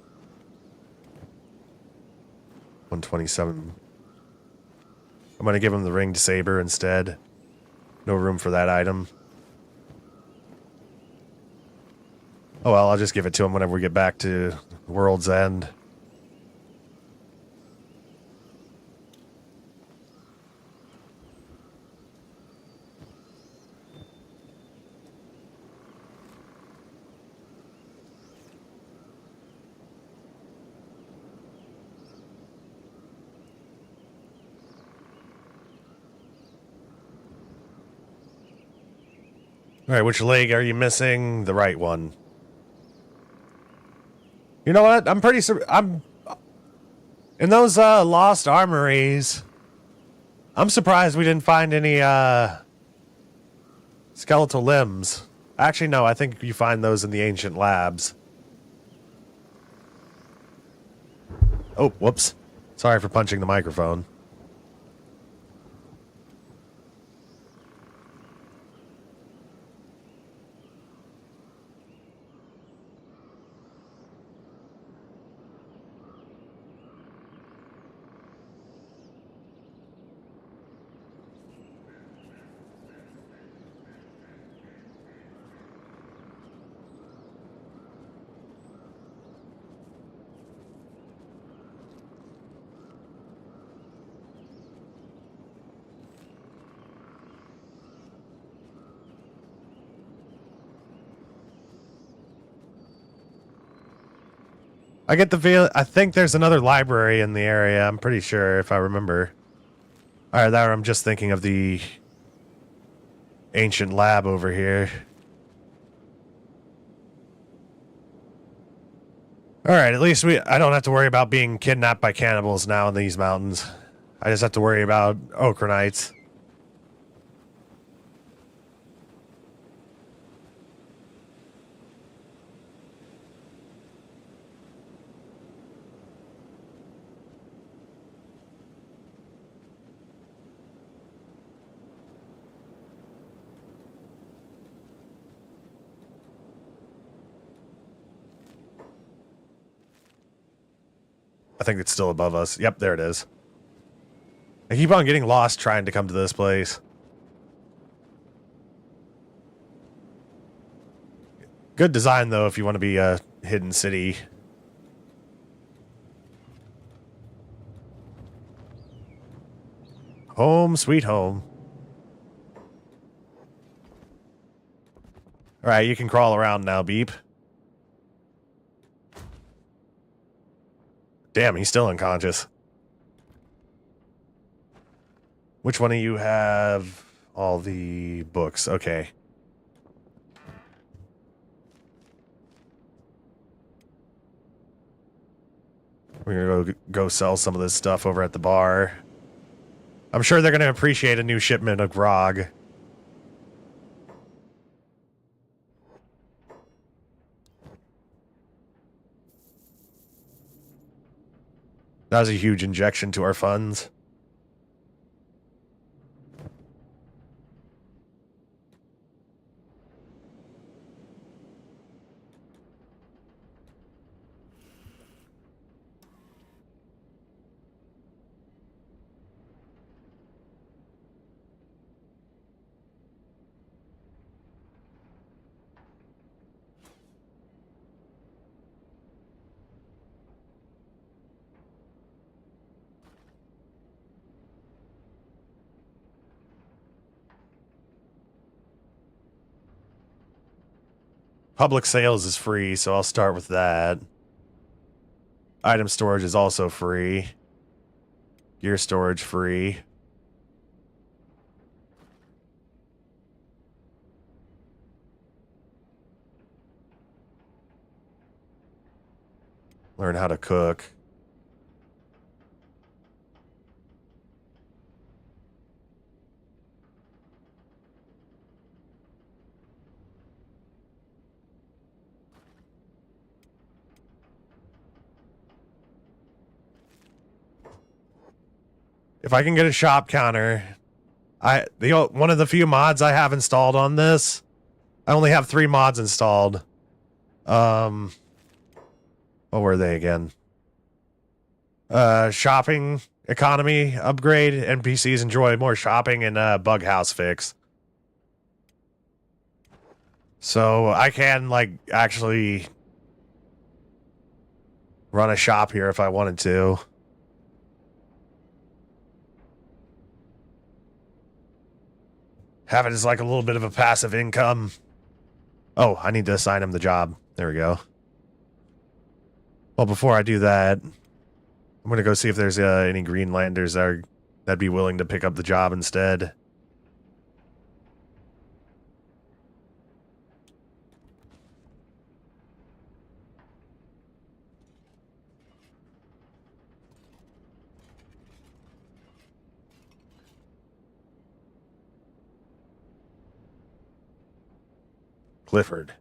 $127. I'm gonna give him the ringed saber instead. No room for that item. Oh well, I'll just give it to him whenever we get back to World's End. Alright, which leg are you missing? The right one. You know what? I'm pretty I'm in those lost armories. I'm surprised we didn't find any skeletal limbs. Actually, no, I think you find those in the ancient labs. Oh, whoops. Sorry for punching the microphone. I get the feel. I think there's another library in the area. I'm pretty sure, if I remember. Alright, there. I'm just thinking of the ancient lab over here. Alright, at least I don't have to worry about being kidnapped by cannibals now in these mountains. I just have to worry about Okronites. I think it's still above us. Yep, there it is. I keep on getting lost trying to come to this place. Good design, though, if you want to be a hidden city. Home, sweet home. Alright, you can crawl around now, Beep. Damn, he's still unconscious. Which one of you have all the books? Okay. We're gonna go sell some of this stuff over at the bar. I'm sure they're gonna appreciate a new shipment of grog. That was a huge injection to our funds. Public sales is free, so I'll start with that. Item storage is also free. Gear storage free. Learn how to cook. If I can get a shop counter, one of the few mods I have installed on this, I only have 3 mods installed. What were they again? Shopping economy upgrade. NPCs enjoy more shopping and bug house fix. So I can like actually run a shop here if I wanted to. Have it as like a little bit of a passive income. Oh, I need to assign him the job. There we go. Well, before I do that, I'm gonna go see if there's any Greenlanders that'd be willing to pick up the job instead. Clifford.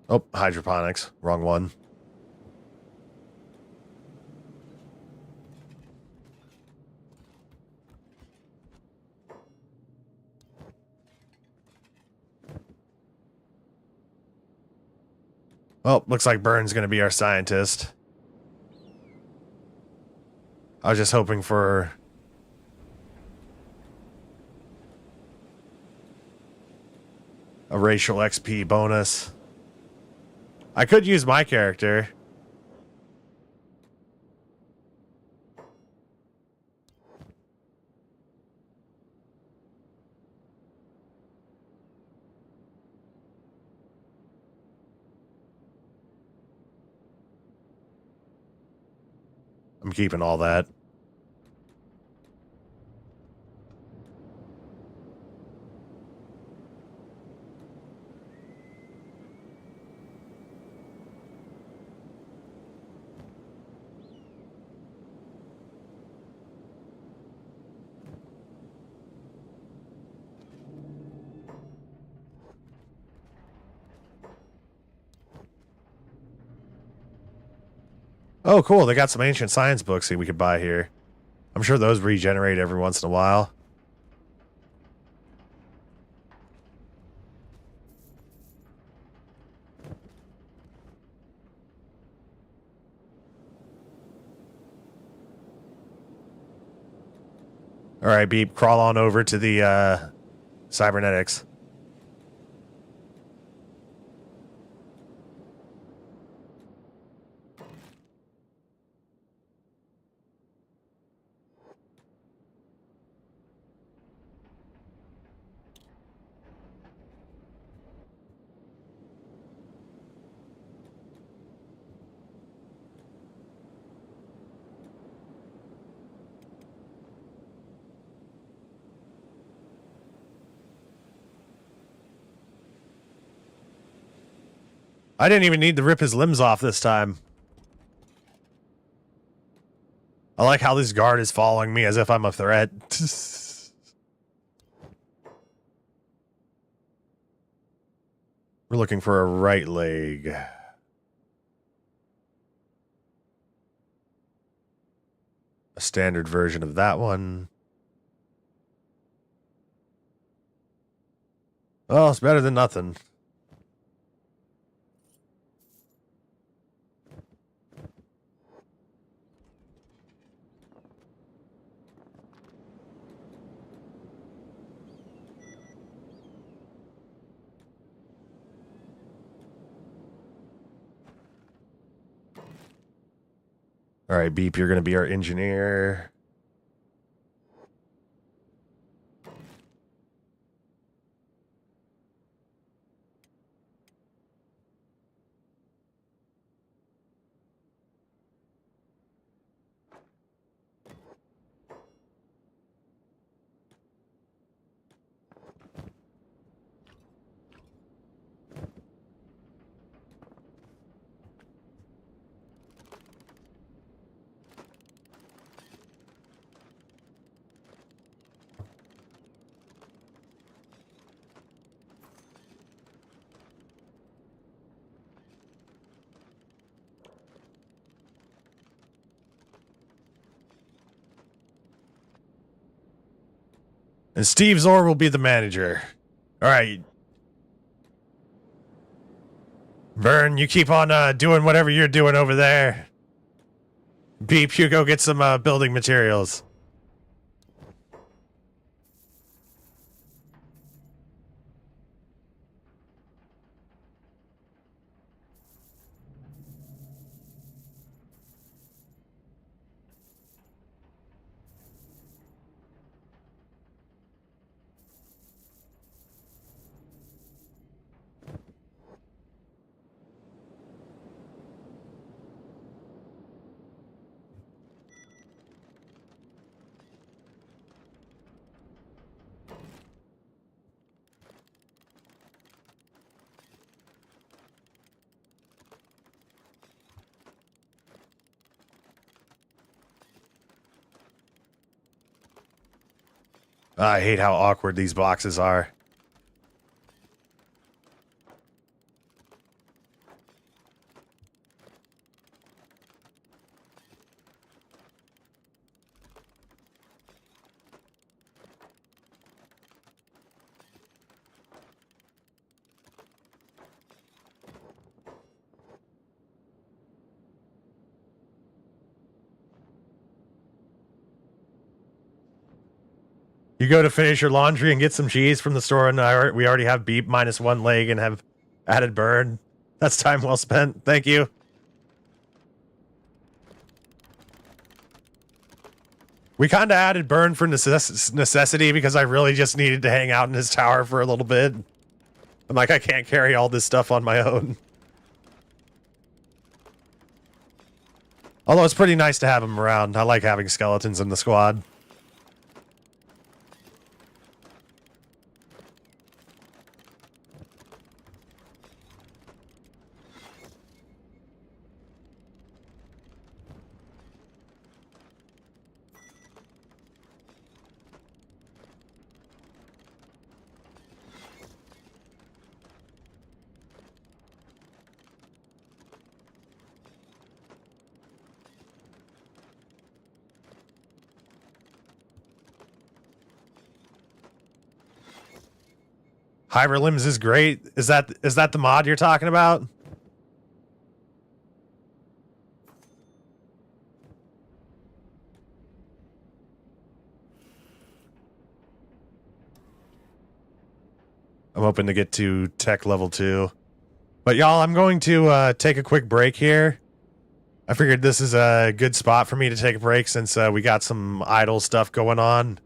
Oh, hydroponics. Wrong one. Well, looks like Burns going to be our scientist. I was just hoping for a racial XP bonus. I could use my character. I'm keeping all that. Oh, cool. They got some ancient science books that we could buy here. I'm sure those regenerate every once in a while. All right, Beep, crawl on over to the cybernetics. I didn't even need to rip his limbs off this time. I like how this guard is following me as if I'm a threat. We're looking for a right leg. A standard version of that one. Well, it's better than nothing. All right, Beep, you're going to be our engineer. And Steve Zor will be the manager. All right. Vern, you keep on doing whatever you're doing over there. Beep, you go get some building materials. I hate how awkward these boxes are. You go to finish your laundry and get some cheese from the store, and we already have Beep minus one leg and have added Bird. That's time well spent. Thank you. We kind of added Burn for necessity because I really just needed to hang out in his tower for a little bit. I'm like, I can't carry all this stuff on my own. Although it's pretty nice to have him around. I like having skeletons in the squad. Hyperlimbs is great. Is that the mod you're talking about? I'm hoping to get to tech level 2. But y'all, I'm going to take a quick break here. I figured this is a good spot for me to take a break since we got some idle stuff going on.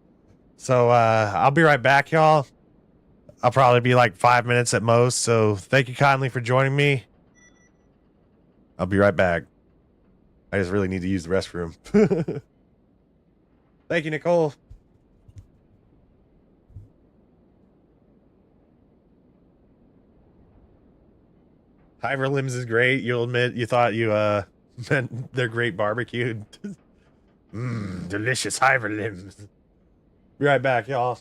So I'll be right back, y'all. I'll probably be like 5 minutes at most, so thank you kindly for joining me. I'll be right back. I just really need to use the restroom. Thank you, Nicole. Hyver Limbs is great. You'll admit you thought you meant they're great barbecued. Mmm, delicious Hyver Limbs. Be right back, y'all.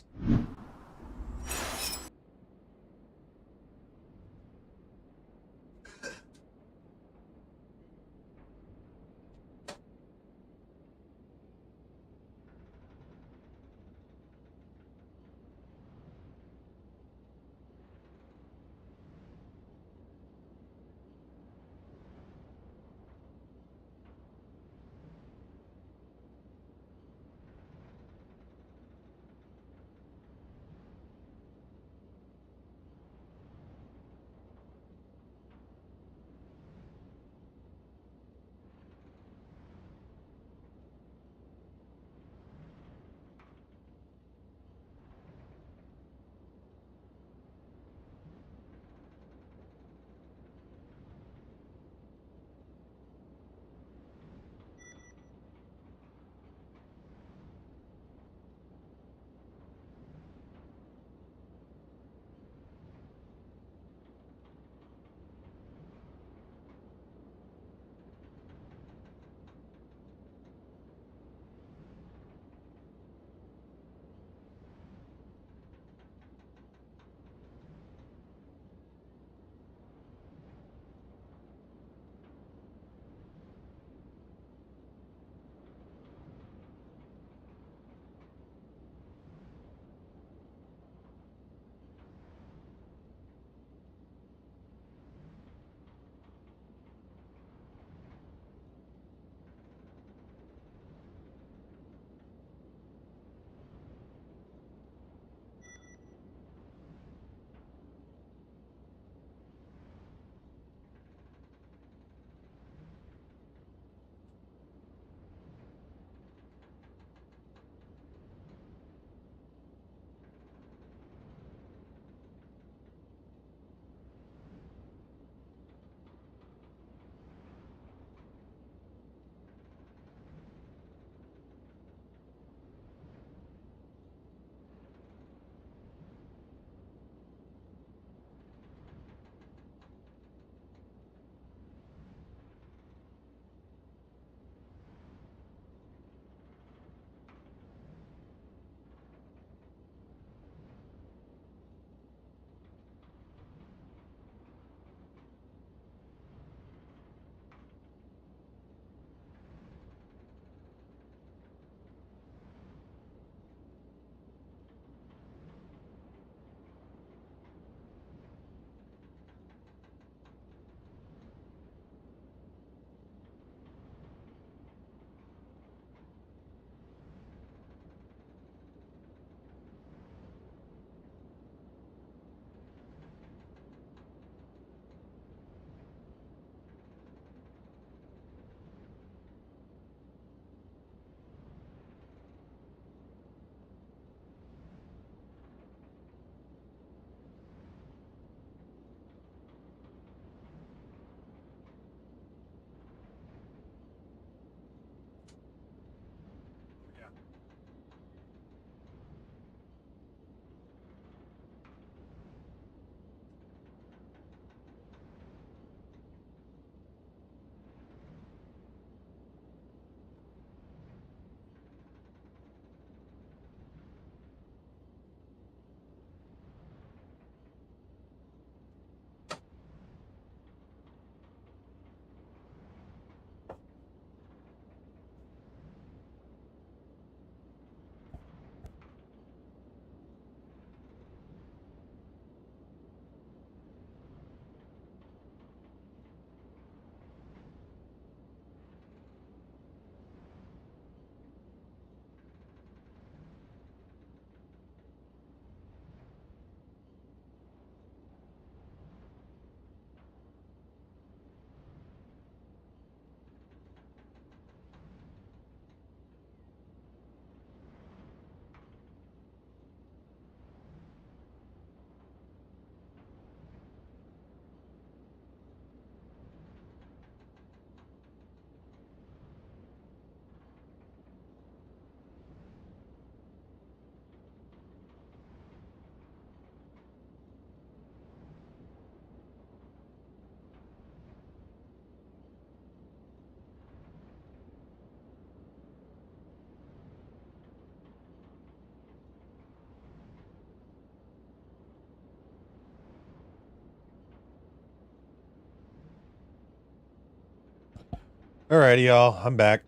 Alrighty, y'all. I'm back.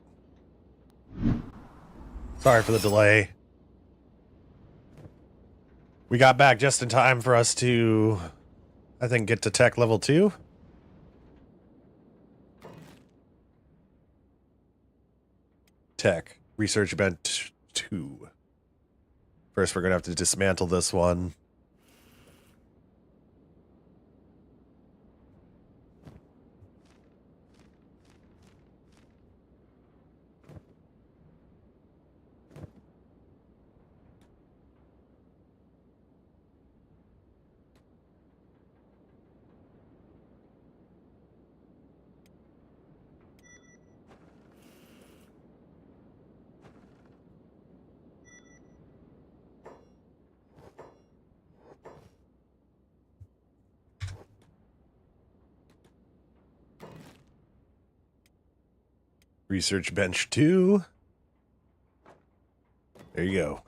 Sorry for the delay. We got back just in time for us to, I think, get to tech level 2. Tech. Research bench 2. First, we're going to have to dismantle this one. Research bench 2. There you go.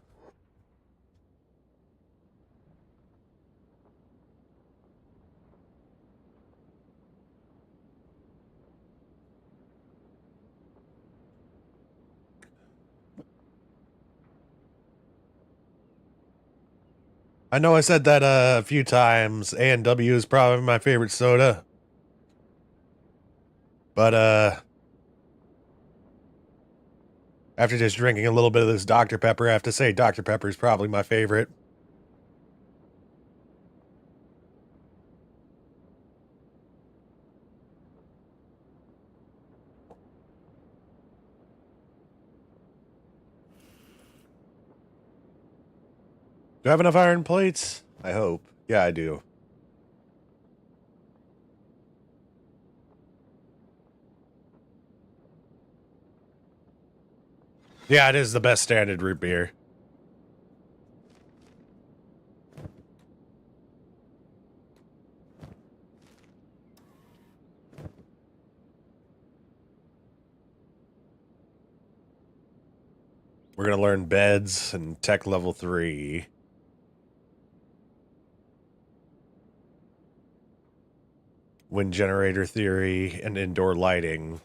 I know I said that a few times. A&W is probably my favorite soda. But, after just drinking a little bit of this Dr. Pepper, I have to say Dr. Pepper is probably my favorite. Do I have enough iron plates? I hope. Yeah, I do. Yeah, it is the best standard root beer. We're going to learn beds and tech level 3. Wind generator theory and indoor lighting.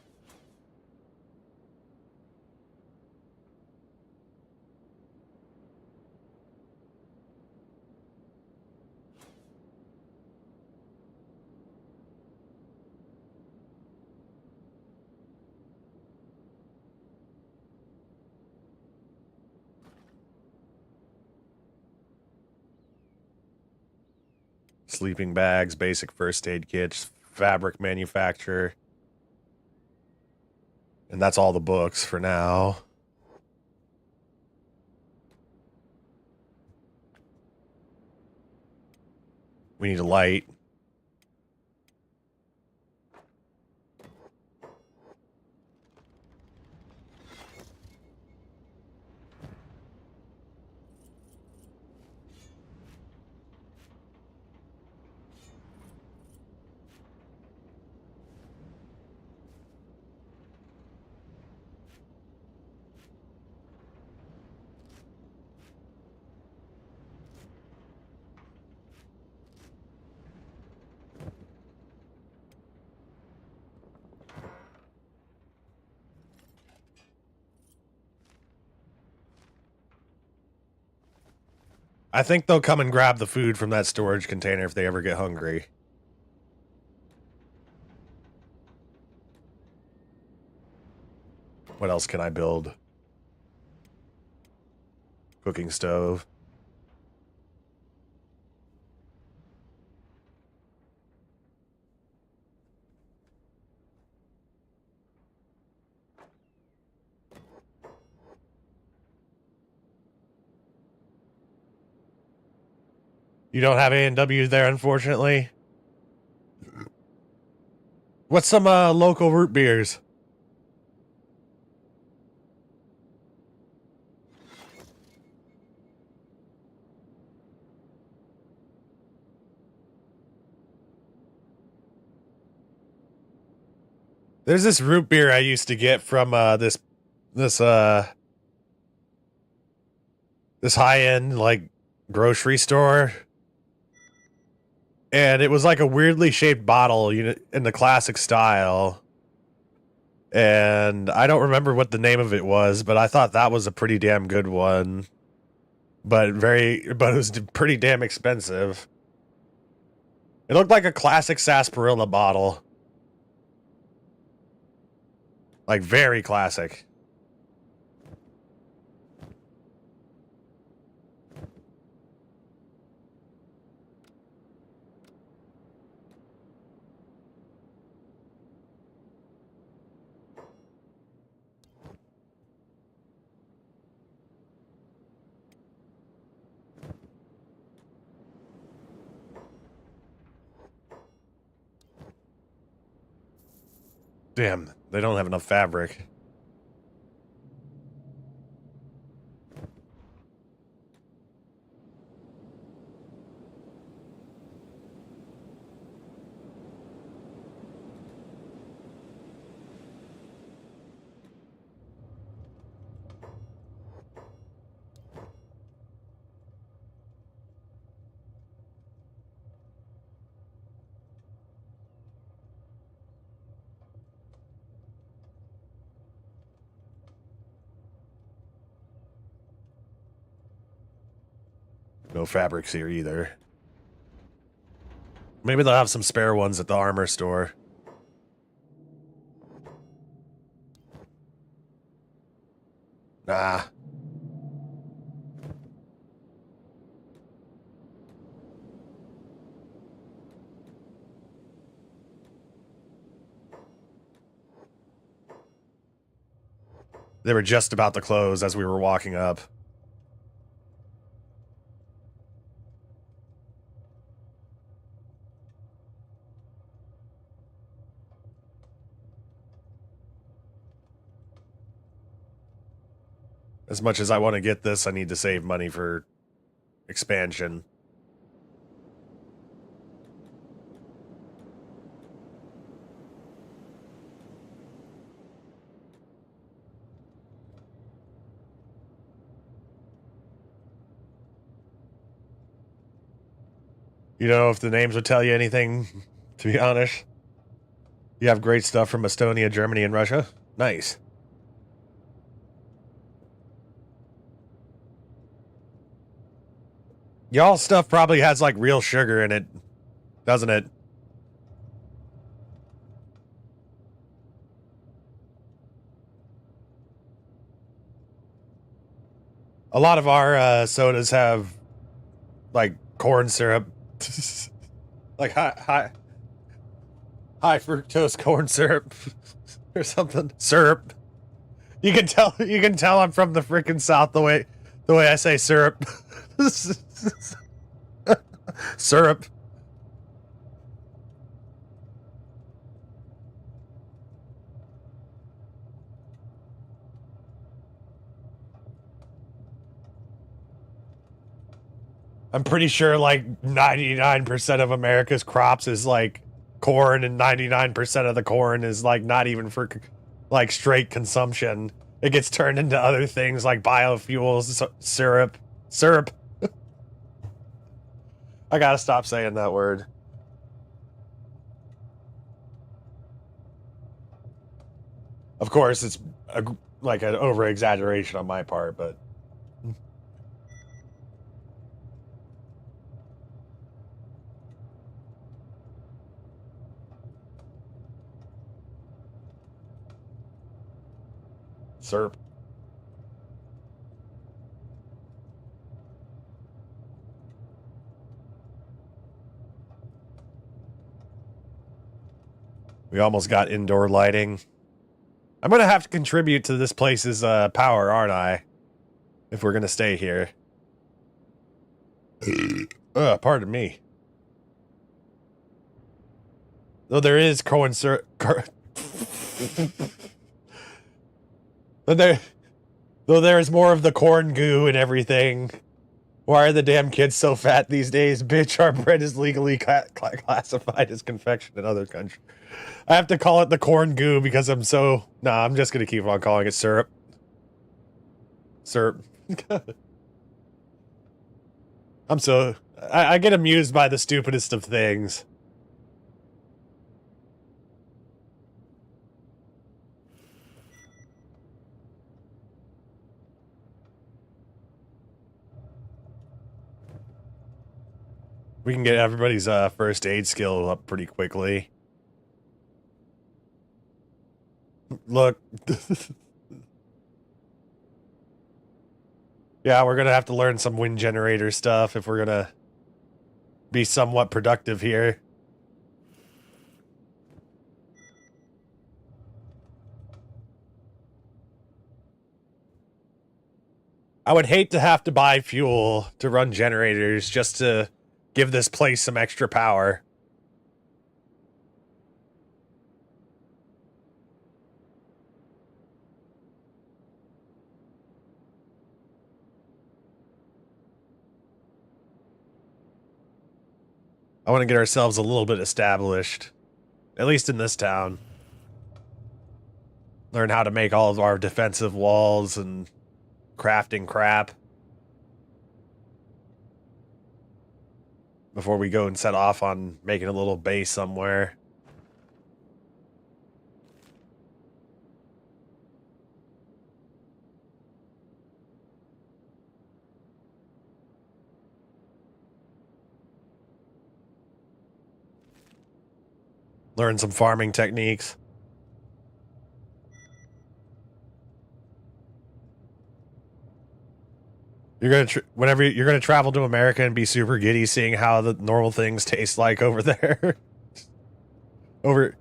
Sleeping bags, basic first aid kits, fabric manufacture. And that's all the books for now. We need a light. I think they'll come and grab the food from that storage container if they ever get hungry. What else can I build? Cooking stove. You don't have A&W there, unfortunately. What's some local root beers? There's this root beer I used to get from this high-end like grocery store. And it was like a weirdly shaped bottle, in the classic style. And I don't remember what the name of it was, but I thought that was a pretty damn good one. But it was pretty damn expensive. It looked like a classic sarsaparilla bottle. Like, very classic. Damn, they don't have enough fabric. No fabrics here either. Maybe they'll have some spare ones at the armor store. Nah. They were just about to close as we were walking up. As much as I want to get this, I need to save money for expansion. You know, if the names would tell you anything, to be honest. You have great stuff from Estonia, Germany, and Russia? Nice. Y'all stuff probably has, like, real sugar in it, doesn't it? A lot of our sodas have, like, corn syrup. Like, high fructose corn syrup or something. Syrup. You can tell I'm from the freaking South the way I say syrup. Syrup. I'm pretty sure like 99% of America's crops is like corn, and 99% of the corn is like not even for like straight consumption. It gets turned into other things like biofuels, syrup. I gotta stop saying that word. Of course, it's like an over exaggeration on my part, but syrup. We almost got indoor lighting. I'm gonna have to contribute to this place's power, aren't I? If we're gonna stay here. Pardon me. Though there is though there is more of the corn goo and everything. Why are the damn kids so fat these days? Bitch, our bread is legally classified as confection in other countries. I have to call it the corn goo because I'm so... Nah, I'm just gonna keep on calling it syrup. Syrup. I'm so... I get amused by the stupidest of things. We can get everybody's first aid skill up pretty quickly. Look. Yeah, we're gonna have to learn some wind generator stuff if we're gonna be somewhat productive here. I would hate to have to buy fuel to run generators just to give this place some extra power. I want to get ourselves a little bit established, at least in this town. Learn how to make all of our defensive walls and crafting crap before we go and set off on making a little base somewhere. Learn some farming techniques. You're gonna whenever you're gonna travel to America and be super giddy, seeing how the normal things taste like over there. over.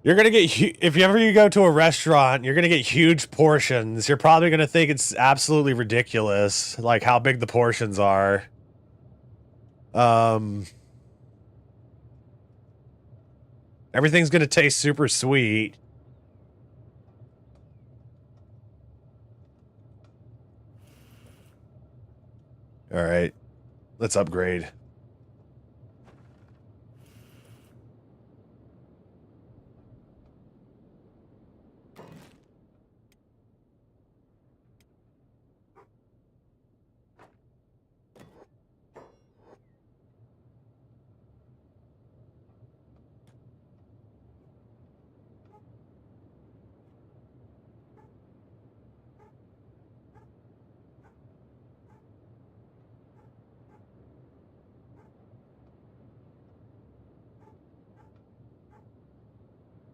You're gonna get if ever you go to a restaurant, you're gonna get huge portions. You're probably gonna think it's absolutely ridiculous, like how big the portions are. Everything's gonna taste super sweet. All right, let's upgrade.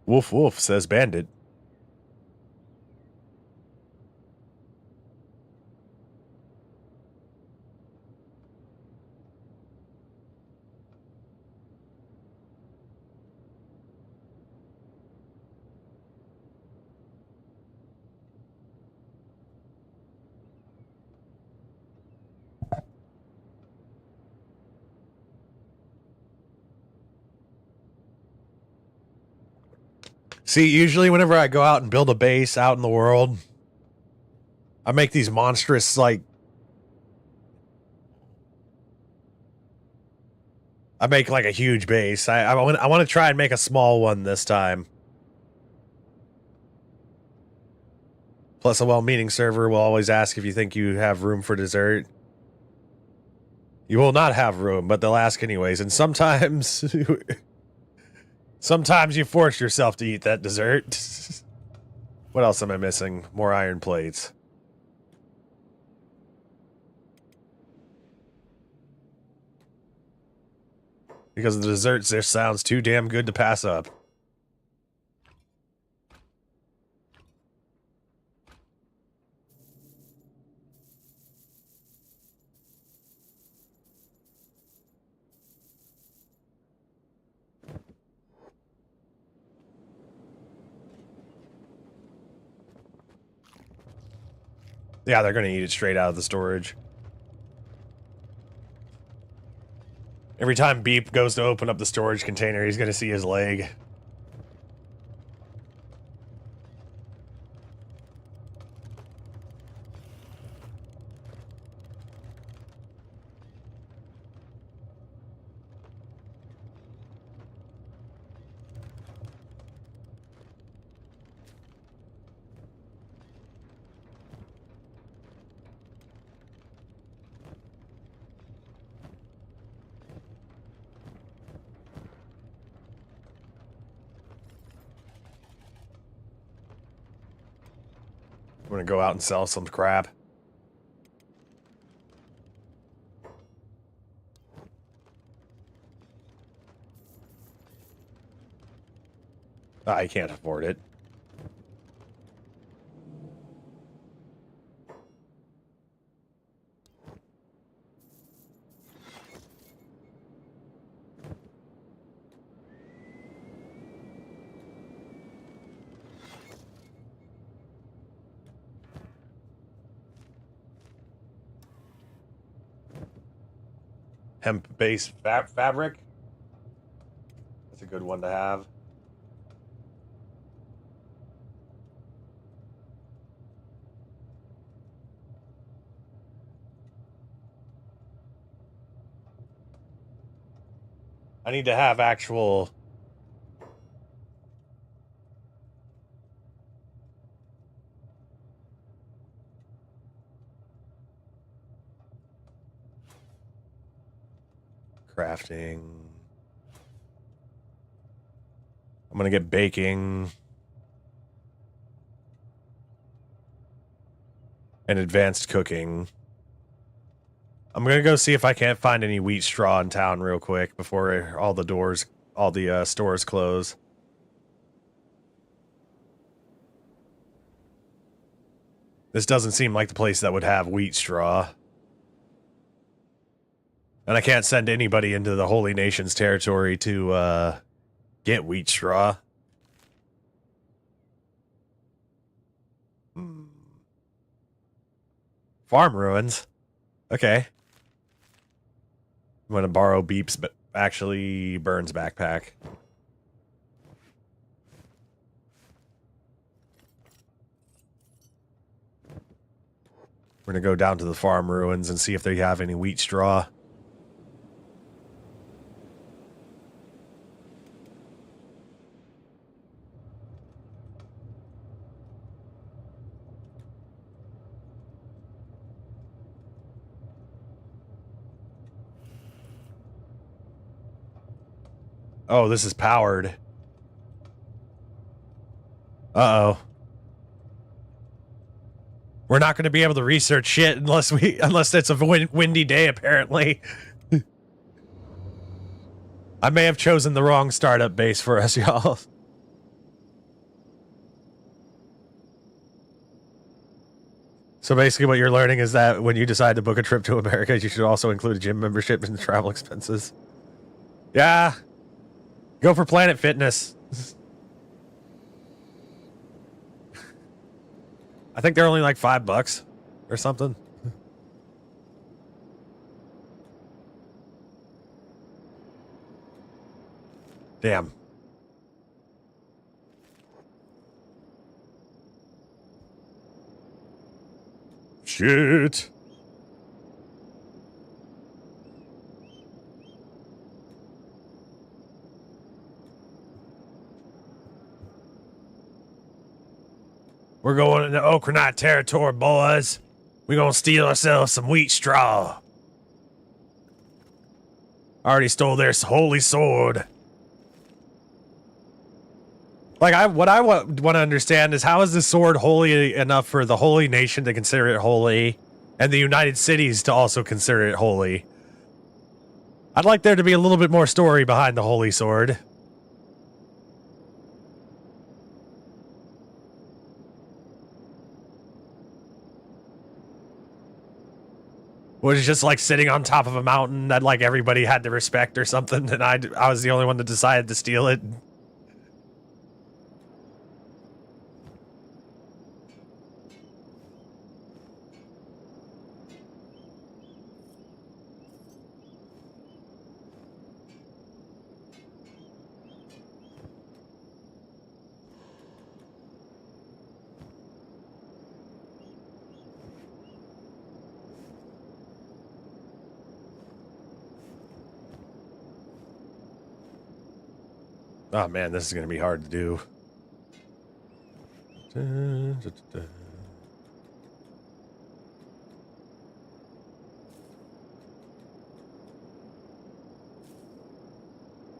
Woof woof, says Bandit. See, usually whenever I go out and build a base out in the world, I make these monstrous, like... I make, like, a huge base. I want to try and make a small one this time. Plus, a well-meaning server will always ask if you think you have room for dessert. You will not have room, but they'll ask anyways. And sometimes... sometimes you force yourself to eat that dessert. What else am I missing? More iron plates. Because the desserts there sounds too damn good to pass up. Yeah, they're going to eat it straight out of the storage. Every time Beep goes to open up the storage container, he's going to see his leg. I'm gonna go out and sell some crap. I can't afford it. Hemp-based fabric. That's a good one to have. I need to have actual... crafting. I'm gonna get baking. And advanced cooking. I'm gonna go see if I can't find any wheat straw in town real quick before all the stores close. This doesn't seem like the place that would have wheat straw. And I can't send anybody into the Holy Nations territory to get wheat straw. Farm ruins. Okay. I'm gonna borrow Beep's but actually Burns backpack. We're gonna go down to the farm ruins and see if they have any wheat straw. Oh, this is powered. Uh-oh. We're not going to be able to research shit unless it's a windy day, apparently. I may have chosen the wrong startup base for us, y'all. So basically what you're learning is that when you decide to book a trip to America, you should also include a gym membership in the travel expenses. Yeah. Go for Planet Fitness. I think they're only like $5 or something. Damn. Shit. We're going into Okranite territory, boys. We're gonna steal ourselves some wheat straw. I already stole their holy sword. Like, what I want to understand is how is this sword holy enough for the Holy Nation to consider it holy, and the United Cities to also consider it holy? I'd like there to be a little bit more story behind the holy sword. Was it just like sitting on top of a mountain that like everybody had to respect or something, and I was the only one that decided to steal it? Oh man, this is gonna be hard to do.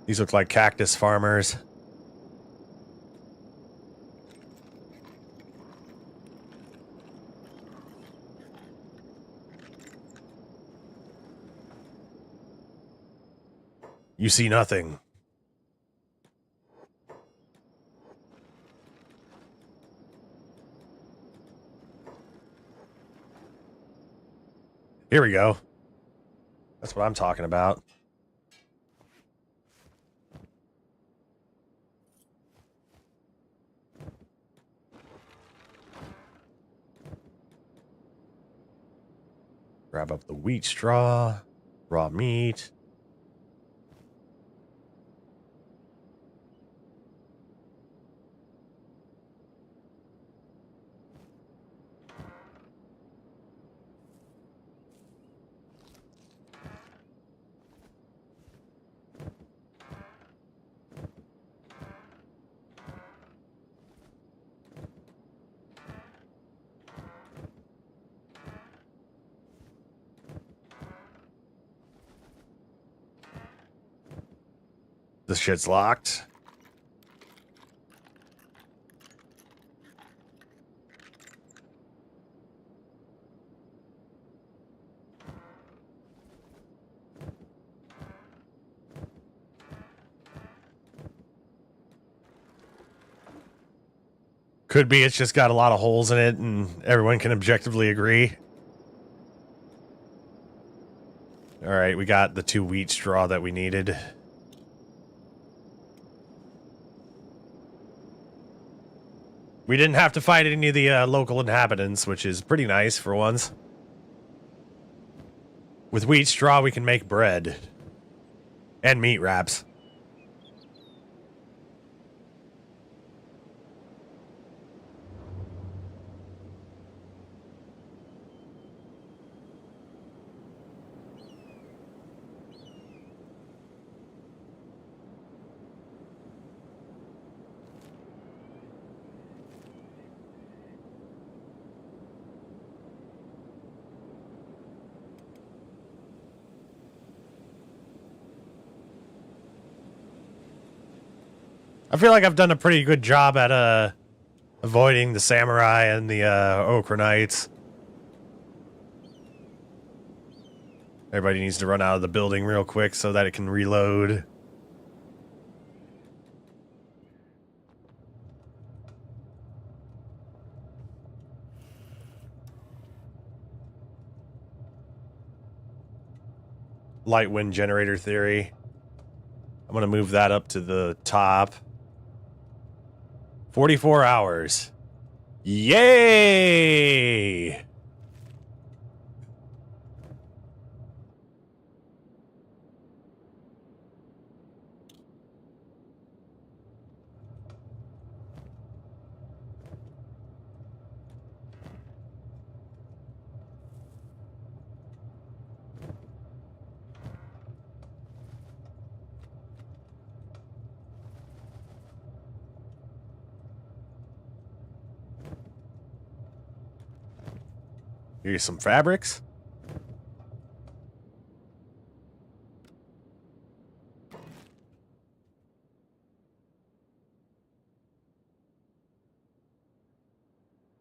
These look like cactus farmers. You see nothing. Here we go. That's what I'm talking about. Grab up the wheat straw, raw meat. This shit's locked. Could be it's just got a lot of holes in it and everyone can objectively agree. All right, we got the 2 wheat straw that we needed. We didn't have to fight any of the local inhabitants, which is pretty nice for once. With wheat straw, we can make bread. And meat wraps. I feel like I've done a pretty good job at avoiding the samurai and the ochre knights. Everybody needs to run out of the building real quick so that it can reload. Light wind generator theory. I'm going to move that up to the top. 44 hours. Yay! Here's some fabrics.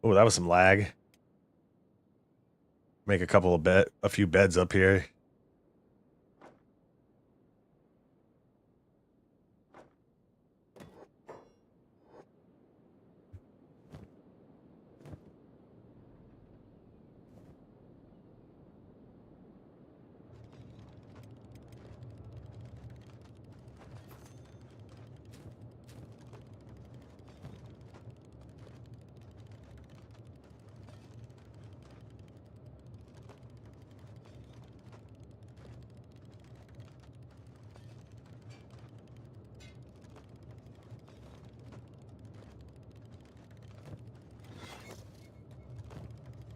Oh, that was some lag. Make a few beds up here.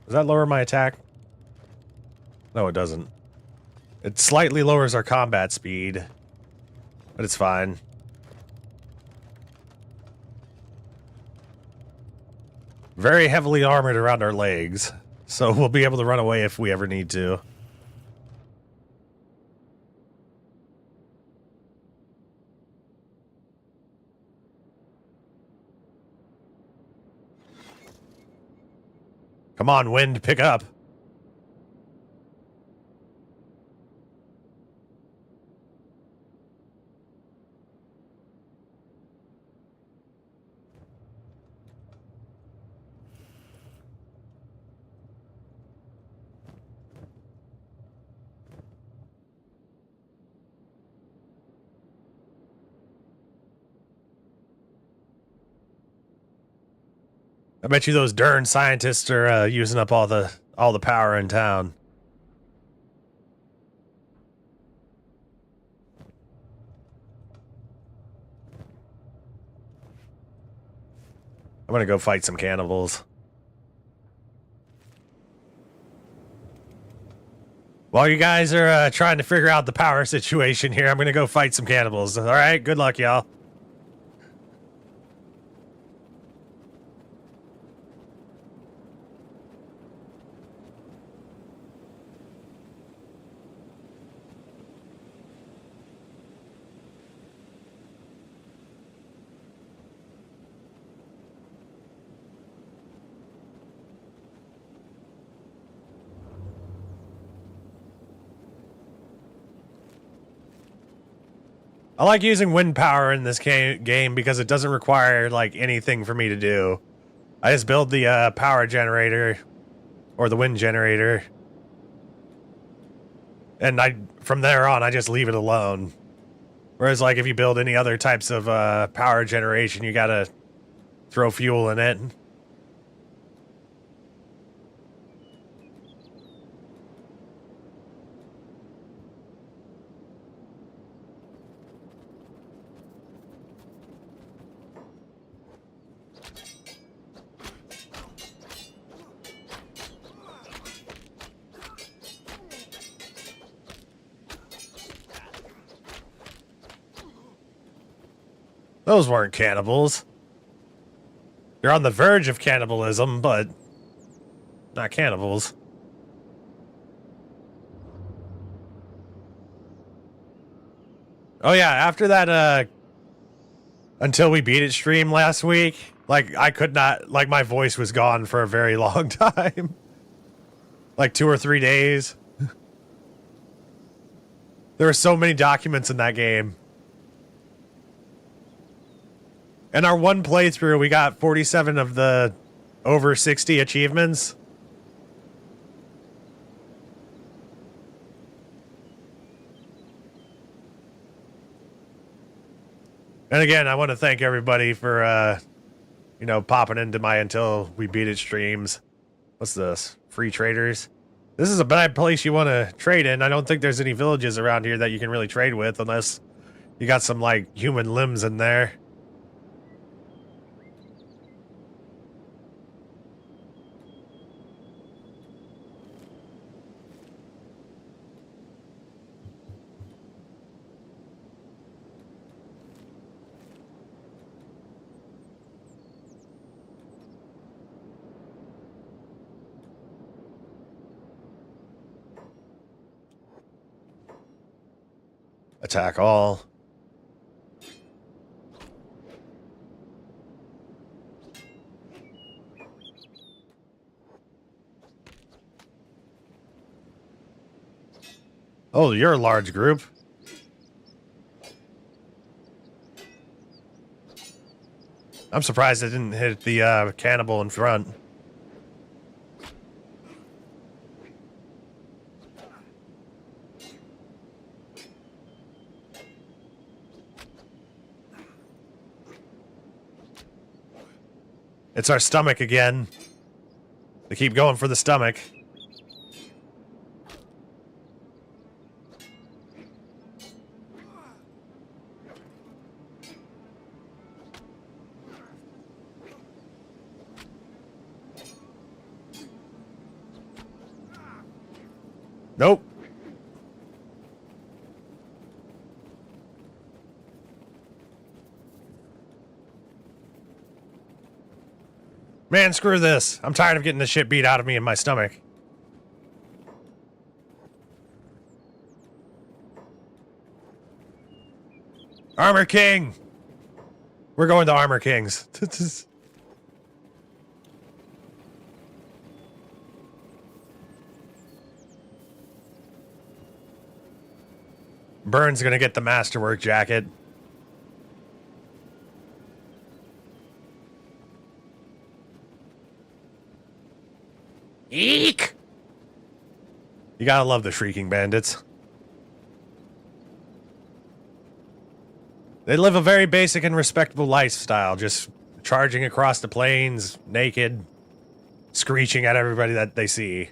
Does that lower my attack? No, it doesn't. It slightly lowers our combat speed, but it's fine. Very heavily armored around our legs, so we'll be able to run away if we ever need to. Come on, wind, pick up. I bet you those darn scientists are using up all the power in town. I'm gonna go fight some cannibals. While you guys are trying to figure out the power situation here, I'm gonna go fight some cannibals. All right, good luck, y'all. I like using wind power in this game because it doesn't require like anything for me to do. I just build the power generator or the wind generator, and from there on I just leave it alone. Whereas like if you build any other types of power generation, you gotta throw fuel in it. Those weren't cannibals. They're on the verge of cannibalism, but not cannibals. Oh yeah, after that until we beat it stream last week, like I could not, like my voice was gone for a very long time. Like 2 or 3 days. There were so many documents in that game. In our one playthrough, we got 47 of the over 60 achievements. And again, I want to thank everybody for, you know, popping into my Until We Beat It streams. What's this? Free traders? This is a bad place you want to trade in. I don't think there's any villages around here that you can really trade with unless you got some, like, human limbs in there. Attack all. Oh, you're a large group. I'm surprised it didn't hit the cannibal in front. It's our stomach again. They keep going for the stomach. Nope. Man, screw this. I'm tired of getting the shit beat out of me in my stomach. Armor King! We're going to Armor Kings. Burn's gonna get the Masterwork jacket. Eek! You gotta love the Shrieking Bandits. They live a very basic and respectable lifestyle, just charging across the plains, naked, screeching at everybody that they see.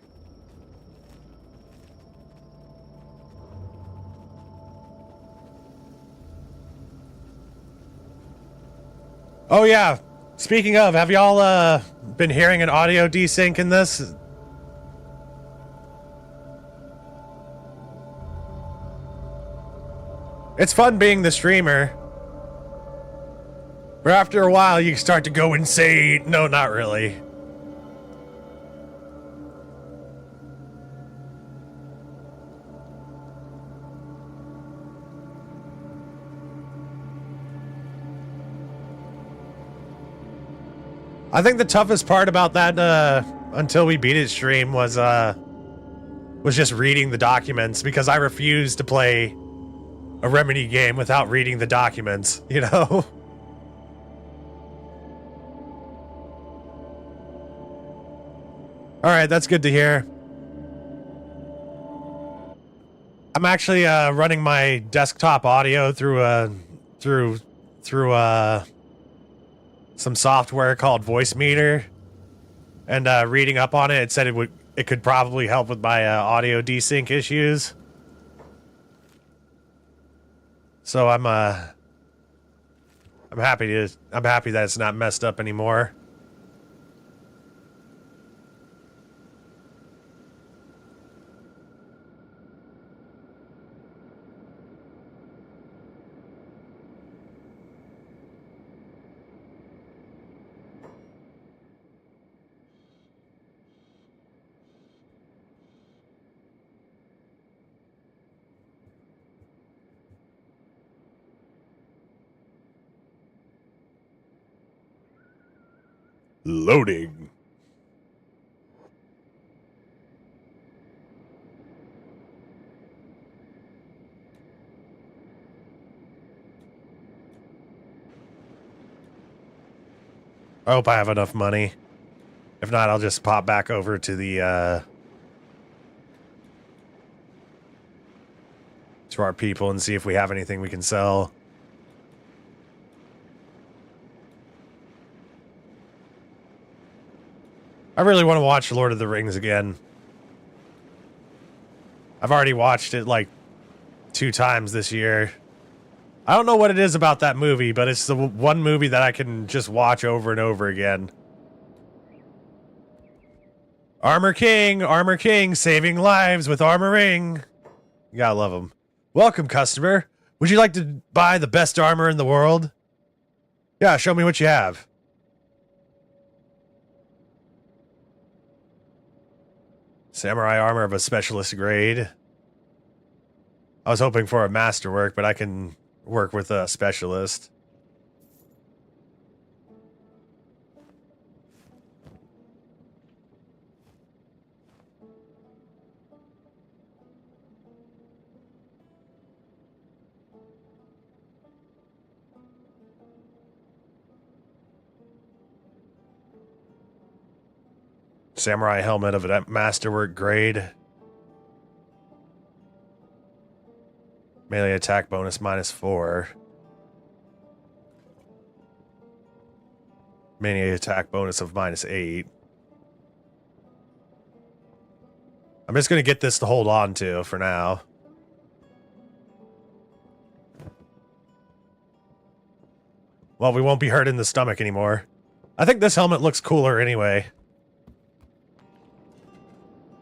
Oh yeah, speaking of, have y'all been hearing an audio desync in this? It's fun being the streamer. But after a while, you start to go insane. No, not really. I think the toughest part about that, until we beat it stream was just reading the documents, because I refuse to play a Remedy game without reading the documents, you know? Alright, that's good to hear. I'm actually running my desktop audio through some software called Voice Meter, and reading up on it, it said it could probably help with my audio desync issues. So I'm happy that it's not messed up anymore. Loading. I hope I have enough money. If not, I'll just pop back over to the to our people and see if we have anything we can sell. I really want to watch Lord of the Rings again. I've already watched it like 2 times this year. I don't know what it is about that movie, but it's the one movie that I can just watch over and over again. Armor King, saving lives with armoring. You gotta love him. Welcome, customer. Would you like to buy the best armor in the world? Yeah, show me what you have. Samurai armor of a specialist grade. I was hoping for a masterwork, but I can work with a specialist. Samurai helmet of a masterwork grade. Melee attack bonus -4. Melee attack bonus of -8. I'm just gonna get this to hold on to for now. Well, we won't be hurt in the stomach anymore. I think this helmet looks cooler anyway.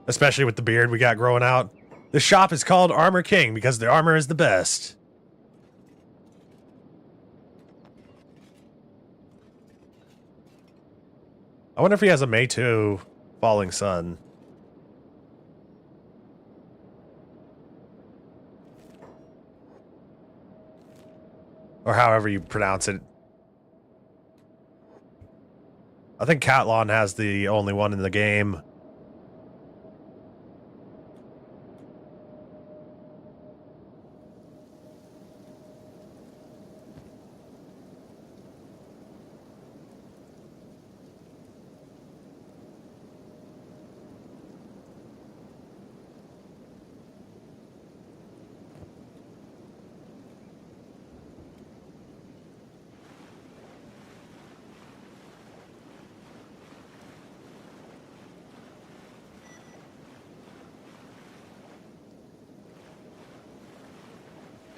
Especially with the beard we got growing out. This shop is called Armor King because the armor is the best. I wonder if he has a May 2 Falling Sun. Or however you pronounce it. I think Catlon has the only one in the game.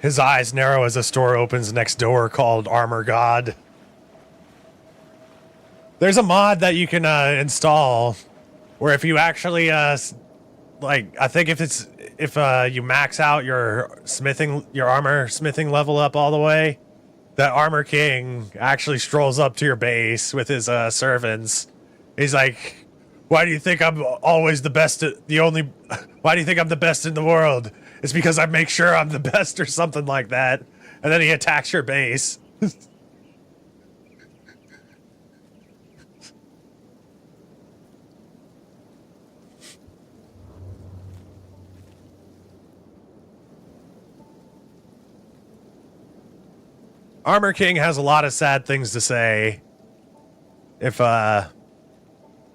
His eyes narrow as a store opens next door called Armor God. There's a mod that you can install where if you actually like, I think if you max out your armor smithing level up all the way, that Armor King actually strolls up to your base with his servants. He's like, "Why do you think I'm always the best? Why do you think I'm the best in the world? It's because I make sure I'm the best," or something like that. And then he attacks your base. Armor King has a lot of sad things to say. If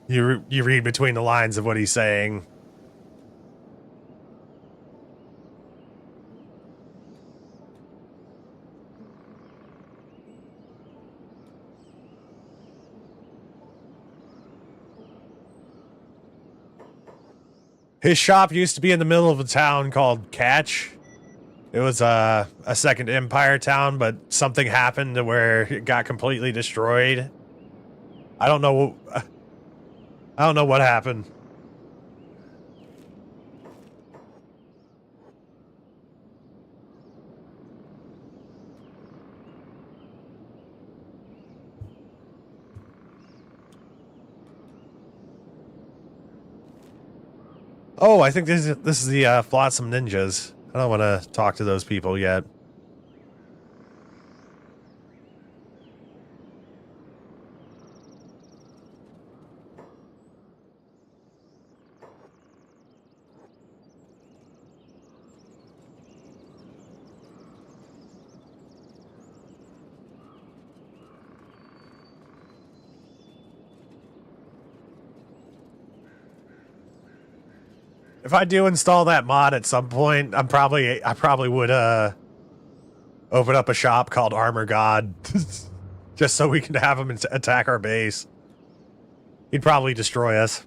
you read between the lines of what he's saying. His shop used to be in the middle of a town called Catch. It was a Second Empire town, but something happened to where it got completely destroyed. I don't know what happened. Oh, I think this is the Flotsam Ninjas. I don't want to talk to those people yet. If I do install that mod at some point, I probably would open up a shop called Armor God, just so we can have him attack our base. He'd probably destroy us.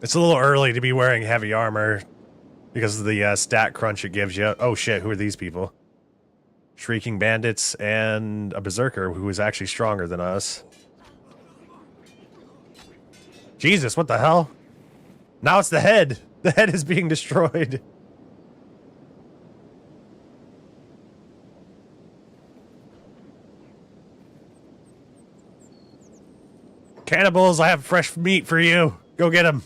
It's a little early to be wearing heavy armor because of the stat crunch it gives you. Oh shit, who are these people? Shrieking bandits and a berserker who is actually stronger than us. Jesus, what the hell? Now it's the head. The head is being destroyed. Cannibals, I have fresh meat for you. Go get him.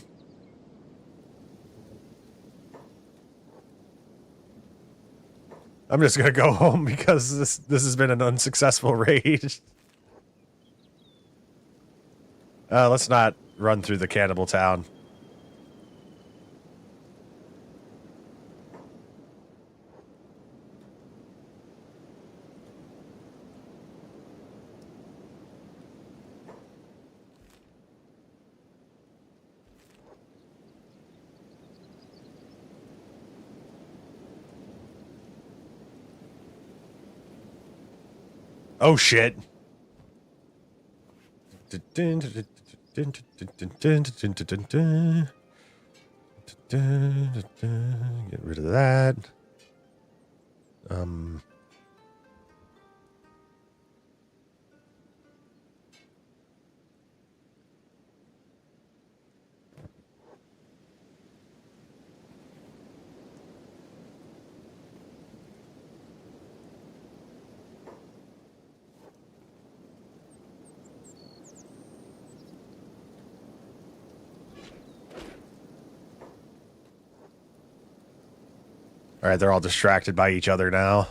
I'm just gonna go home because this has been an unsuccessful raid. Let's not run through the cannibal town. Oh shit. Get rid of that. All right, they're all distracted by each other now.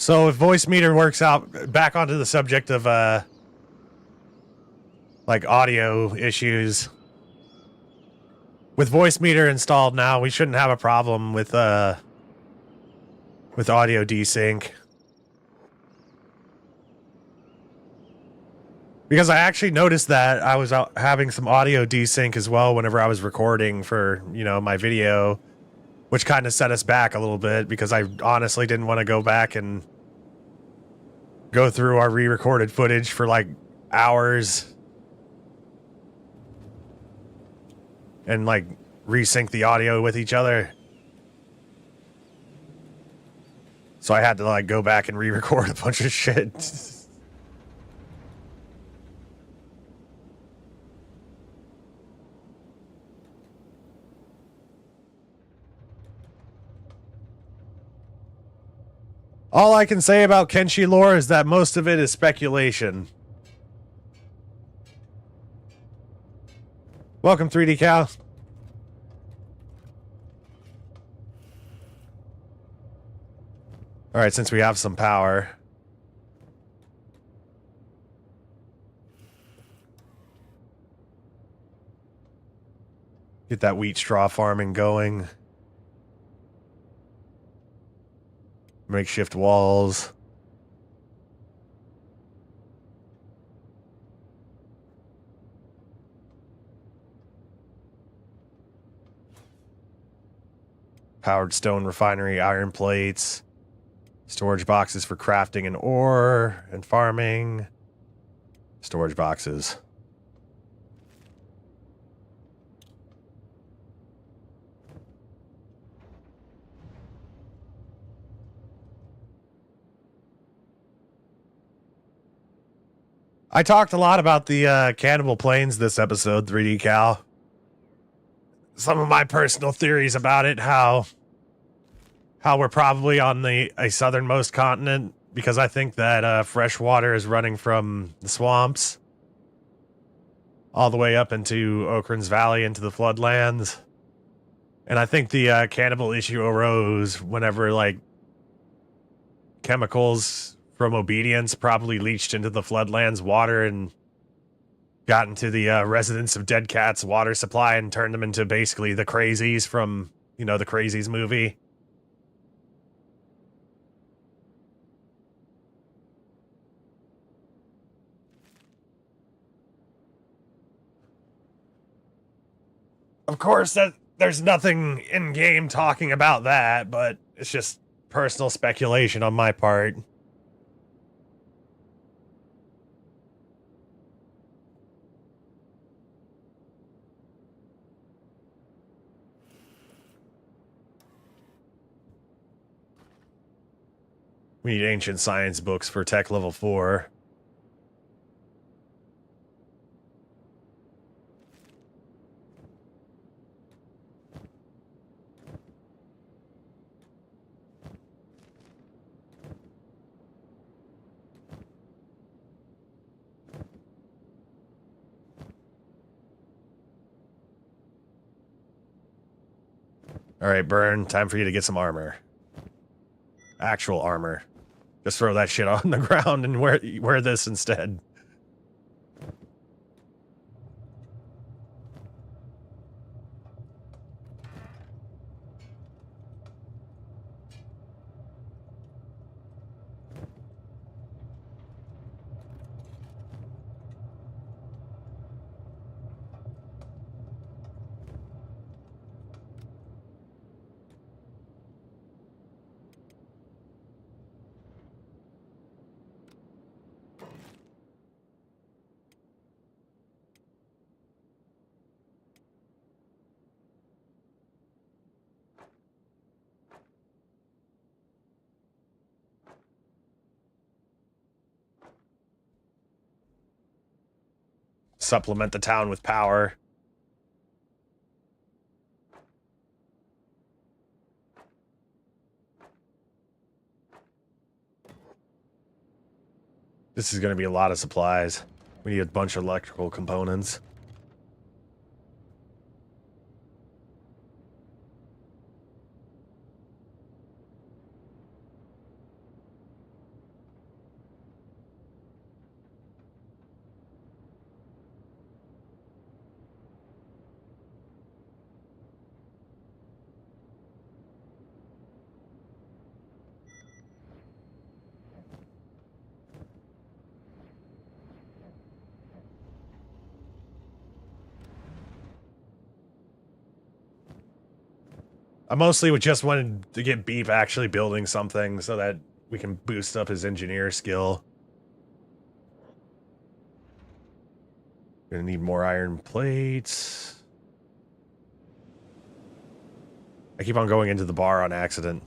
So if voice meter works out, back onto the subject of like audio issues. With voice meter installed now, we shouldn't have a problem with audio desync. Because I actually noticed that I was out having some audio desync as well whenever I was recording for, you know, my video, which kind of set us back a little bit because I honestly didn't want to go back and go through our re-recorded footage for like hours and like resync the audio with each other. So I had to like go back and re-record a bunch of shit. All I can say about Kenshi lore is that most of it is speculation. Welcome, 3D Cal. Alright, since we have some power. Get that wheat straw farming going. Makeshift walls. Powered stone refinery, iron plates. Storage boxes for crafting and ore and farming. Storage boxes. I talked a lot about the Cannibal Plains this episode, 3D Cal. Some of my personal theories about it, how we're probably on a southernmost continent, because I think that fresh water is running from the swamps all the way up into Okran's Valley into the floodlands. And I think the cannibal issue arose whenever like chemicals from obedience probably leached into the floodlands water and got into the residents of Dead Cat's water supply and turned them into basically the crazies from, you know, the Crazies movie. Of course, that there's nothing in game talking about that, but it's just personal speculation on my part. We need ancient science books for tech level 4. All right, Burn, time for you to get some armor. Actual armor. Just throw that shit on the ground and wear this instead. Supplement the town with power. This is going to be a lot of supplies. We need a bunch of electrical components. I mostly would just wanted to get Beep actually building something so that we can boost up his engineer skill. Gonna need more iron plates. I keep on going into the bar on accident.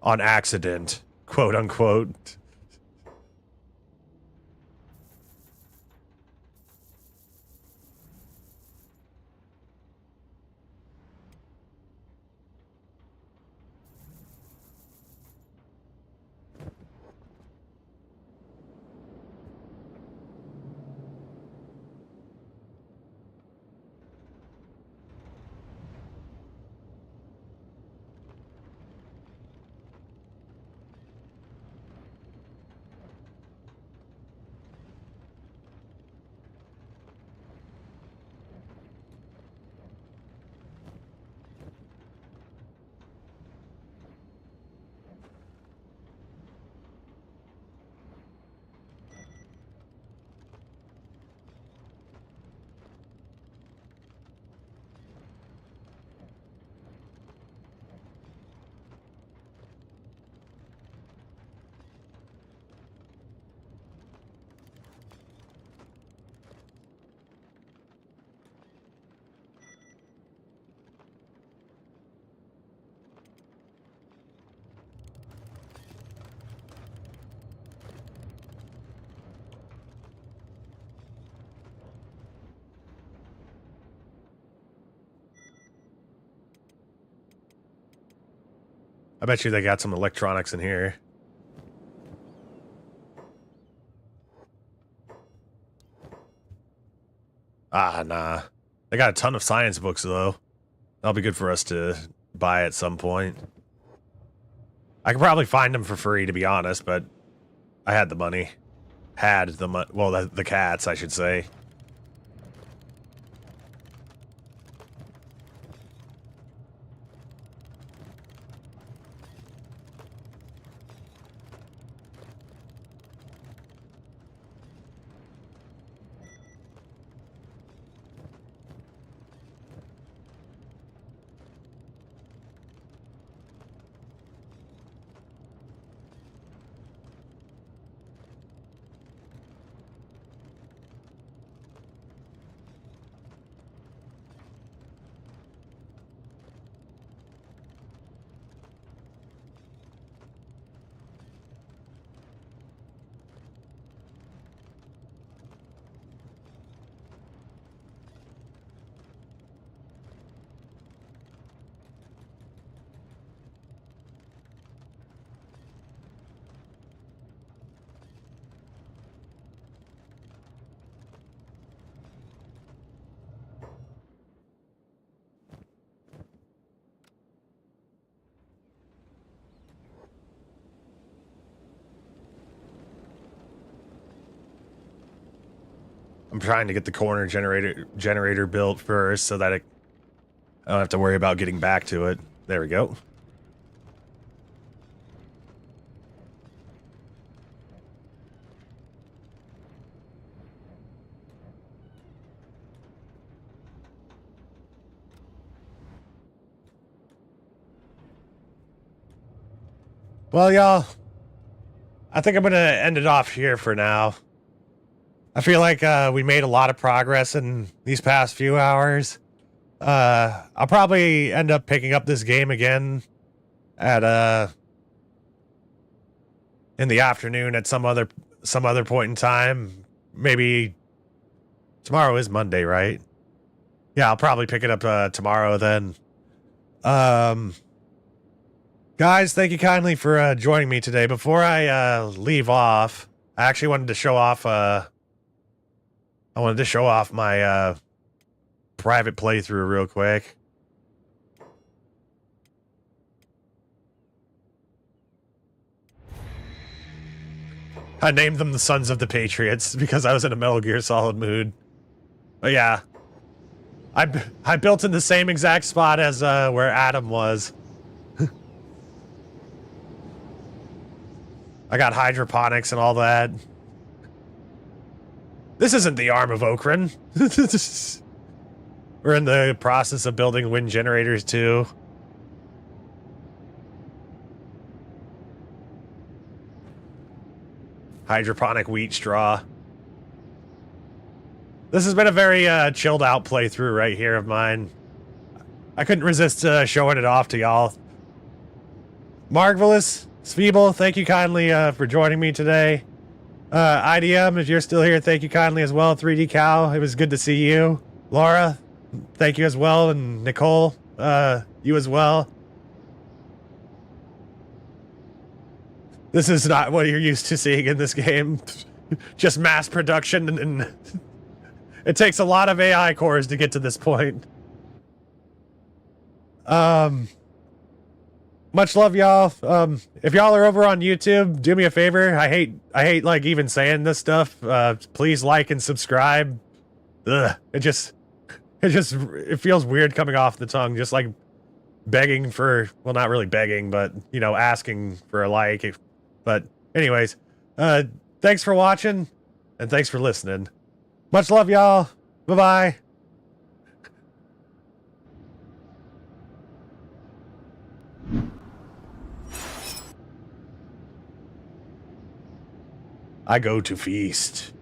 On accident, quote unquote. I bet you they got some electronics in here. Ah, nah. They got a ton of science books, though. That'll be good for us to buy at some point. I could probably find them for free, to be honest, but I had the money. Had the money. Well, the cats, I should say. I'm trying to get the corner generator built first so that I don't have to worry about getting back to it. There we go. Well, y'all, I think I'm going to end it off here for now. I feel like we made a lot of progress in these past few hours. I'll probably end up picking up this game again at in the afternoon at some other point in time. Maybe tomorrow is Monday, right? Yeah, I'll probably pick it up tomorrow then. Guys, thank you kindly for joining me today. Before I leave off, I actually wanted to show off my private playthrough real quick. I named them the Sons of the Patriots because I was in a Metal Gear Solid mood. But yeah, I built in the same exact spot as where Adam was. I got hydroponics and all that. This isn't the arm of Okran. We're in the process of building wind generators too. hydroponic wheat straw. This has been a very chilled out playthrough right here of mine. I couldn't resist showing it off to y'all. Marvelous, Sfeeble, thank you kindly for joining me today. IDM, if you're still here, thank you kindly as well. 3D Cow, it was good to see you. Laura, thank you as well. And Nicole, you as well. This is not what you're used to seeing in this game. Just mass production, and it takes a lot of AI cores to get to this point. Much love, y'all. If y'all are over on YouTube, do me a favor. I hate like even saying this stuff. Please like and subscribe. Ugh, it feels weird coming off the tongue, just like begging for, well, not really begging, but you know, asking for a like. But anyways, thanks for watching and thanks for listening. Much love, y'all. Bye-bye. I go to feast.